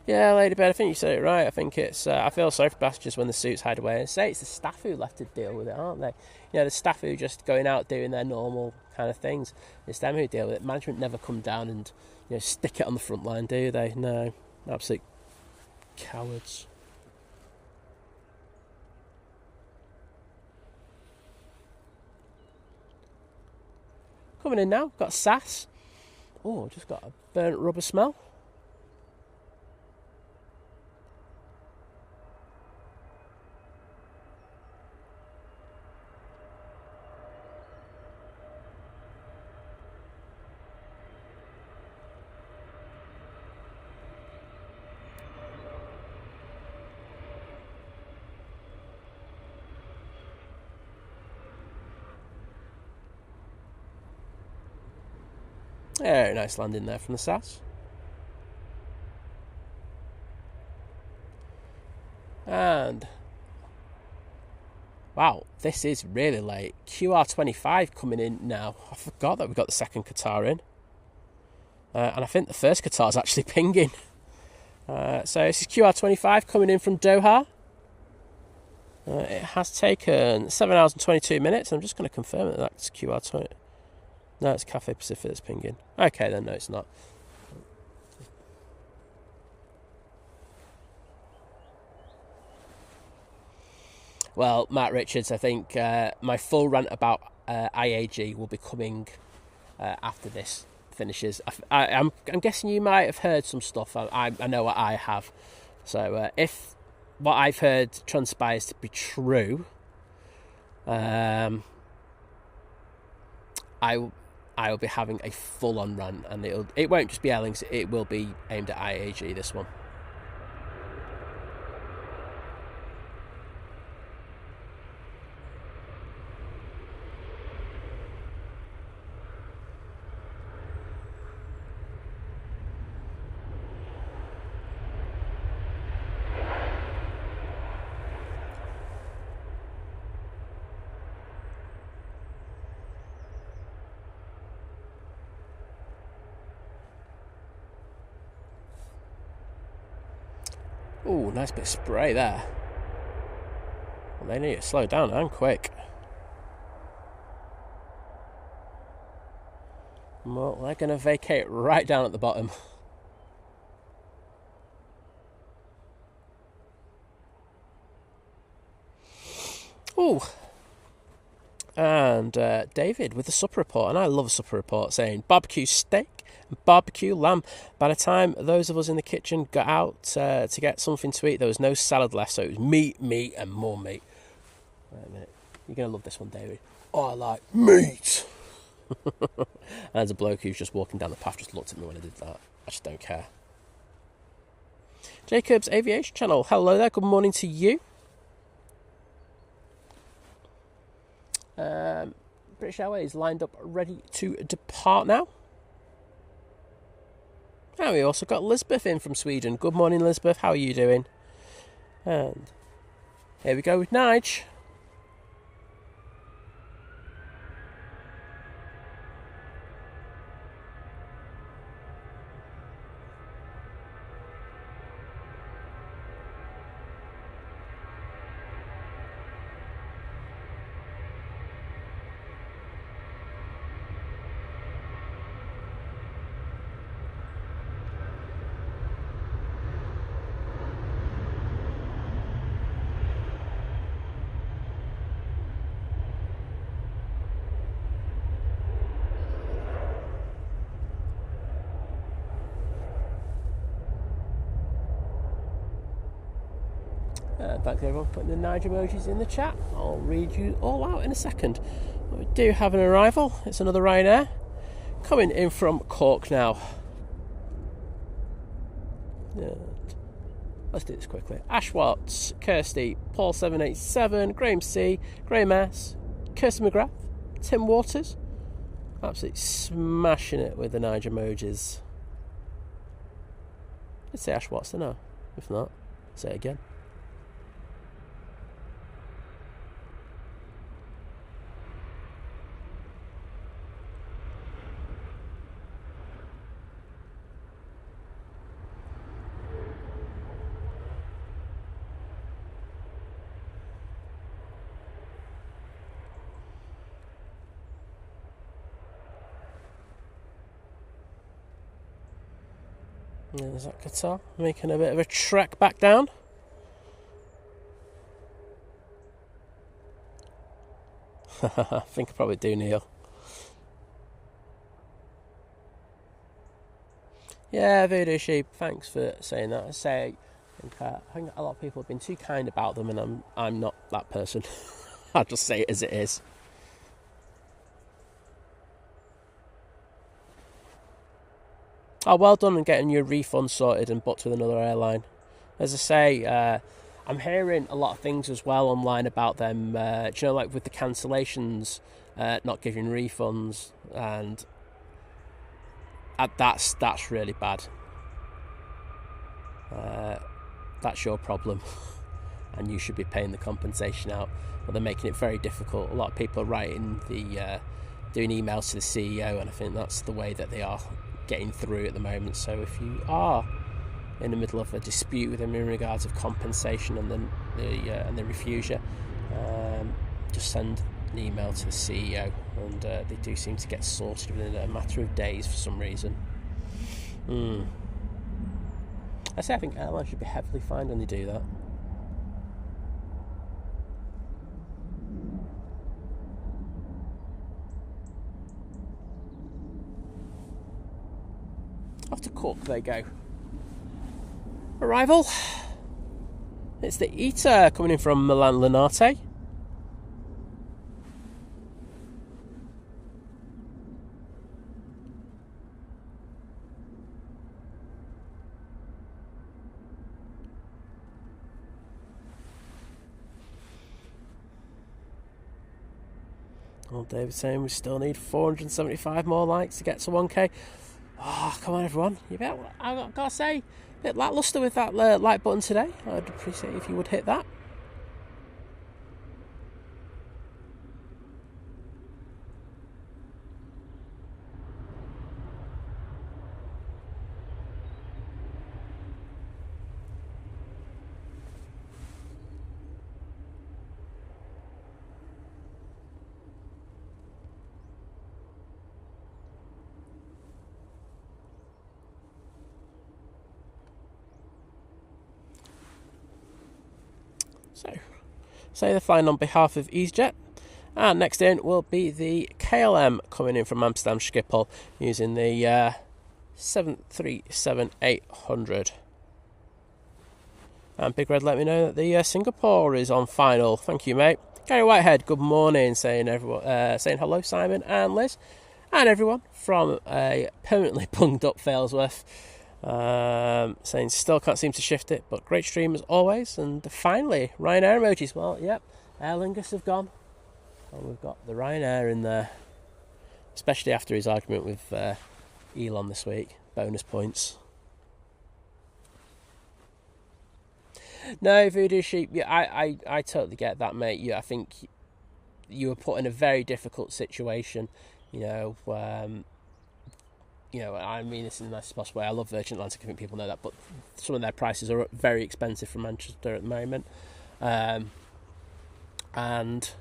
Yeah, Ladybird, I think you said it right. I think it's... I feel sorry for passengers when the suits hide away. And say it's the staff who left to deal with it, aren't they? You know, the staff who just going out doing their normal kind of things. It's them who deal with it. Management never come down and, you know, stick it on the front line, do they? No. Absolute cowards. Coming in now. Got sass. Oh, just got a burnt rubber smell. Very nice landing there from the SAS. And wow, this is really late. QR25 coming in now. I forgot that we got the second Qatar in. And I think the first Qatar is actually pinging. So this is QR25 coming in from Doha. It has taken 7 hours and 22 minutes. I'm just going to confirm that that's QR20. No, it's Cathay Pacific that's pinging. Okay, then, no, it's not. Well, Matt Richards, I think my full rant about IAG will be coming after this finishes. I'm guessing you might have heard some stuff. I know what I have. So if what I've heard transpires to be true, I will be having a full-on rant, and it won't just be Aer Lingus, it will be aimed at IAG, this one. Ooh, nice bit of spray there. Well, they need to slow down and quick. Well, they're going to vacate right down at the bottom. Ooh. And David with the supper report, and I love a supper report, saying barbecue steak and barbecue lamb. By the time those of us in the kitchen got out to get something to eat, there was no salad left, so it was meat, and more meat. Wait a minute. You're going to love this one, David. Oh, I like meat. And there's a bloke who's just walking down the path just looked at me when I did that. I just don't care. Jacob's Aviation channel. Hello there. Good morning to you. British Airways lined up ready to depart now. And we also got Elizabeth in from Sweden. Good morning, Elizabeth. How are you doing? And here we go with Nige. Thank you everyone for putting the Niger emojis in the chat. I'll read you all out in a second. But we do have an arrival. It's another Ryanair coming in from Cork now. Let's do this quickly. Ash Watts, Kirsty, Paul 787, Graham C, Graham S, Kirsty McGrath, Tim Waters. Absolutely smashing it with the Niger emojis. Let's say Ash Watts, no. If not, say it again. There's that Qatar making a bit of a trek back down. I think I probably do, Neil. Yeah, Voodoo Sheep, thanks for saying that. I think a lot of people have been too kind about them, and I'm not that person. I'll just say it as it is. Oh, well done on getting your refund sorted and booked with another airline. As I say, I'm hearing a lot of things as well online about them, do you know, like with the cancellations, not giving refunds, and that's really bad. That's your problem, and you should be paying the compensation out. But they're making it very difficult. A lot of people are writing doing emails to the CEO, and I think that's the way that they are getting through at the moment. So if you are in the middle of a dispute with them in regards of compensation and then they refuse you, just send an email to the CEO, and they do seem to get sorted within a matter of days for some reason. I think airlines should be heavily fined when they do that. Off to Cork they go. Arrival. It's the Eater coming in from Milan Linate. Well, David's saying we still need 475 more likes to get to 1k. Oh, come on, everyone. I've got to say, a bit lacklustre with that like button today. I'd appreciate if you would hit that. So they're flying on behalf of EasyJet, and next in will be the KLM coming in from Amsterdam Schiphol using the 737-800. And Big Red let me know that the Singapore is on final. Thank you, mate. Gary Whitehead, good morning, saying hello, Simon and Liz, and everyone from a permanently bunged up Failsworth. Saying still can't seem to shift it, but great stream as always. And finally, Ryanair emojis. Well, yep, Aer Lingus have gone, and we've got the Ryanair in there, especially after his argument with Elon this week. Bonus points. No, Voodoo Sheep, yeah, I totally get that, mate. I think you were put in a very difficult situation, I mean this in the nicest possible way. I love Virgin Atlantic, I think people know that, but some of their prices are very expensive from Manchester at the moment. And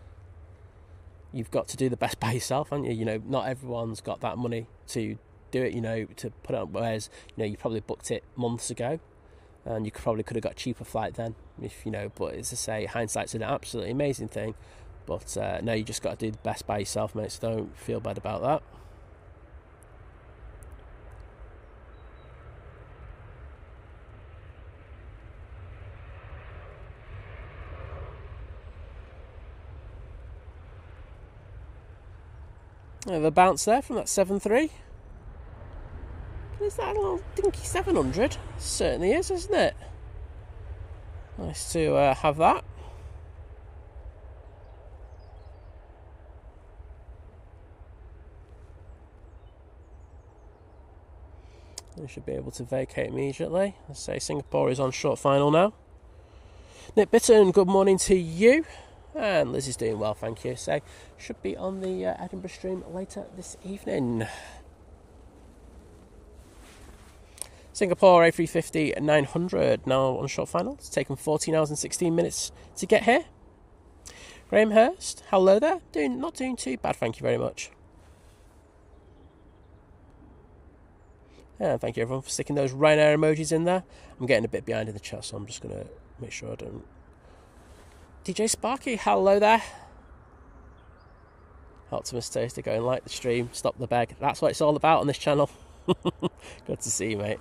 you've got to do the best by yourself, haven't you? Not everyone's got that money to do it, to put it on, whereas, you probably booked it months ago, and you probably could have got a cheaper flight then, but as I say, hindsight's an absolutely amazing thing. But no, you just got to do the best by yourself, mate, so don't feel bad about that. Have a bounce there from that 7.3. Is that a little dinky 700? Certainly is, isn't it? Nice to have that. We should be able to vacate immediately. Let's say Singapore is on short final now. Nick Bitton, good morning to you. And Liz is doing well, thank you. So, should be on the Edinburgh stream later this evening. Singapore A350 900 now on short final. It's taken 14 hours and 16 minutes to get here. Graham Hurst, hello there. Not doing too bad, thank you very much. Yeah, thank you everyone for sticking those Ryanair emojis in there. I'm getting a bit behind in the chat, so I'm just going to make sure I don't... DJ Sparky, hello there. Optimus Toaster going, like the stream, stop the beg. That's what it's all about on this channel. Good to see you, mate.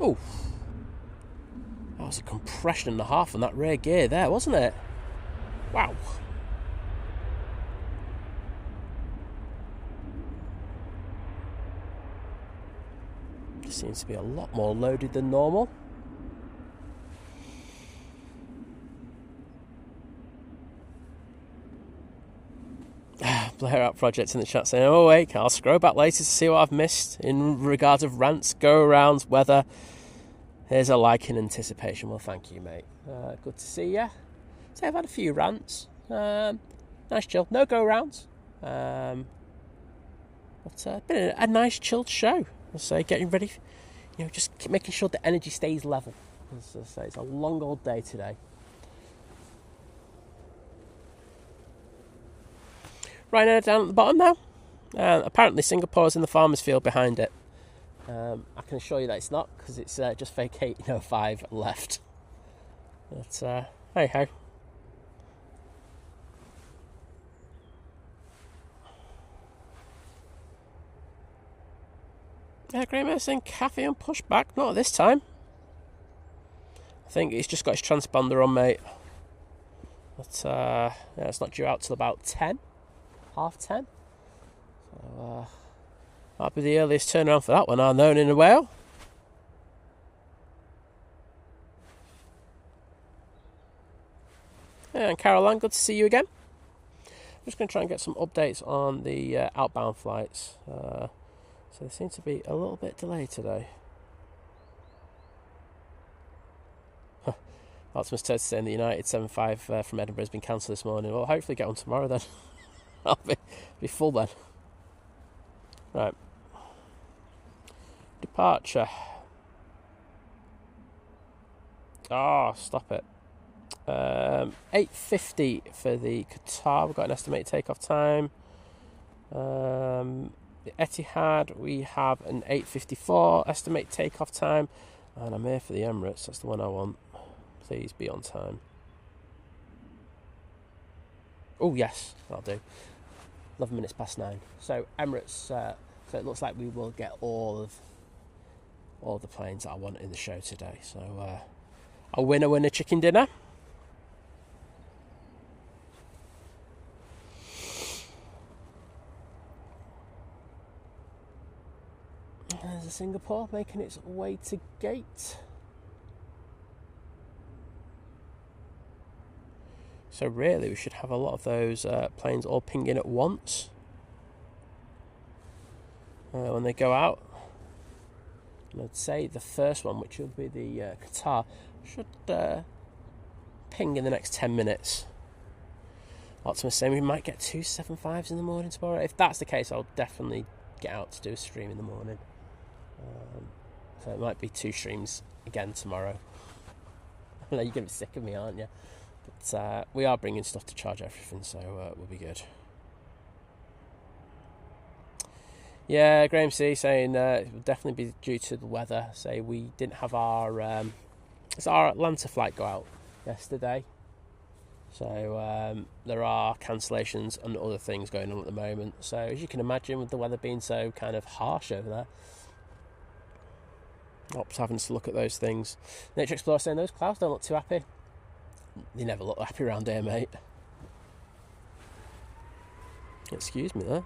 Oh, that was a compression and a half on that rear gear there, wasn't it? Wow. Seems to be a lot more loaded than normal. Blair Out Project in the chat saying, oh wait, I'll scroll back later to see what I've missed in regards of rants, go-arounds, weather. Here's a like in anticipation. Well, thank you, mate. Good to see you. So I've had a few rants. Nice chill. No go-arounds. But been a nice chilled show. I'll say, getting ready, just keep making sure the energy stays level. As I say, it's a long old day today. Ryanair down at the bottom now. Apparently Singapore's in the farmer's field behind it. I can assure you that it's not, because it's just vacate 5 left. But hey ho. Yeah, Graham saying cafe and pushback. Not at this time. I think he's just got his transponder on, mate. But yeah, it's not due out till about 10. Half 10. So that'll be the earliest turnaround for that one, I've known in a while. Yeah, and Caroline, good to see you again. I'm just going to try and get some updates on the outbound flights. So they seem to be a little bit delayed today. Optimus Ted saying the United 75 from Edinburgh has been cancelled this morning. Well, hopefully get on tomorrow then. I'll be full then. Right. Departure. Oh, stop it. 8:50 for the Qatar. We've got an estimated takeoff time. The Etihad, we have an 8:54 estimated takeoff time. And I'm here for the Emirates. That's the one I want. Please be on time. Oh, yes, that'll do. 11 minutes past 9. So Emirates, so it looks like we will get all the planes that I want in the show today. So a winner chicken dinner. There's a Singapore making its way to gate. So really, we should have a lot of those planes all pinging at once when they go out. And I'd say the first one, which will be the Qatar, should ping in the next 10 minutes. Optimus saying we might get 2 7.5s in the morning tomorrow. If that's the case, I'll definitely get out to do a stream in the morning. So it might be 2 streams again tomorrow. I know you're going to be sick of me, aren't you? But we are bringing stuff to charge everything, so we'll be good. Yeah, Graham C saying it will definitely be due to the weather. Say we didn't have our Atlanta flight go out yesterday. So there are cancellations and other things going on at the moment. So as you can imagine, with the weather being so kind of harsh over there, Ops having to look at those things. Nature Explorer saying those clouds don't look too happy. They never look happy around here, mate. Excuse me there.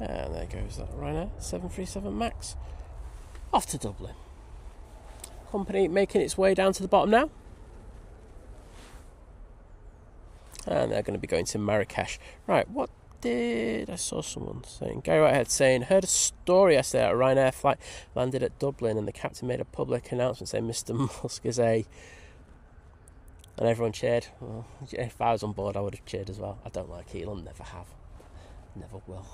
And there goes that Ryanair 737 MAX off to Dublin. Company making its way down to the bottom now. And they're going to be going to Marrakesh. Right, what did I saw someone saying? Go right ahead saying, heard a story yesterday at a Ryanair flight landed at Dublin and the captain made a public announcement saying Mr. Musk is a... And everyone cheered. Well, if I was on board, I would have cheered as well. I don't like Elon, never have. Never will.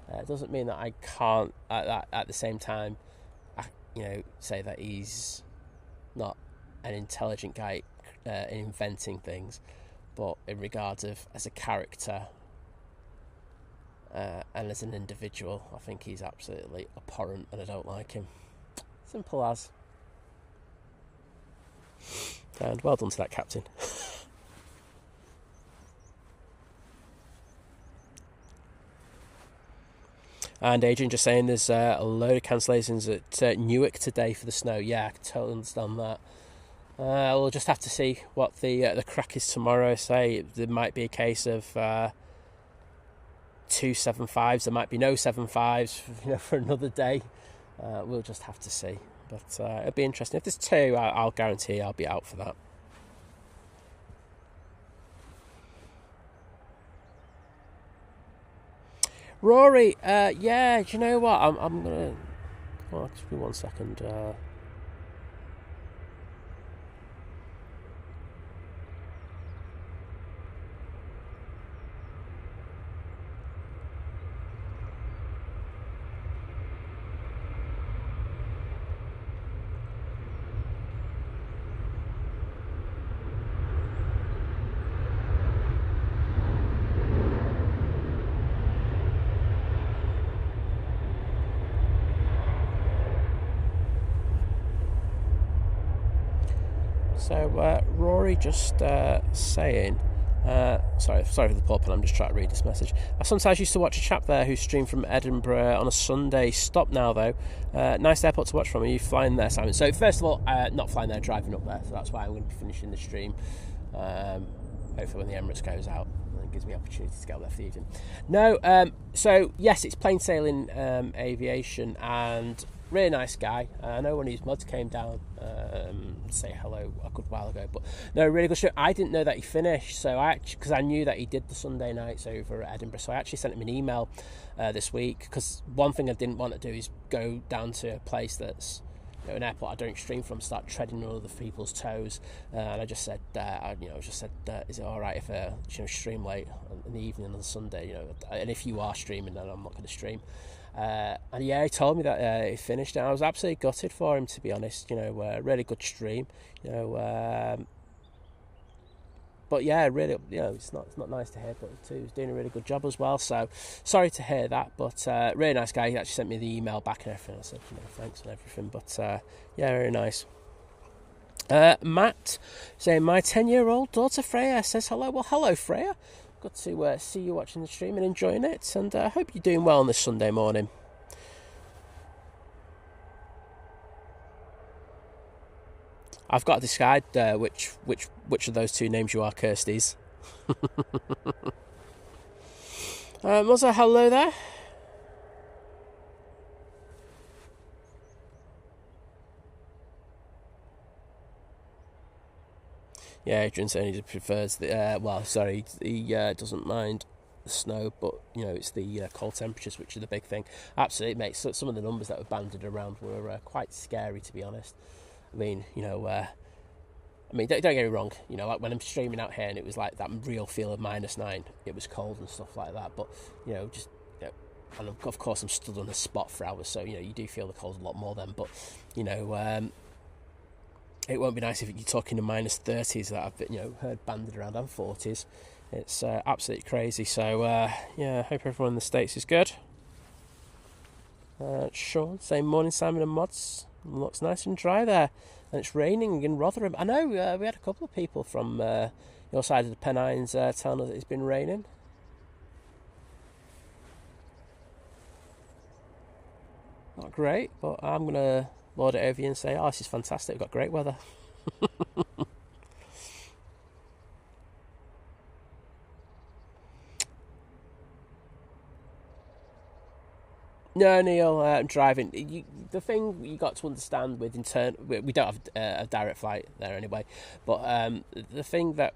It doesn't mean that I can't, at the same time, say that he's not an intelligent guy in inventing things, but in regards of as a character and as an individual, I think he's absolutely abhorrent and I don't like him. Simple as. And well done to that captain. And Adrian just saying there's a load of cancellations at Newark today for the snow. Yeah, I can totally understand that. We'll just have to see what the crack is tomorrow. Say there might be a case of 2 7.5s. There might be no 7.5s, for another day. We'll just have to see. But it'll be interesting. If there's 2, I'll guarantee I'll be out for that. Rory, yeah, do you know what? I'm gonna. Oh, just give me 1 second. So Rory just saying, sorry for the pop, and I'm just trying to read this message. I sometimes used to watch a chap there who streamed from Edinburgh on a Sunday. Stop now though. Nice airport to watch from. Are you flying there, Simon? So first of all, not flying there, driving up there. So that's why I'm going to be finishing the stream. Hopefully when the Emirates goes out, it gives me opportunity to get up there for the evening. No, so yes, it's plain sailing aviation, and really nice guy. I know one of his mods came down say hello a good while ago, but no, really good show. I didn't know that he finished, so because I knew that he did the Sunday nights over at Edinburgh, so I actually sent him an email this week, because one thing I didn't want to do is go down to a place that's an airport I don't stream from, start treading on other people's toes, and I just said, is it all right if I stream late in the evening on the Sunday, and if you are streaming, then I'm not going to stream. And yeah, he told me that he finished, and I was absolutely gutted for him, to be honest. Really good stream. But yeah, really, it's not nice to hear, but he was doing a really good job as well. So sorry to hear that, but really nice guy. He actually sent me the email back and everything. I said, thanks and everything. But yeah, very nice. Matt saying, my 10-year-old daughter Freya says hello. Well, hello Freya. Good to see you watching the stream and enjoying it, and I hope you're doing well on this Sunday morning. I've got to decide which of those two names you are, Kirsty's. Also, hello there. Yeah, Adrian saying he prefers the... he doesn't mind the snow, but it's the cold temperatures which are the big thing. Absolutely, mate. So some of the numbers that were banded around were quite scary, to be honest. I mean, don't get me wrong. Like when I'm streaming out here and it was like that real feel of -9, it was cold and stuff like that. But and of course I'm stood on the spot for hours, so you do feel the cold a lot more then. But it won't be nice if you're talking to -30s that I've heard banded around, and 40s. It's absolutely crazy. So I hope everyone in the States is good. Sean saying morning, Simon and Mods. Looks nice and dry there, and it's raining in Rotherham. I know we had a couple of people from your side of the Pennines telling us it's been raining. Not great, but I'm going to lord it over you and say, this is fantastic, we've got great weather. No, Neil, I'm driving. The thing you got to understand with we don't have a direct flight there anyway, but the thing that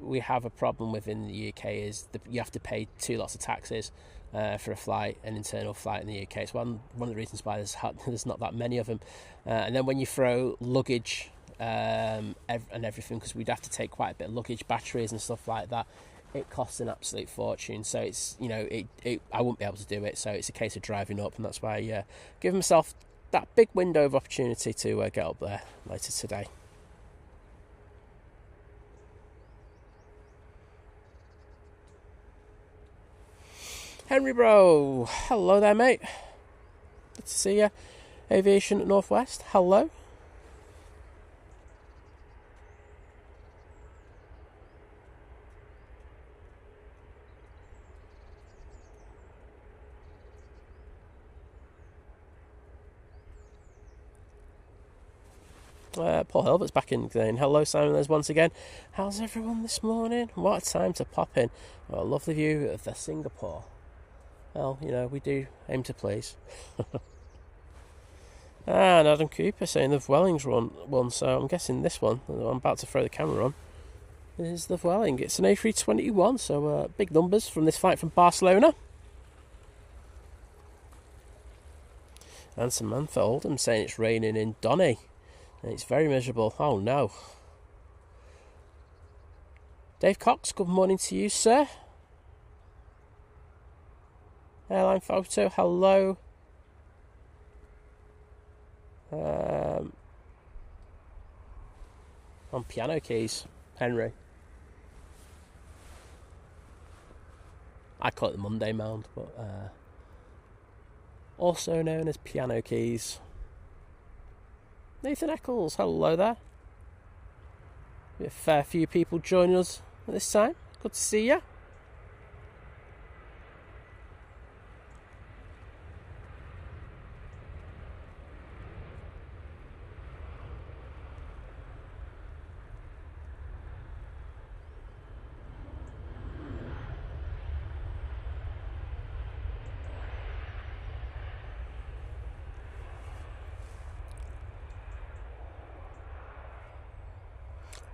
we have a problem with in the UK is you have to pay 2 lots of taxes for a flight, an internal flight in the UK. It's one of the reasons why there's not that many of them. And then when you throw luggage and everything, because we'd have to take quite a bit of luggage, batteries and stuff like that, it costs an absolute fortune. So it's I wouldn't be able to do it. So it's a case of driving up, and that's why I give myself that big window of opportunity to get up there later today. Henry Bro, hello there, mate. Good to see you. Aviation at Northwest, hello. Paul Hilbert's back in saying hello, Simon. There's once again. How's everyone this morning? What a time to pop in. A lovely view of the Singapore. Well, we do aim to please. And Adam Cooper saying the Vueling's one, so I'm guessing this one, I'm about to throw the camera on, is the Vueling. It's an A321, so big numbers from this flight from Barcelona. And Samantha Oldham saying it's raining in Donny. And it's very miserable. Oh no. Dave Cox, good morning to you, sir. Airline photo, hello. On piano keys, Henry. I call it the Monday mound, but also known as piano keys. Nathan Eccles, hello there. A fair few people joining us at this time. Good to see you.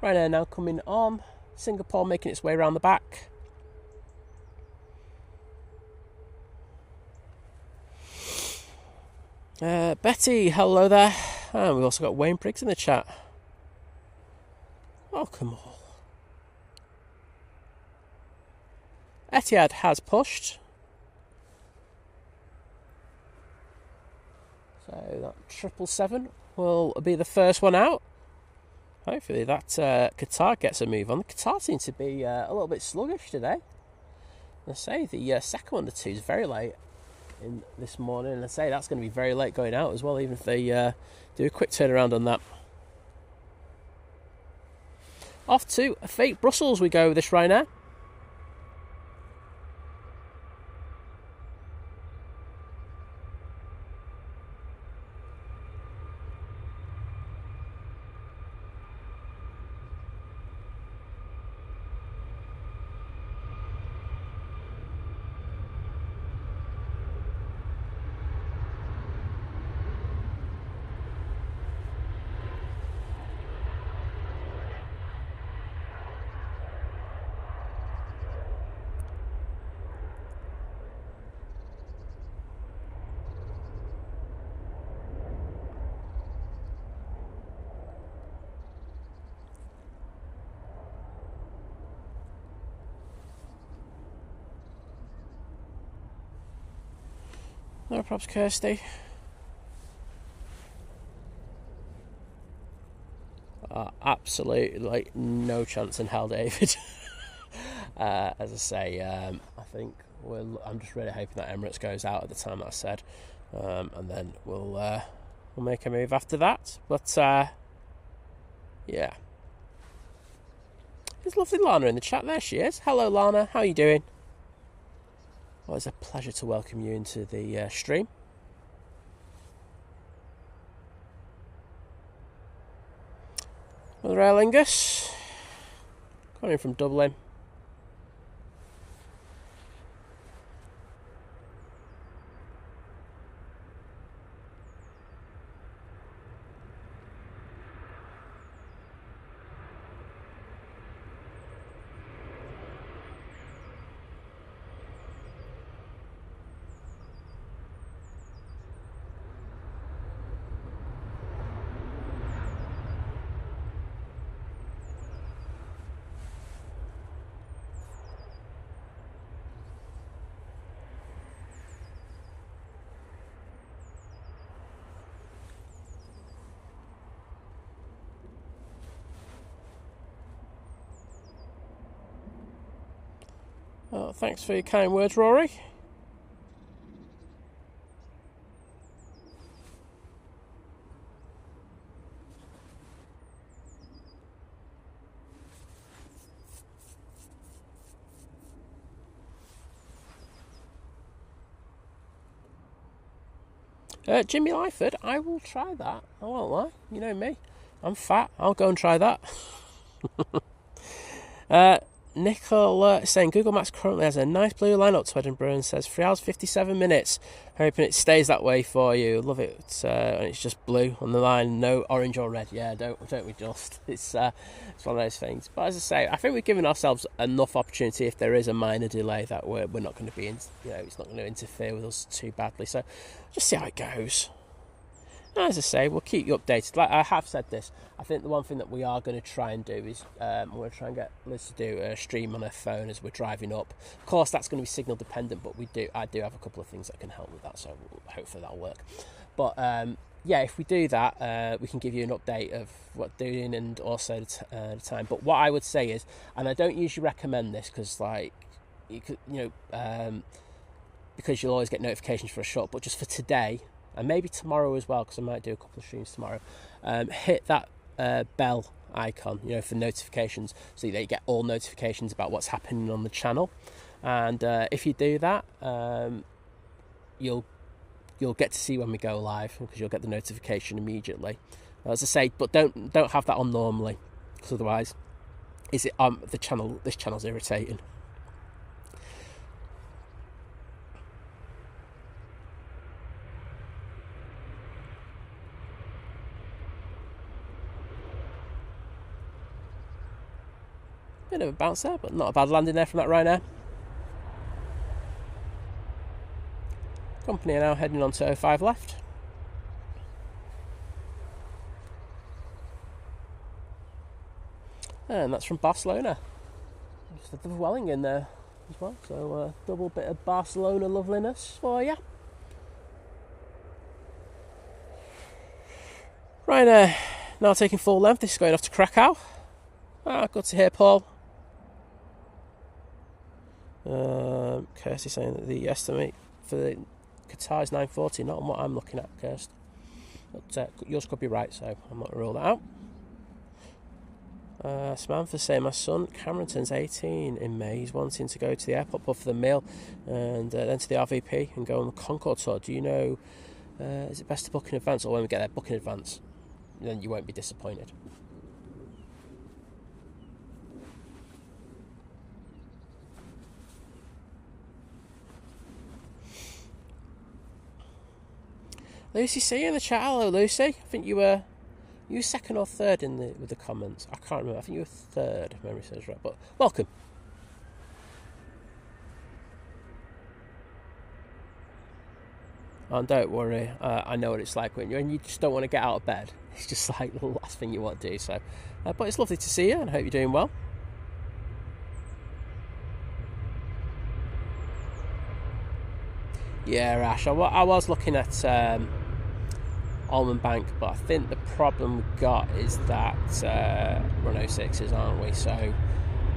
Ryanair now coming on. Singapore making its way around the back. Betty, hello there. And we've also got Wayne Briggs in the chat. Welcome all. Etihad has pushed. So that 777 will be the first one out. Hopefully that Qatar gets a move on. The Qatar seems to be a little bit sluggish today. I say the second one to two is very late in this morning, and I say that's going to be very late going out as well, even if they do a quick turnaround on that. Off to fake Brussels we go this Ryanair. No props, Kirsty. Absolutely, like, no chance in hell, David. As I say, I think I'm just really hoping that Emirates goes out at the time that I said, and then we'll make a move after that. But yeah, there's lovely Lana in the chat. There she is. Hello, Lana. How are you doing? Always a pleasure to welcome you into the stream. Another Aer Lingus coming from Dublin. Oh, thanks for your kind words, Rory. Jimmy Lyford, I will try that. I won't lie. You know me. I'm fat. I'll go and try that. Nicole saying Google Maps currently has a nice blue line up to Edinburgh and says 3 hours 57 minutes. Hoping it stays that way for you. Love it. And it's just blue on the line, no orange or red. Yeah, don't we just? It's one of those things. But as I say, I think we've given ourselves enough opportunity if there is a minor delay that we're not going to be in. It's not going to interfere with us too badly. So just see how it goes. As I say, we'll keep you updated. Like I have said this, I think the one thing that we are going to try and do is we're going to try and get Liz to do a stream on her phone as we're driving up. Of course, that's going to be signal dependent, but I do have a couple of things that can help with that, so hopefully that'll work. But yeah, if we do that, we can give you an update of what we're doing and also the time. But what I would say is, and I don't usually recommend this because, like, you could, because you'll always get notifications for a shot, but just for today. And maybe tomorrow as well, because I might do a couple of streams tomorrow. Hit that bell icon, for notifications, so that you get all notifications about what's happening on the channel. And if you do that, you'll get to see when we go live, because you'll get the notification immediately. As I say, but don't have that on normally, because otherwise, this channel's irritating. Bit of a bounce there, but not a bad landing there from that Ryanair. Company are now heading on to 05 left. And that's from Barcelona. Just a dwelling in there as well, so double bit of Barcelona loveliness for you. Ryanair now taking full length. This is going off to Krakow. Good to hear, Paul. Kirsty saying that the estimate for the Qatar is 940, not on what I'm looking at, Kirsty. But yours could be right, so I'm not going to rule that out. Samantha saying my son Cameron turns 18 in May. He's wanting to go to the airport pub for the meal and then to the RVP and go on the Concorde tour. Do you know, is it best to book in advance, or when we get there, book in advance? Then you won't be disappointed. Lucy C in the chat. Hello, Lucy. I think you were second or third with the comments. I can't remember. I think you were third, if memory serves right. But welcome. And don't worry, I know what it's like when you just don't want to get out of bed. It's just like the last thing you want to do. So, but it's lovely to see you, and I hope you're doing well. Yeah, Ash, I was looking at Almond Bank, but I think the problem we've got is that we're on 06s, aren't we? So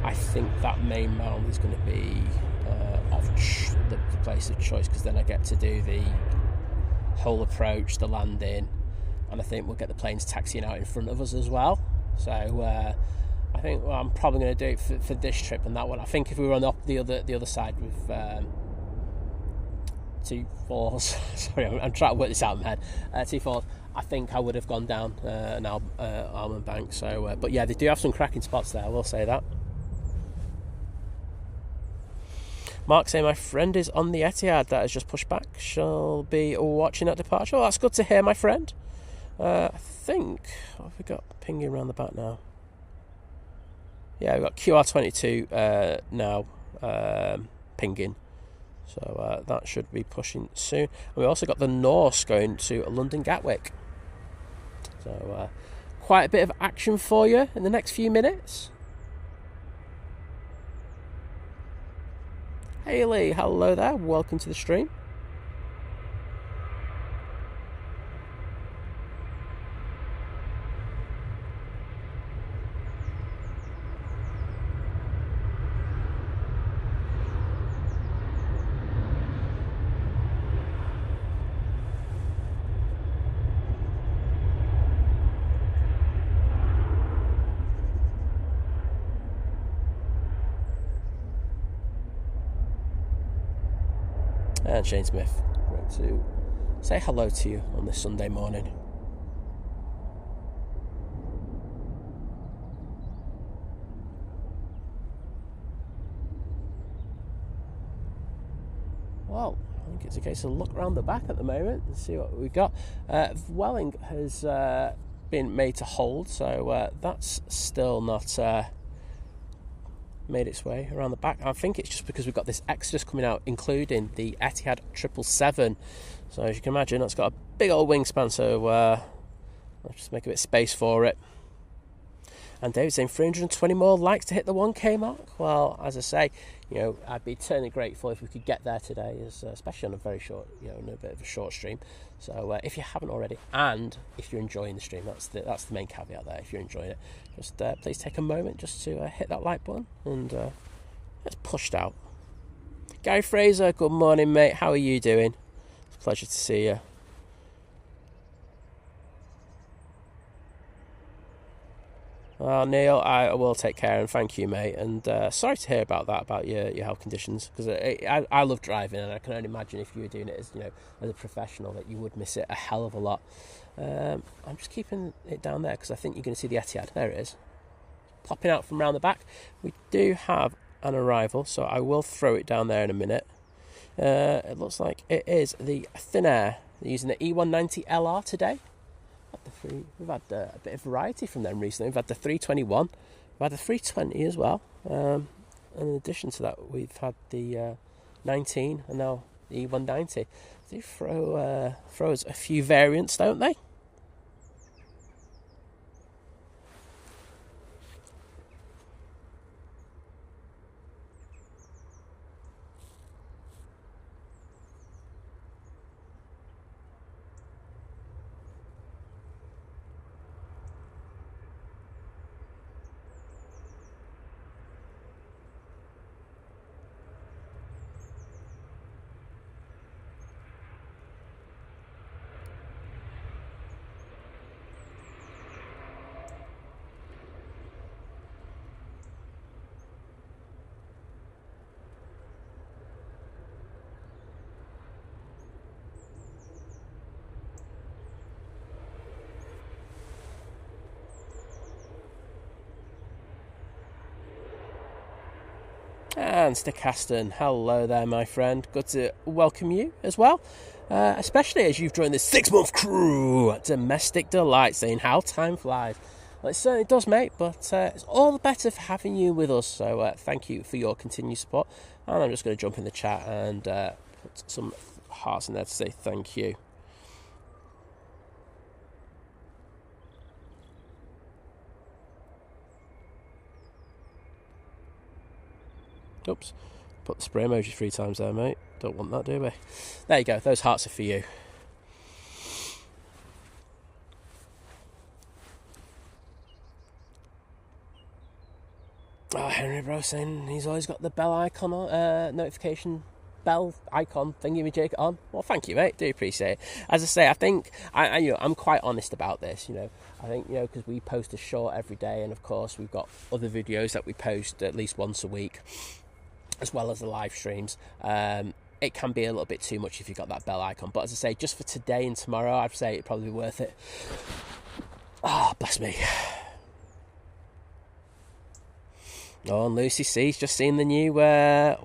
I think that main mound is going to be the place of choice, because then I get to do the whole approach, the landing, and I think we'll get the planes taxiing out in front of us as well. So I think I'm probably going to do it for this trip and that one. I think if we were on the other side with 2-4s, sorry, I'm trying to work this out in my head. 2-4s, I think I would have gone down Almond Bank. So, but yeah, they do have some cracking spots there, I will say that. Mark saying my friend is on the Etihad that has just pushed back. She'll be watching that departure. Well, that's good to hear, my friend. I think, what have we got pinging around the back now? Yeah, we've got QR22 now pinging. So that should be pushing soon. And we also got the Norse going to London Gatwick. So quite a bit of action for you in the next few minutes. Hayley, hello there. Welcome to the stream. And Shane Smith, great to say hello to you on this Sunday morning. Well, I think it's a case of look around the back at the moment and see what we've got. Welling has been made to hold, so that's still not made its way around the back. I think it's just because we've got this Exodus coming out, including the Etihad 777. So as you can imagine, that's got a big old wingspan, so I'll just make a bit of space for it. And David's saying 320 more likes to hit the 1K mark. Well, as I say, I'd be eternally grateful if we could get there today, especially on a very short, on a bit of a short stream. So if you haven't already, and if you're enjoying the stream, that's the main caveat there. If you're enjoying it, just please take a moment just to hit that like button, and it's pushed out. Gary Fraser, good morning, mate. How are you doing? It's a pleasure to see you. Well, Neil, I will take care, and thank you, mate. And sorry to hear about that, about your health conditions, because I love driving, and I can only imagine if you were doing it as a professional, that you would miss it a hell of a lot. I'm just keeping it down there because I think you're going to see the Etihad. There it is, popping out from around the back. We do have an arrival, so I will throw it down there in a minute. It looks like it is the Thin Air. They're using the E190 LR today. We've had a bit of variety from them recently. We've had the 321, we've had the 320 as well, and in addition to that we've had the 19 and now the E190. They throw us a few variants, don't they? And Stick Aston, hello there, my friend. Good to welcome you as well, especially as you've joined the 6-month crew. Domestic Delight, saying how time flies. Well, it certainly does, mate, but it's all the better for having you with us. So thank you for your continued support. And I'm just going to jump in the chat and put some hearts in there to say thank you. Oops, put the spray emoji 3 times there, mate. Don't want that, do we? There you go. Those hearts are for you. Oh, Henry Bro saying he's always got the bell icon on, notification bell icon thingy-majig on. Well, thank you, mate. Do appreciate it. As I say, I think I'm quite honest about this. I think because we post a short every day, and of course we've got other videos that we post at least once a week, as well as the live streams. It can be a little bit too much if you've got that bell icon. But as I say, just for today and tomorrow, I'd say it'd probably be worth it. Oh, bless me. Oh, and Lucy C's just seen the new, the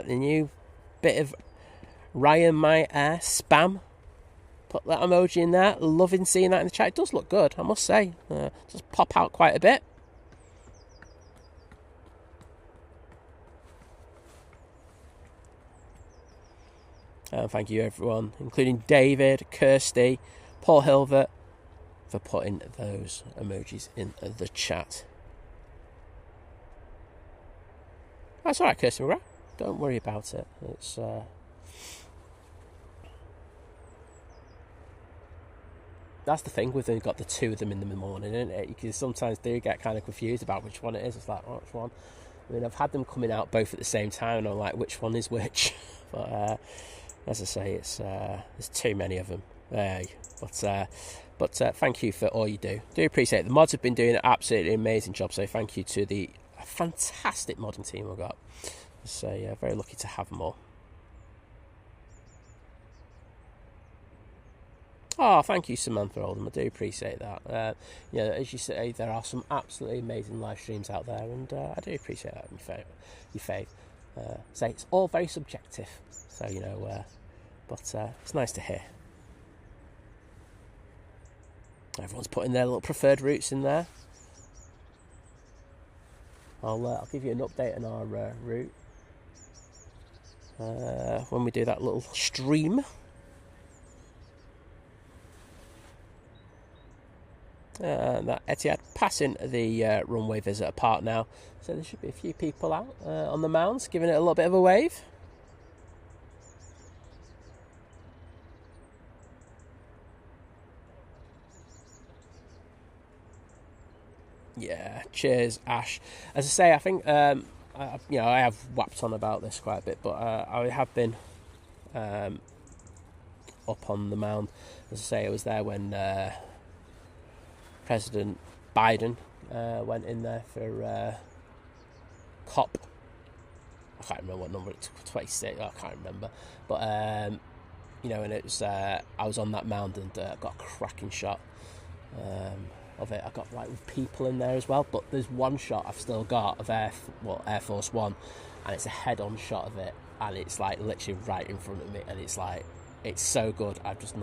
new bit of Ryan My Air spam. Put that emoji in there. Loving seeing that in the chat. It does look good, I must say. Does pop out quite a bit. Thank you, everyone, including David, Kirsty, Paul Hilvert, for putting those emojis in the chat. That's all right, Kirsty McGrath. Don't worry about it. It's that's the thing with got the two of them in the morning, isn't it? You can sometimes do get kind of confused about which one it is. It's like, oh, which one? I mean, I've had them coming out both at the same time, and I'm like, which one is which? But as I say, it's there's too many of them. But thank you for all you do. Do appreciate it. The mods have been doing an absolutely amazing job. So thank you to the fantastic modding team we've got. So very lucky to have them all. Oh, thank you, Samantha Oldham. I do appreciate that. As you say, there are some absolutely amazing live streams out there, and I do appreciate that. Your fave. Say it's all very subjective, so but it's nice to hear. Everyone's putting their little preferred routes in there. I'll give you an update on our route when we do that little stream. That Etihad passing the runway visitor part now, so there should be a few people out on the mounds giving it a little bit of a wave. Yeah, cheers, Ash. As I say, I think I have whapped on about this quite a bit, but I have been up on the mound. As I say, I was there when President Biden went in there for COP. I can't remember what number it's 26. I can't remember, but and it was I was on that mound and got a cracking shot of it. I got with people in there as well, but there's one shot I've still got of Air Force One, and it's a head-on shot of it, and it's literally right in front of me, and it's so good. I've just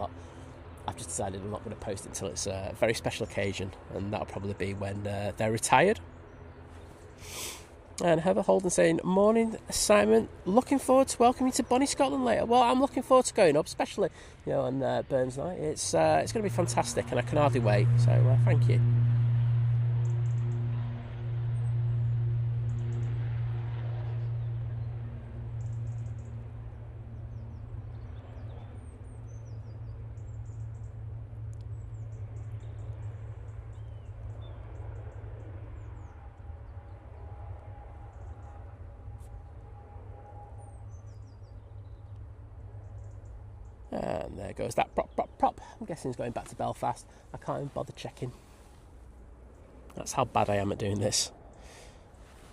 decided I'm not going to post it until it's a very special occasion, and that'll probably be when they're retired. And Heather Holden saying, morning Simon, looking forward to welcoming you to Bonnie Scotland later. Well, I'm looking forward to going up, especially on Burns night. It's going to be fantastic, and I can hardly wait, so thank you. And there goes that prop. I'm guessing it's going back to Belfast. I can't even bother checking. That's how bad I am at doing this.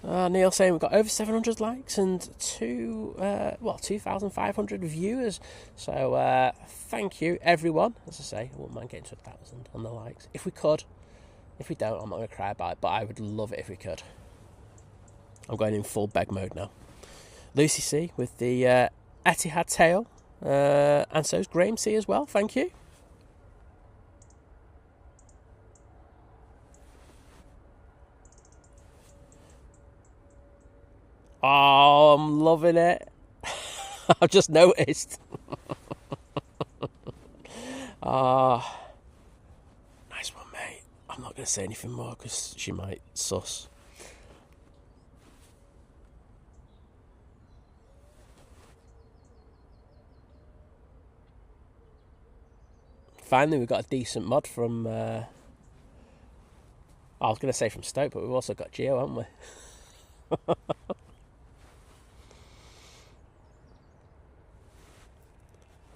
Neil saying we've got over 700 likes and 2,500 viewers. So thank you, everyone. As I say, I wouldn't mind getting to 1,000 on the likes. If we could. If we don't, I'm not going to cry about it, but I would love it if we could. I'm going in full beg mode now. Lucy C with the Etihad tail. And so is Graham C as well, thank you. Oh, I'm loving it. I've just noticed. Nice one, mate. I'm not going to say anything more because she might suss. finally we've got a decent mod from... I was going to say from Stoke, but we've also got Geo, haven't we?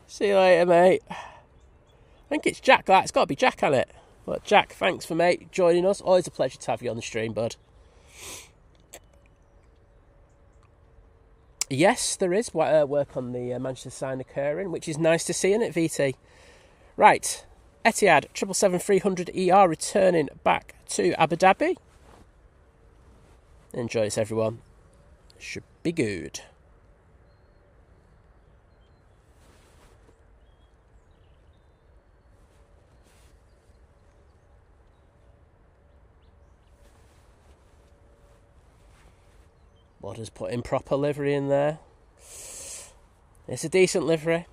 See you later, mate. I think it's Jack. It's got to be Jack on it. But Jack, thanks for joining us. Always a pleasure to have you on the stream, bud. Yes, there is work on the Manchester sign occurring, which is nice to see, isn't it, VT? Right, Etihad 777-300ER returning back to Abu Dhabi. Enjoy this, everyone. Should be good. Wadders put in proper livery in there. It's a decent livery.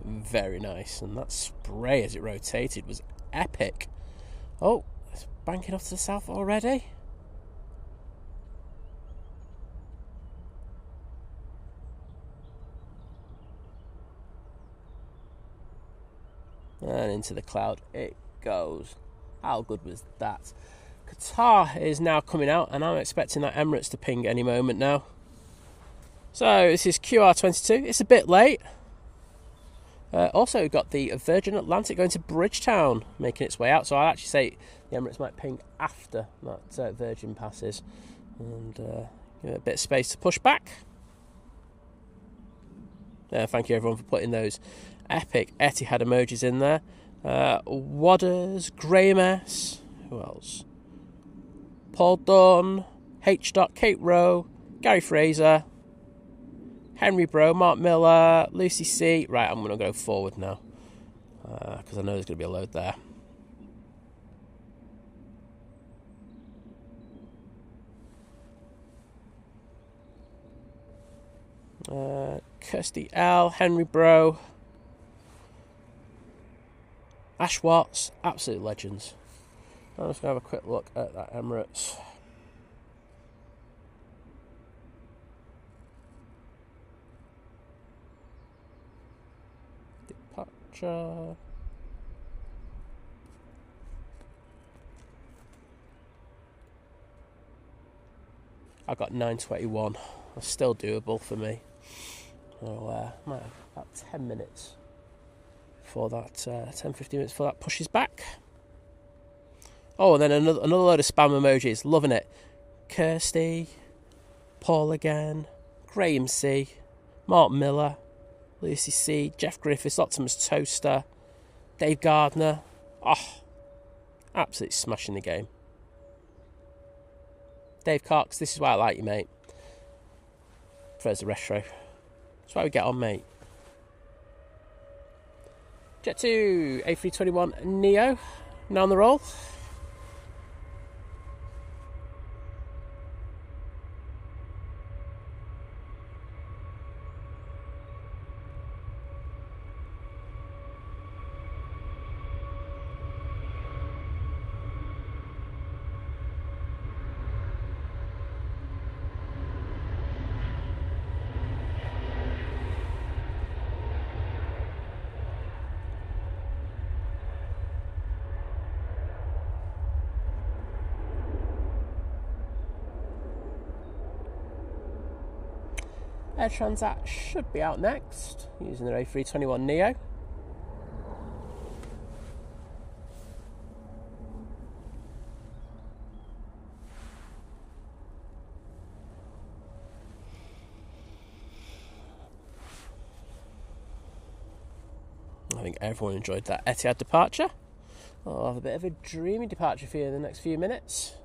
Very nice, and that spray as it rotated was epic. Oh, it's banking off to the south already. And into the cloud it goes. How good was that? Qatar is now coming out, and I'm expecting that Emirates to ping any moment now. So this is QR22. It's a bit late. Also, we've got the Virgin Atlantic going to Bridgetown, making its way out. So I'll actually say the Emirates might ping after that Virgin passes. And give it a bit of space to push back. Thank you, everyone, for putting those epic Etihad emojis in there. Wadders, Graham S. Who else? Paul Dunn, H. Kate Rowe, Gary Fraser, Henry Bro, Mark Miller, Lucy C. Right, I'm going to go forward now because I know there's going to be a load there. Kirsty L, Henry Bro, Ash Watts, absolute legends. I'm just going to have a quick look at that Emirates. I got 9:21. That's still doable for me. So might have about 10 minutes for that. 10-15 minutes before that pushes back. Oh, and then another load of spam emojis. Loving it. Kirsty, Paul again, Graham C, Mark Miller, Lucy C, Jeff Griffiths, Optimus Toaster, Dave Gardner. Oh, absolutely smashing the game. Dave Cox, this is why I like you, mate. Prefers the retro. That's why we get on, mate. Jet 2, A321 Neo, now on the roll. Air Transat should be out next, using their A321 Neo. think everyone enjoyed that Etihad departure. I'll have a bit of a dreamy departure for you in the next few minutes.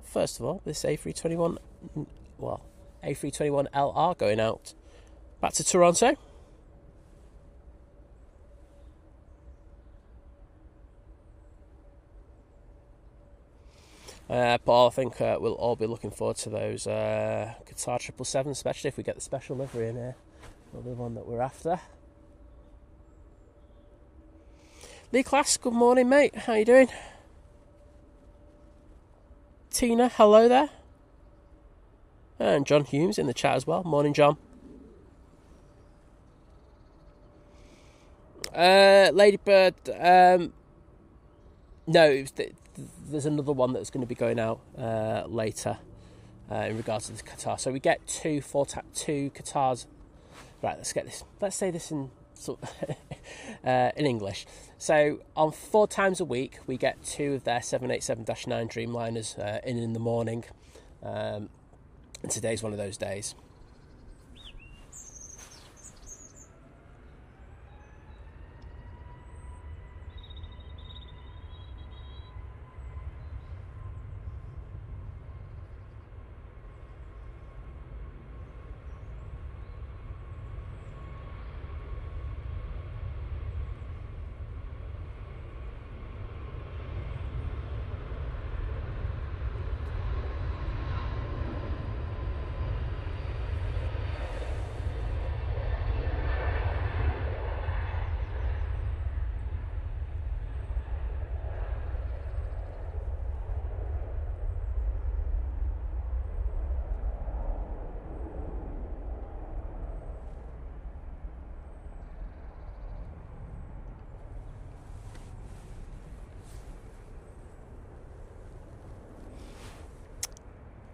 First of all, this A321LR going out back to Toronto. But I think we'll all be looking forward to those Qatar 777, especially if we get the special livery in here. Will be the one that we're after. Lee Class, good morning, mate. How you doing? Tina, hello there. And John Humes in the chat as well. Morning, John. Ladybird, no, there's another one that's going to be going out later in regards to the Qatar. So we get two Qatars. Right, let's say this in English. So on 4 times a week, we get 2 of their 787-9 Dreamliners in the morning. And today's one of those days.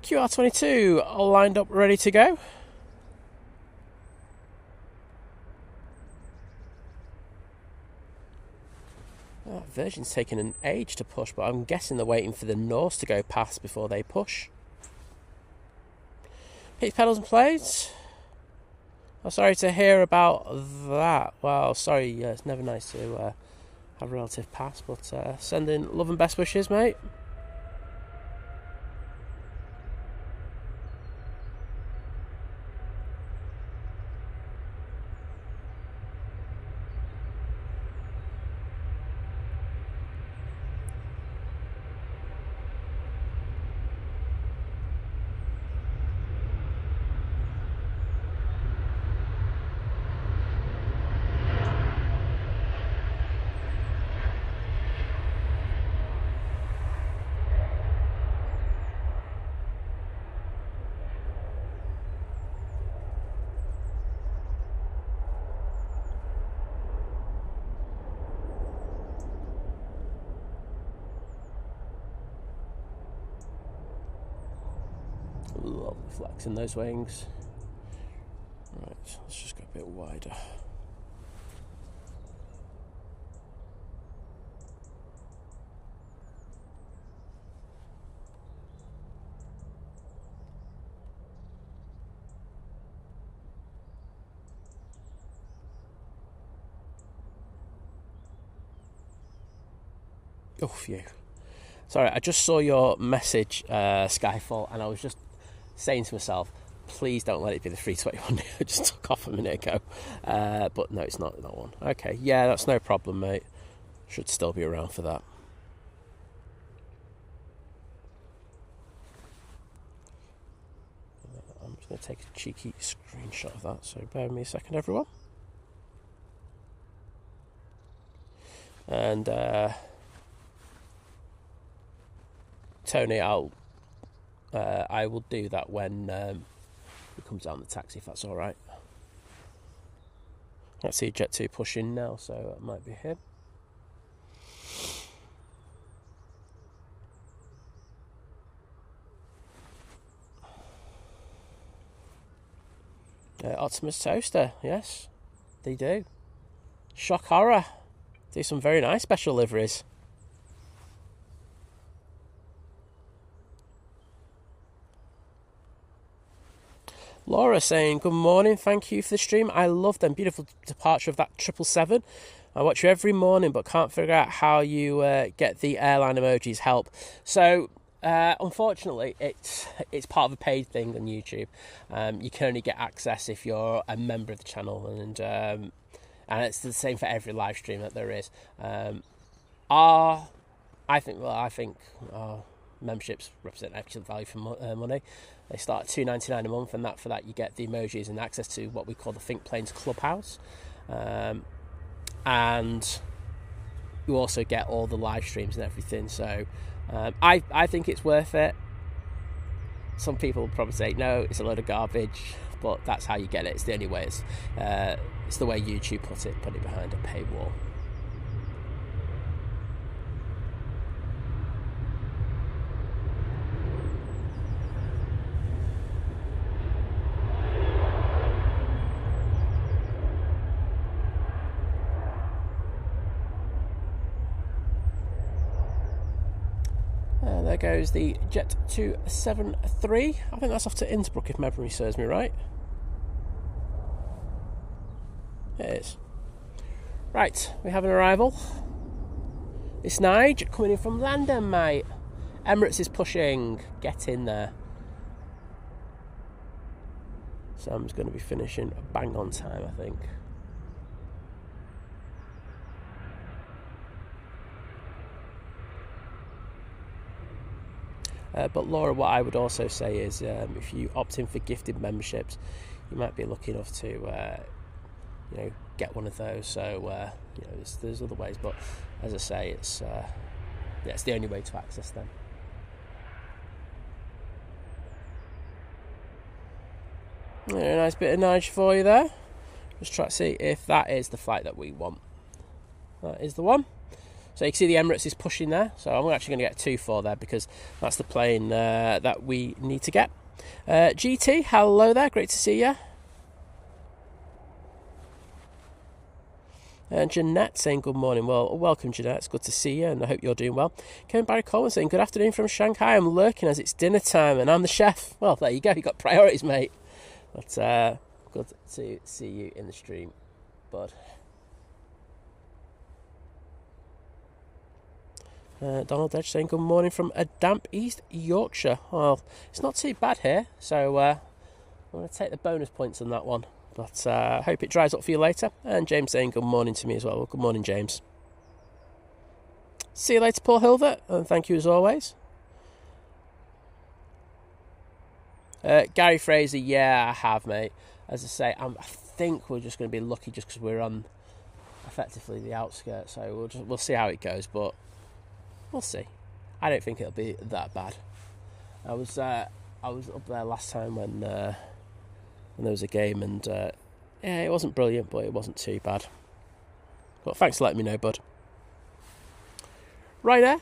QR22 all lined up, ready to go. Virgin's taking an age to push, but I'm guessing they're waiting for the Norse to go past before they push. Hit pedals and plays. I'm sorry to hear about that. Well, sorry, it's never nice to have a relative pass, but sending love and best wishes, mate. Lovely flex in those wings. Right, let's just go a bit wider. Oh, phew. Sorry, I just saw your message, Skyfall, and I was just saying to myself, please don't let it be the 321 I just took off a minute ago. But no, it's not that one. Okay, yeah, that's no problem, mate. Should still be around for that. I'm just going to take a cheeky screenshot of that, so bear with me a second, everyone. And Tony, I will do that when he comes down the taxi, if that's all right. I see Jet 2 pushing now, so that might be him. Optimus Toaster, yes, they do. Shock Horror, do some very nice special liveries. Laura saying, good morning, thank you for the stream. I love them. Beautiful departure of that 777. I watch you every morning, but can't figure out how you get the airline emojis. Help. So, unfortunately, it's part of a paid thing on YouTube. You can only get access if you're a member of the channel, and it's the same for every live stream that there is. I think our memberships represent excellent value for money. They start at $2.99 a month, and for that you get the emojis and access to what we call the Think Planes Clubhouse, and you also get all the live streams and everything. So I think it's worth it. Some people will probably say no, it's a load of garbage, but that's how you get it. It's the only way. It's the way YouTube put it behind a paywall. There goes the Jet 273. I think that's off to Innsbruck, if memory serves me right. It is. Right, we have an arrival. It's Nige coming in from London, mate. Emirates is pushing. Get in there. Sam's going to be finishing bang on time, I think. But Laura, what I would also say is if you opt in for gifted memberships, you might be lucky enough to get one of those. So there's other ways, but as I say, it's the only way to access them. A nice bit of Nige for you there. Just try to see if that is the flight that we want. That is the one. So you can see the Emirates is pushing there. So I'm actually going to get 2-4 there because that's the plane that we need to get. GT, hello there. Great to see you. And Jeanette saying good morning. Well, welcome, Jeanette. It's good to see you, and I hope you're doing well. Kevin Barry Coleman saying good afternoon from Shanghai. I'm lurking as it's dinner time, and I'm the chef. Well, there you go. You got priorities, mate. But good to see you in the stream, bud. Donald Edge saying good morning from a damp East Yorkshire. Well, it's not too bad here, so I'm going to take the bonus points on that one. But I hope it dries up for you later. And James saying good morning to me as well. Good morning, James. See you later, Paul Hilbert, and thank you as always. Gary Fraser, yeah, I have, mate. As I say, I think we're just going to be lucky just because we're on effectively the outskirts, so we'll see how it goes, but we'll see. I don't think it'll be that bad. I was up there last time when there was a game, and it wasn't brilliant, but it wasn't too bad. But thanks for letting me know, bud. Ryanair,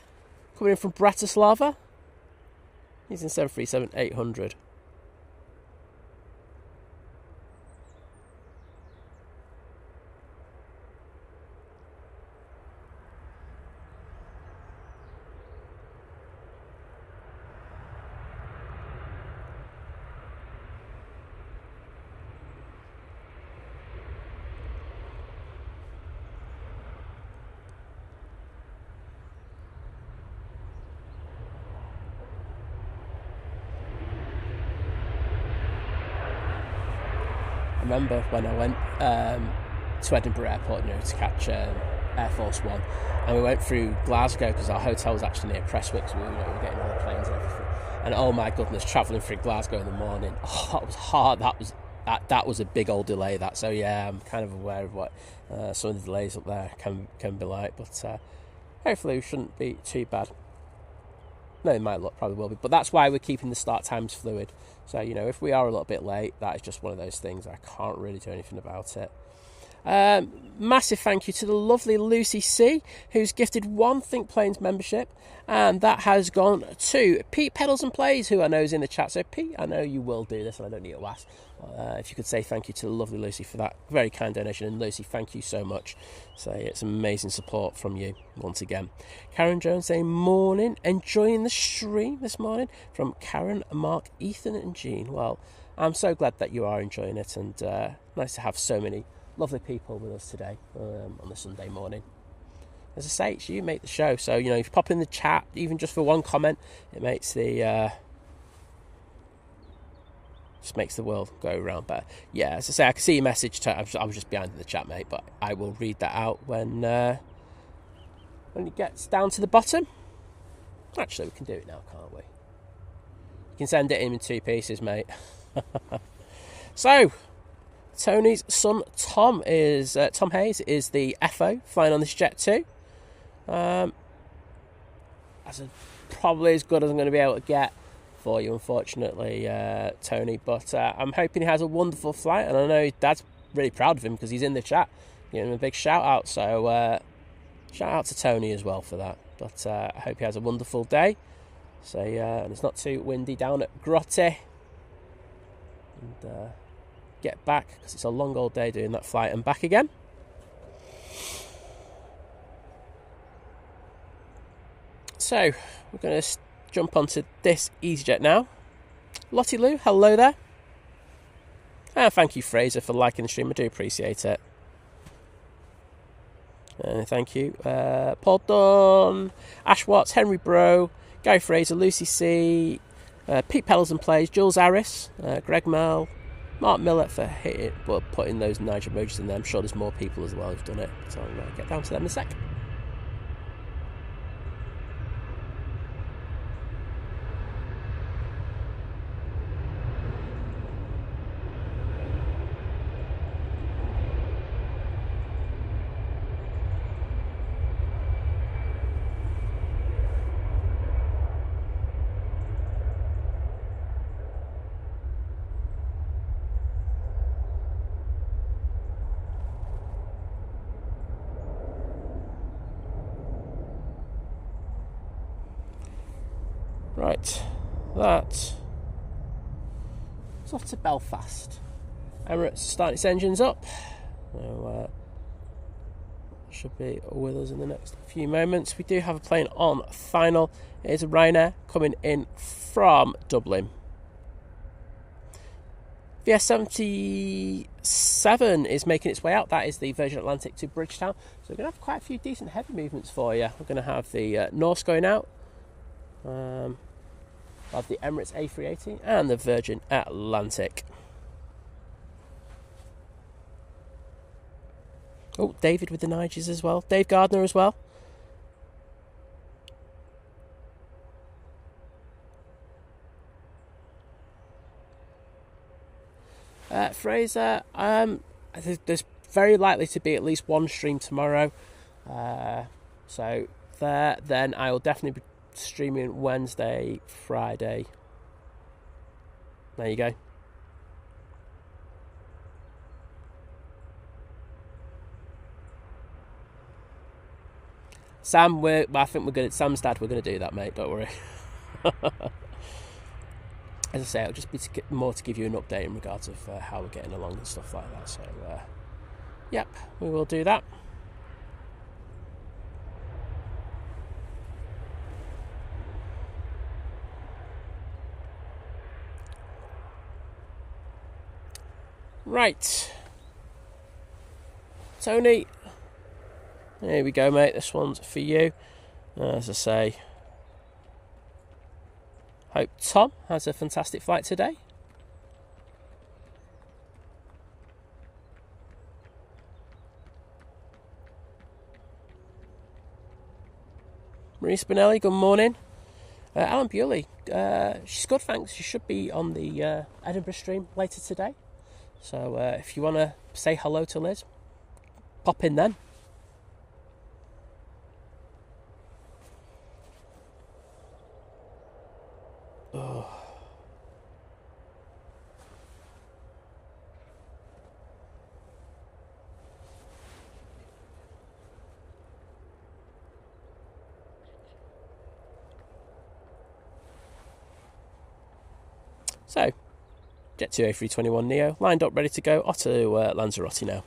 coming in from Bratislava. He's in 737-800. I remember when I went to Edinburgh Airport, to catch Air Force One, and we went through Glasgow because our hotel was actually near Prestwick, so we were getting all the planes and everything. And oh my goodness, travelling through Glasgow in the morning, that was hard. That was a big old delay. So yeah, I'm kind of aware of what some of the delays up there can be like, but hopefully it shouldn't be too bad. No, it might look, probably will be, but that's why we're keeping the start times fluid. So, if we are a little bit late, that is just one of those things. I can't really do anything about it. Massive thank you to the lovely Lucy C, who's gifted 1 Think Planes membership, and that has gone to Pete Pedals and Plays, who I know is in the chat. So, Pete, I know you will do this, and I don't need to ask. If you could say thank you to the lovely Lucy for that very kind donation. And Lucy, thank you so much. So it's amazing support from you once again. Karen Jones saying morning, enjoying the stream this morning from Karen, Mark, Ethan and Jean. Well, I'm so glad that you are enjoying it, and nice to have so many lovely people with us today on the Sunday morning. As I say, it's you make the show, so if you pop in the chat, even just for one comment, it makes the just makes the world go round better. Yeah, as I say, I can see your message. I was just behind in the chat, mate, but I will read that out when it gets down to the bottom. Actually, we can do it now, can't we? You can send it in 2 pieces, mate. So, Tony's son Tom Hayes is the FO flying on this jet too. That's probably as good as I'm going to be able to get for you, unfortunately, Tony. But I'm hoping he has a wonderful flight, and I know his dad's really proud of him because he's in the chat. Give him a big shout out. So shout out to Tony as well for that. But I hope he has a wonderful day. So and it's not too windy down at Grotte. And get back, because it's a long old day doing that flight and back again. So we're going to jump onto this EasyJet now. Lottie Lou, hello there. And thank you, Fraser, for liking the stream. I do appreciate it. Thank you. Paul Dunn, Ash Watts, Henry Bro, Gary Fraser, Lucy C, Pete Pellers and Plays, Jules Harris, Greg Mel, Mark Millett for putting those Nigel emojis in there. I'm sure there's more people as well who've done it, so I'll get down to them in a sec. Right, that is off to Belfast. Emirates starting its engines up. So, should be with us in the next few moments. We do have a plane on final. It is a Ryanair coming in from Dublin. The S77 is making its way out. That is the Virgin Atlantic to Bridgetown. So we're going to have quite a few decent heavy movements for you. We're going to have the Norse going out. Of the Emirates A380 and the Virgin Atlantic. Oh, David with the Nigers as well. Dave Gardner as well. Fraser, there's very likely to be at least one stream tomorrow. So then I will definitely be streaming Wednesday, Friday. There you go. Sam, I think we're good. Sam's dad, we're going to do that, mate. Don't worry. As I say, it'll just be more to give you an update in regards of how we're getting along and stuff like that. So, yep, we will do that. Right, Tony, here we go, mate. This one's for you. As I say, hope Tom has a fantastic flight today. Marie Spinelli, good morning. Alan Bewley, she's good, thanks. She should be on the Edinburgh stream later today. So if you want to say hello to Liz, pop in then. Oh. So, Jet 2 A321 Neo, lined up, ready to go. Off to Lanzarote now.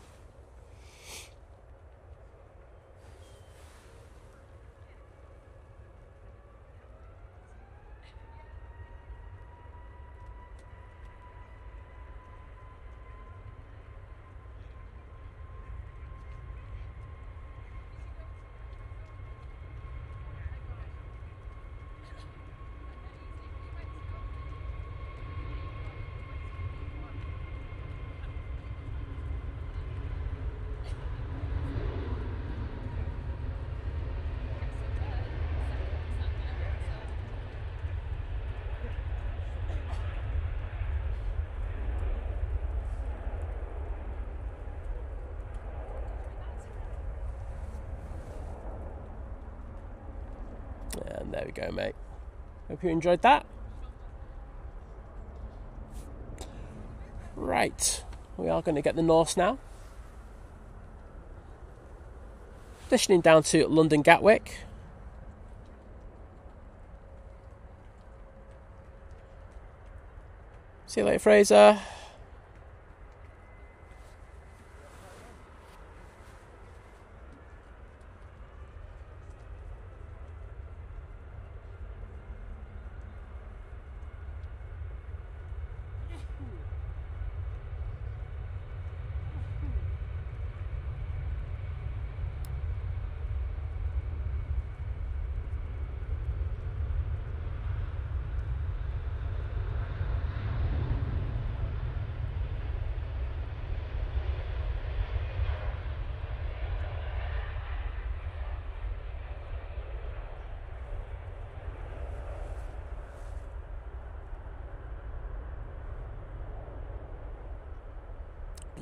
And there we go, mate. Hope you enjoyed that. Right, we are going to get the Norse now. Positioning down to London Gatwick. See you later, Fraser.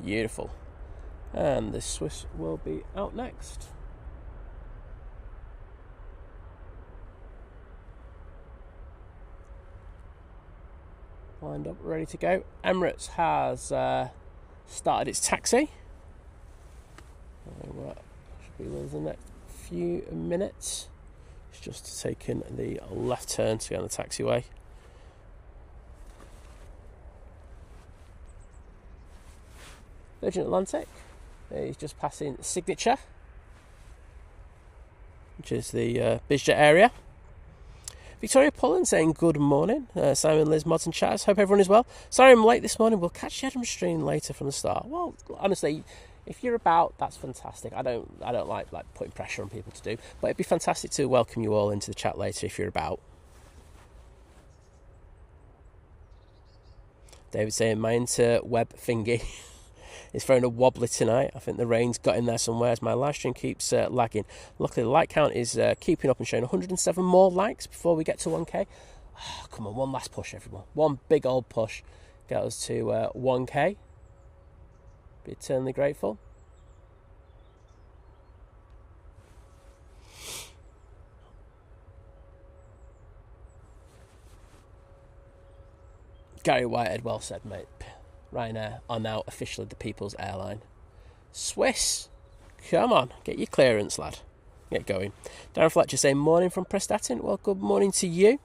Beautiful. And the Swiss will be out next. Lined up, ready to go. Emirates has started its taxi. Should be with us in the next few minutes. It's just taking the left turn to go on the taxiway. Virgin Atlantic is just passing Signature, which is the bizjet area. Victoria Pullen saying good morning. Simon, Liz, Mods and Chaz. Hope everyone is well. Sorry I'm late this morning. We'll catch the Edinburgh stream later from the start. Well, honestly, if you're about, that's fantastic. I don't like putting pressure on people to do, but it'd be fantastic to welcome you all into the chat later if you're about. David saying my interweb thingy is throwing a wobbly tonight. I think the rain's got in there somewhere as my live stream keeps lagging. Luckily, the like count is keeping up and showing 107 more likes before we get to 1k. Oh, come on, one last push, everyone. One big old push. Get us to 1k. Be eternally grateful. Gary Whitehead, well said, mate. Ryanair are now officially the people's airline. Swiss, come on, get your clearance, lad. Get going. Darren Fletcher saying morning from Prestatyn. Well, good morning to you.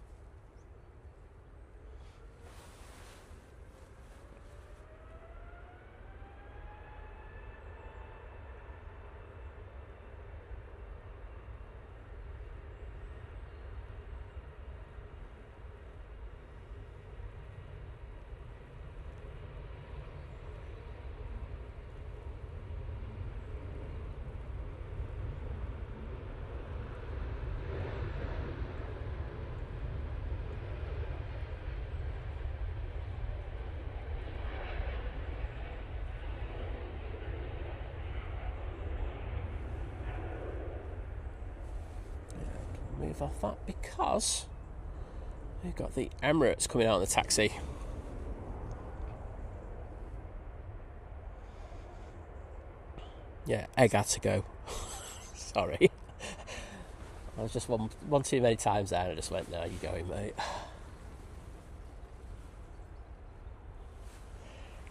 Move off that because we've got the Emirates coming out in the taxi. Yeah, egg had to go. Sorry. I was just one too many times there and I just went, no, you're going, mate.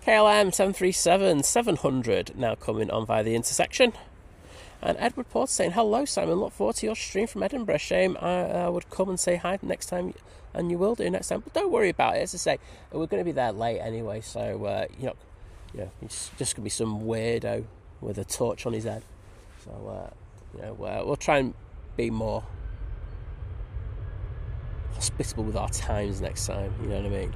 KLM 737 700 now coming on via the intersection. And Edward Port saying, hello Simon, look forward to your stream from Edinburgh. Shame I would come and say hi next time, and you will do next time. But don't worry about it. As I say, we're going to be there late anyway, so it's just going to be some weirdo with a torch on his head. So we'll try and be more hospitable with our times next time. You know what I mean?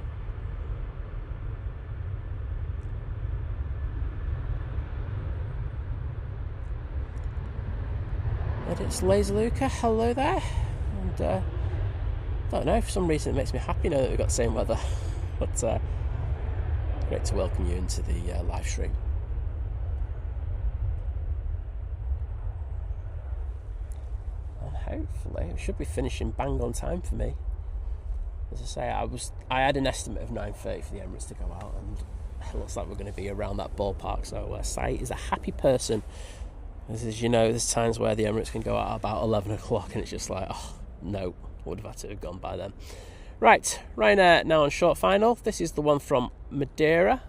It's Laser Luca, hello there. And I don't know, for some reason it makes me happy now that we've got the same weather. But great to welcome you into the live stream. And hopefully it should be finishing bang on time for me. As I say, I had an estimate of 9:30 for the Emirates to go out, and it looks like we're going to be around that ballpark. So Sai is a happy person. As you know, there's times where the Emirates can go out about 11 o'clock and it's just like, oh, no, would have had to have gone by then. Right, Ryanair now on short final. This is the one from Madeira.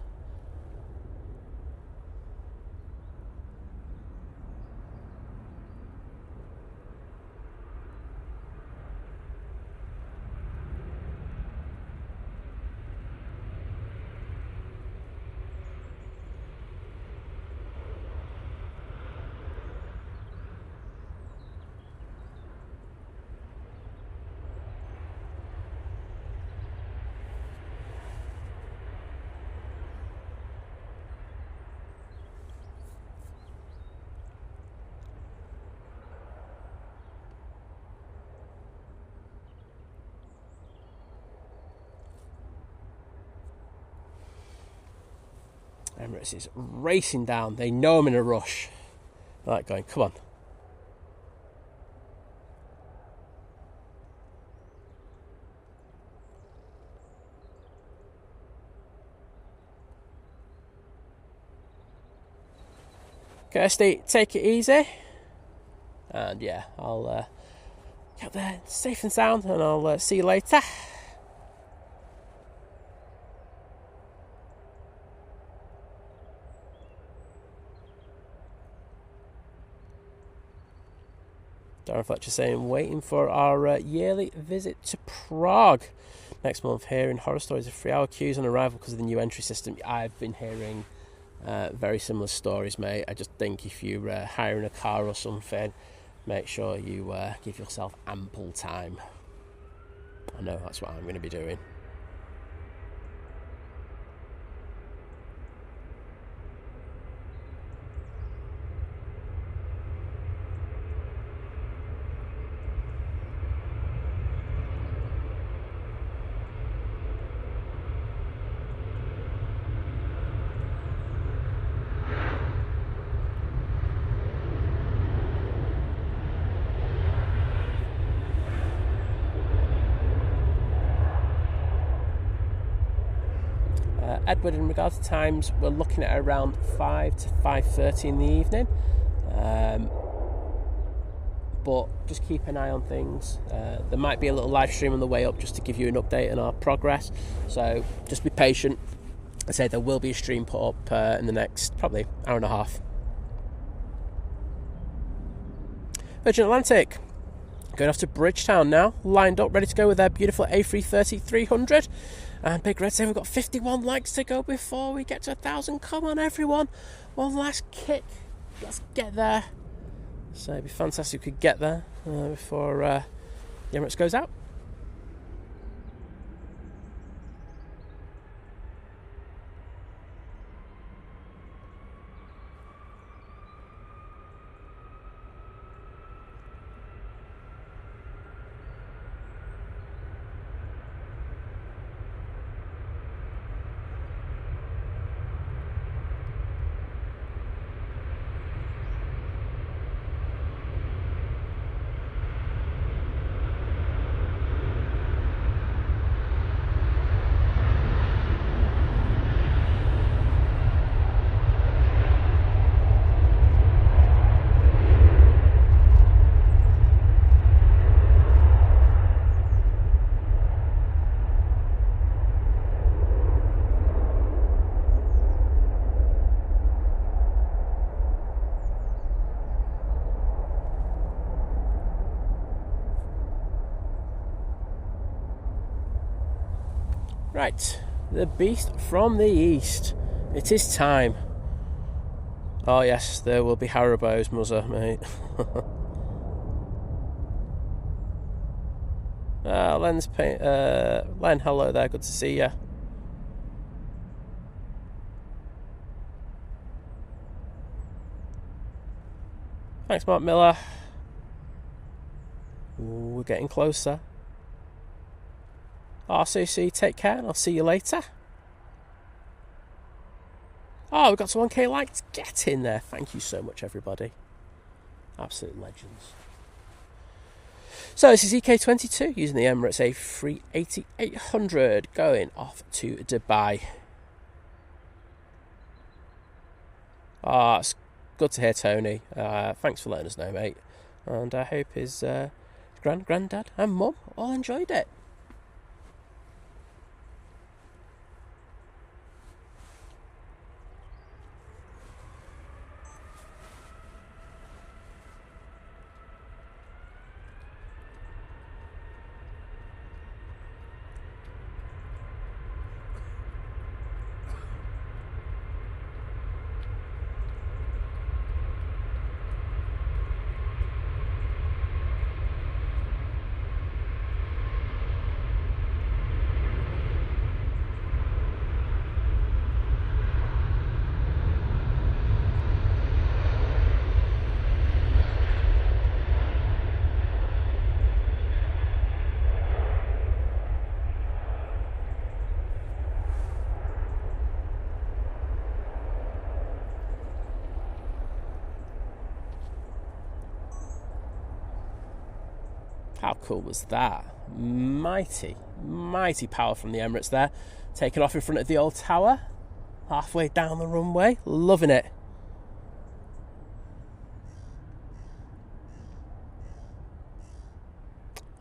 Emirates is racing down. They know I'm in a rush. They're like going, come on. Kirsty, take it easy. And yeah, I'll get there safe and sound, and I'll see you later. Darren Fletcher saying, waiting for our yearly visit to Prague next month. Hearing horror stories of 3-hour queues on arrival because of the new entry system. I've been hearing very similar stories, mate. I just think if you're hiring a car or something, make sure you give yourself ample time. I know that's what I'm going to be doing. Edward, in regards to times, we're looking at around 5 to 5:30 in the evening, but just keep an eye on things. There might be a little live stream on the way up just to give you an update on our progress, so just be patient. I say there will be a stream put up in the next probably hour and a half. Virgin Atlantic going off to Bridgetown now, lined up, ready to go with their beautiful A330-300. And Big Red saying we've got 51 likes to go before we get to 1,000. Come on, everyone. One last kick. Let's get there. So it'd be fantastic if we could get there before the Emirates goes out. Right, the beast from the east. It is time. Oh yes, there will be Haribos, Muzzer, mate. Len, hello there, good to see you. Thanks, Mark Miller. Ooh, we're getting closer. RCC, take care, and I'll see you later. Oh, we've got to 1k likes. Get in there. Thank you so much, everybody. Absolute legends. So this is EK22 using the Emirates A380-800 going off to Dubai. It's good to hear, Tony. Thanks for letting us know, mate. And I hope his Granddad and Mum all enjoyed it. How cool was that? Mighty power from the Emirates there. Taking off in front of the old tower, halfway down the runway. Loving it.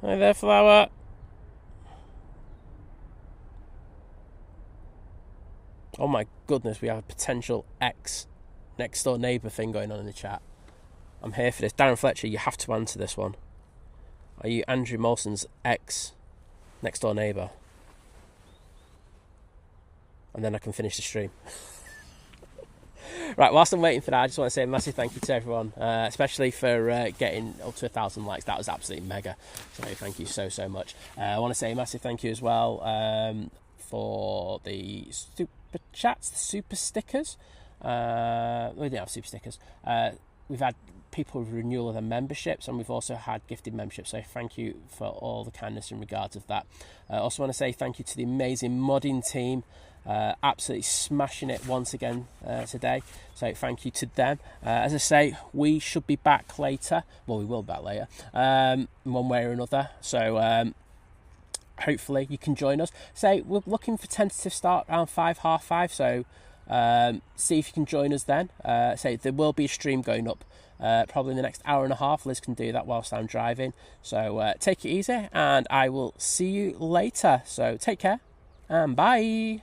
Hi there, Flower. Oh my goodness, we have a potential next door neighbour thing going on in the chat. I'm here for this. Darren Fletcher, you have to answer this one. Are you Andrew Molson's next door neighbour? And then I can finish the stream. Right, whilst I'm waiting for that, I just want to say a massive thank you to everyone, especially for getting up to 1,000 likes. That was absolutely mega. So thank you so much. I want to say a massive thank you as well for the super chats, the super stickers. We didn't have super stickers. We've had people with renewal of their memberships, and we've also had gifted memberships, so thank you for all the kindness in regards of that. I also want to say thank you to the amazing modding team, absolutely smashing it once again today, so thank you to them. As I say, we should be back later, well, we will be back later, one way or another, so hopefully you can join us. So we're looking for tentative start around 5:30, so see if you can join us then. Say there will be a stream going up probably in the next hour and a half. Liz can do that whilst I'm driving, so take it easy and I will see you later. So take care and bye.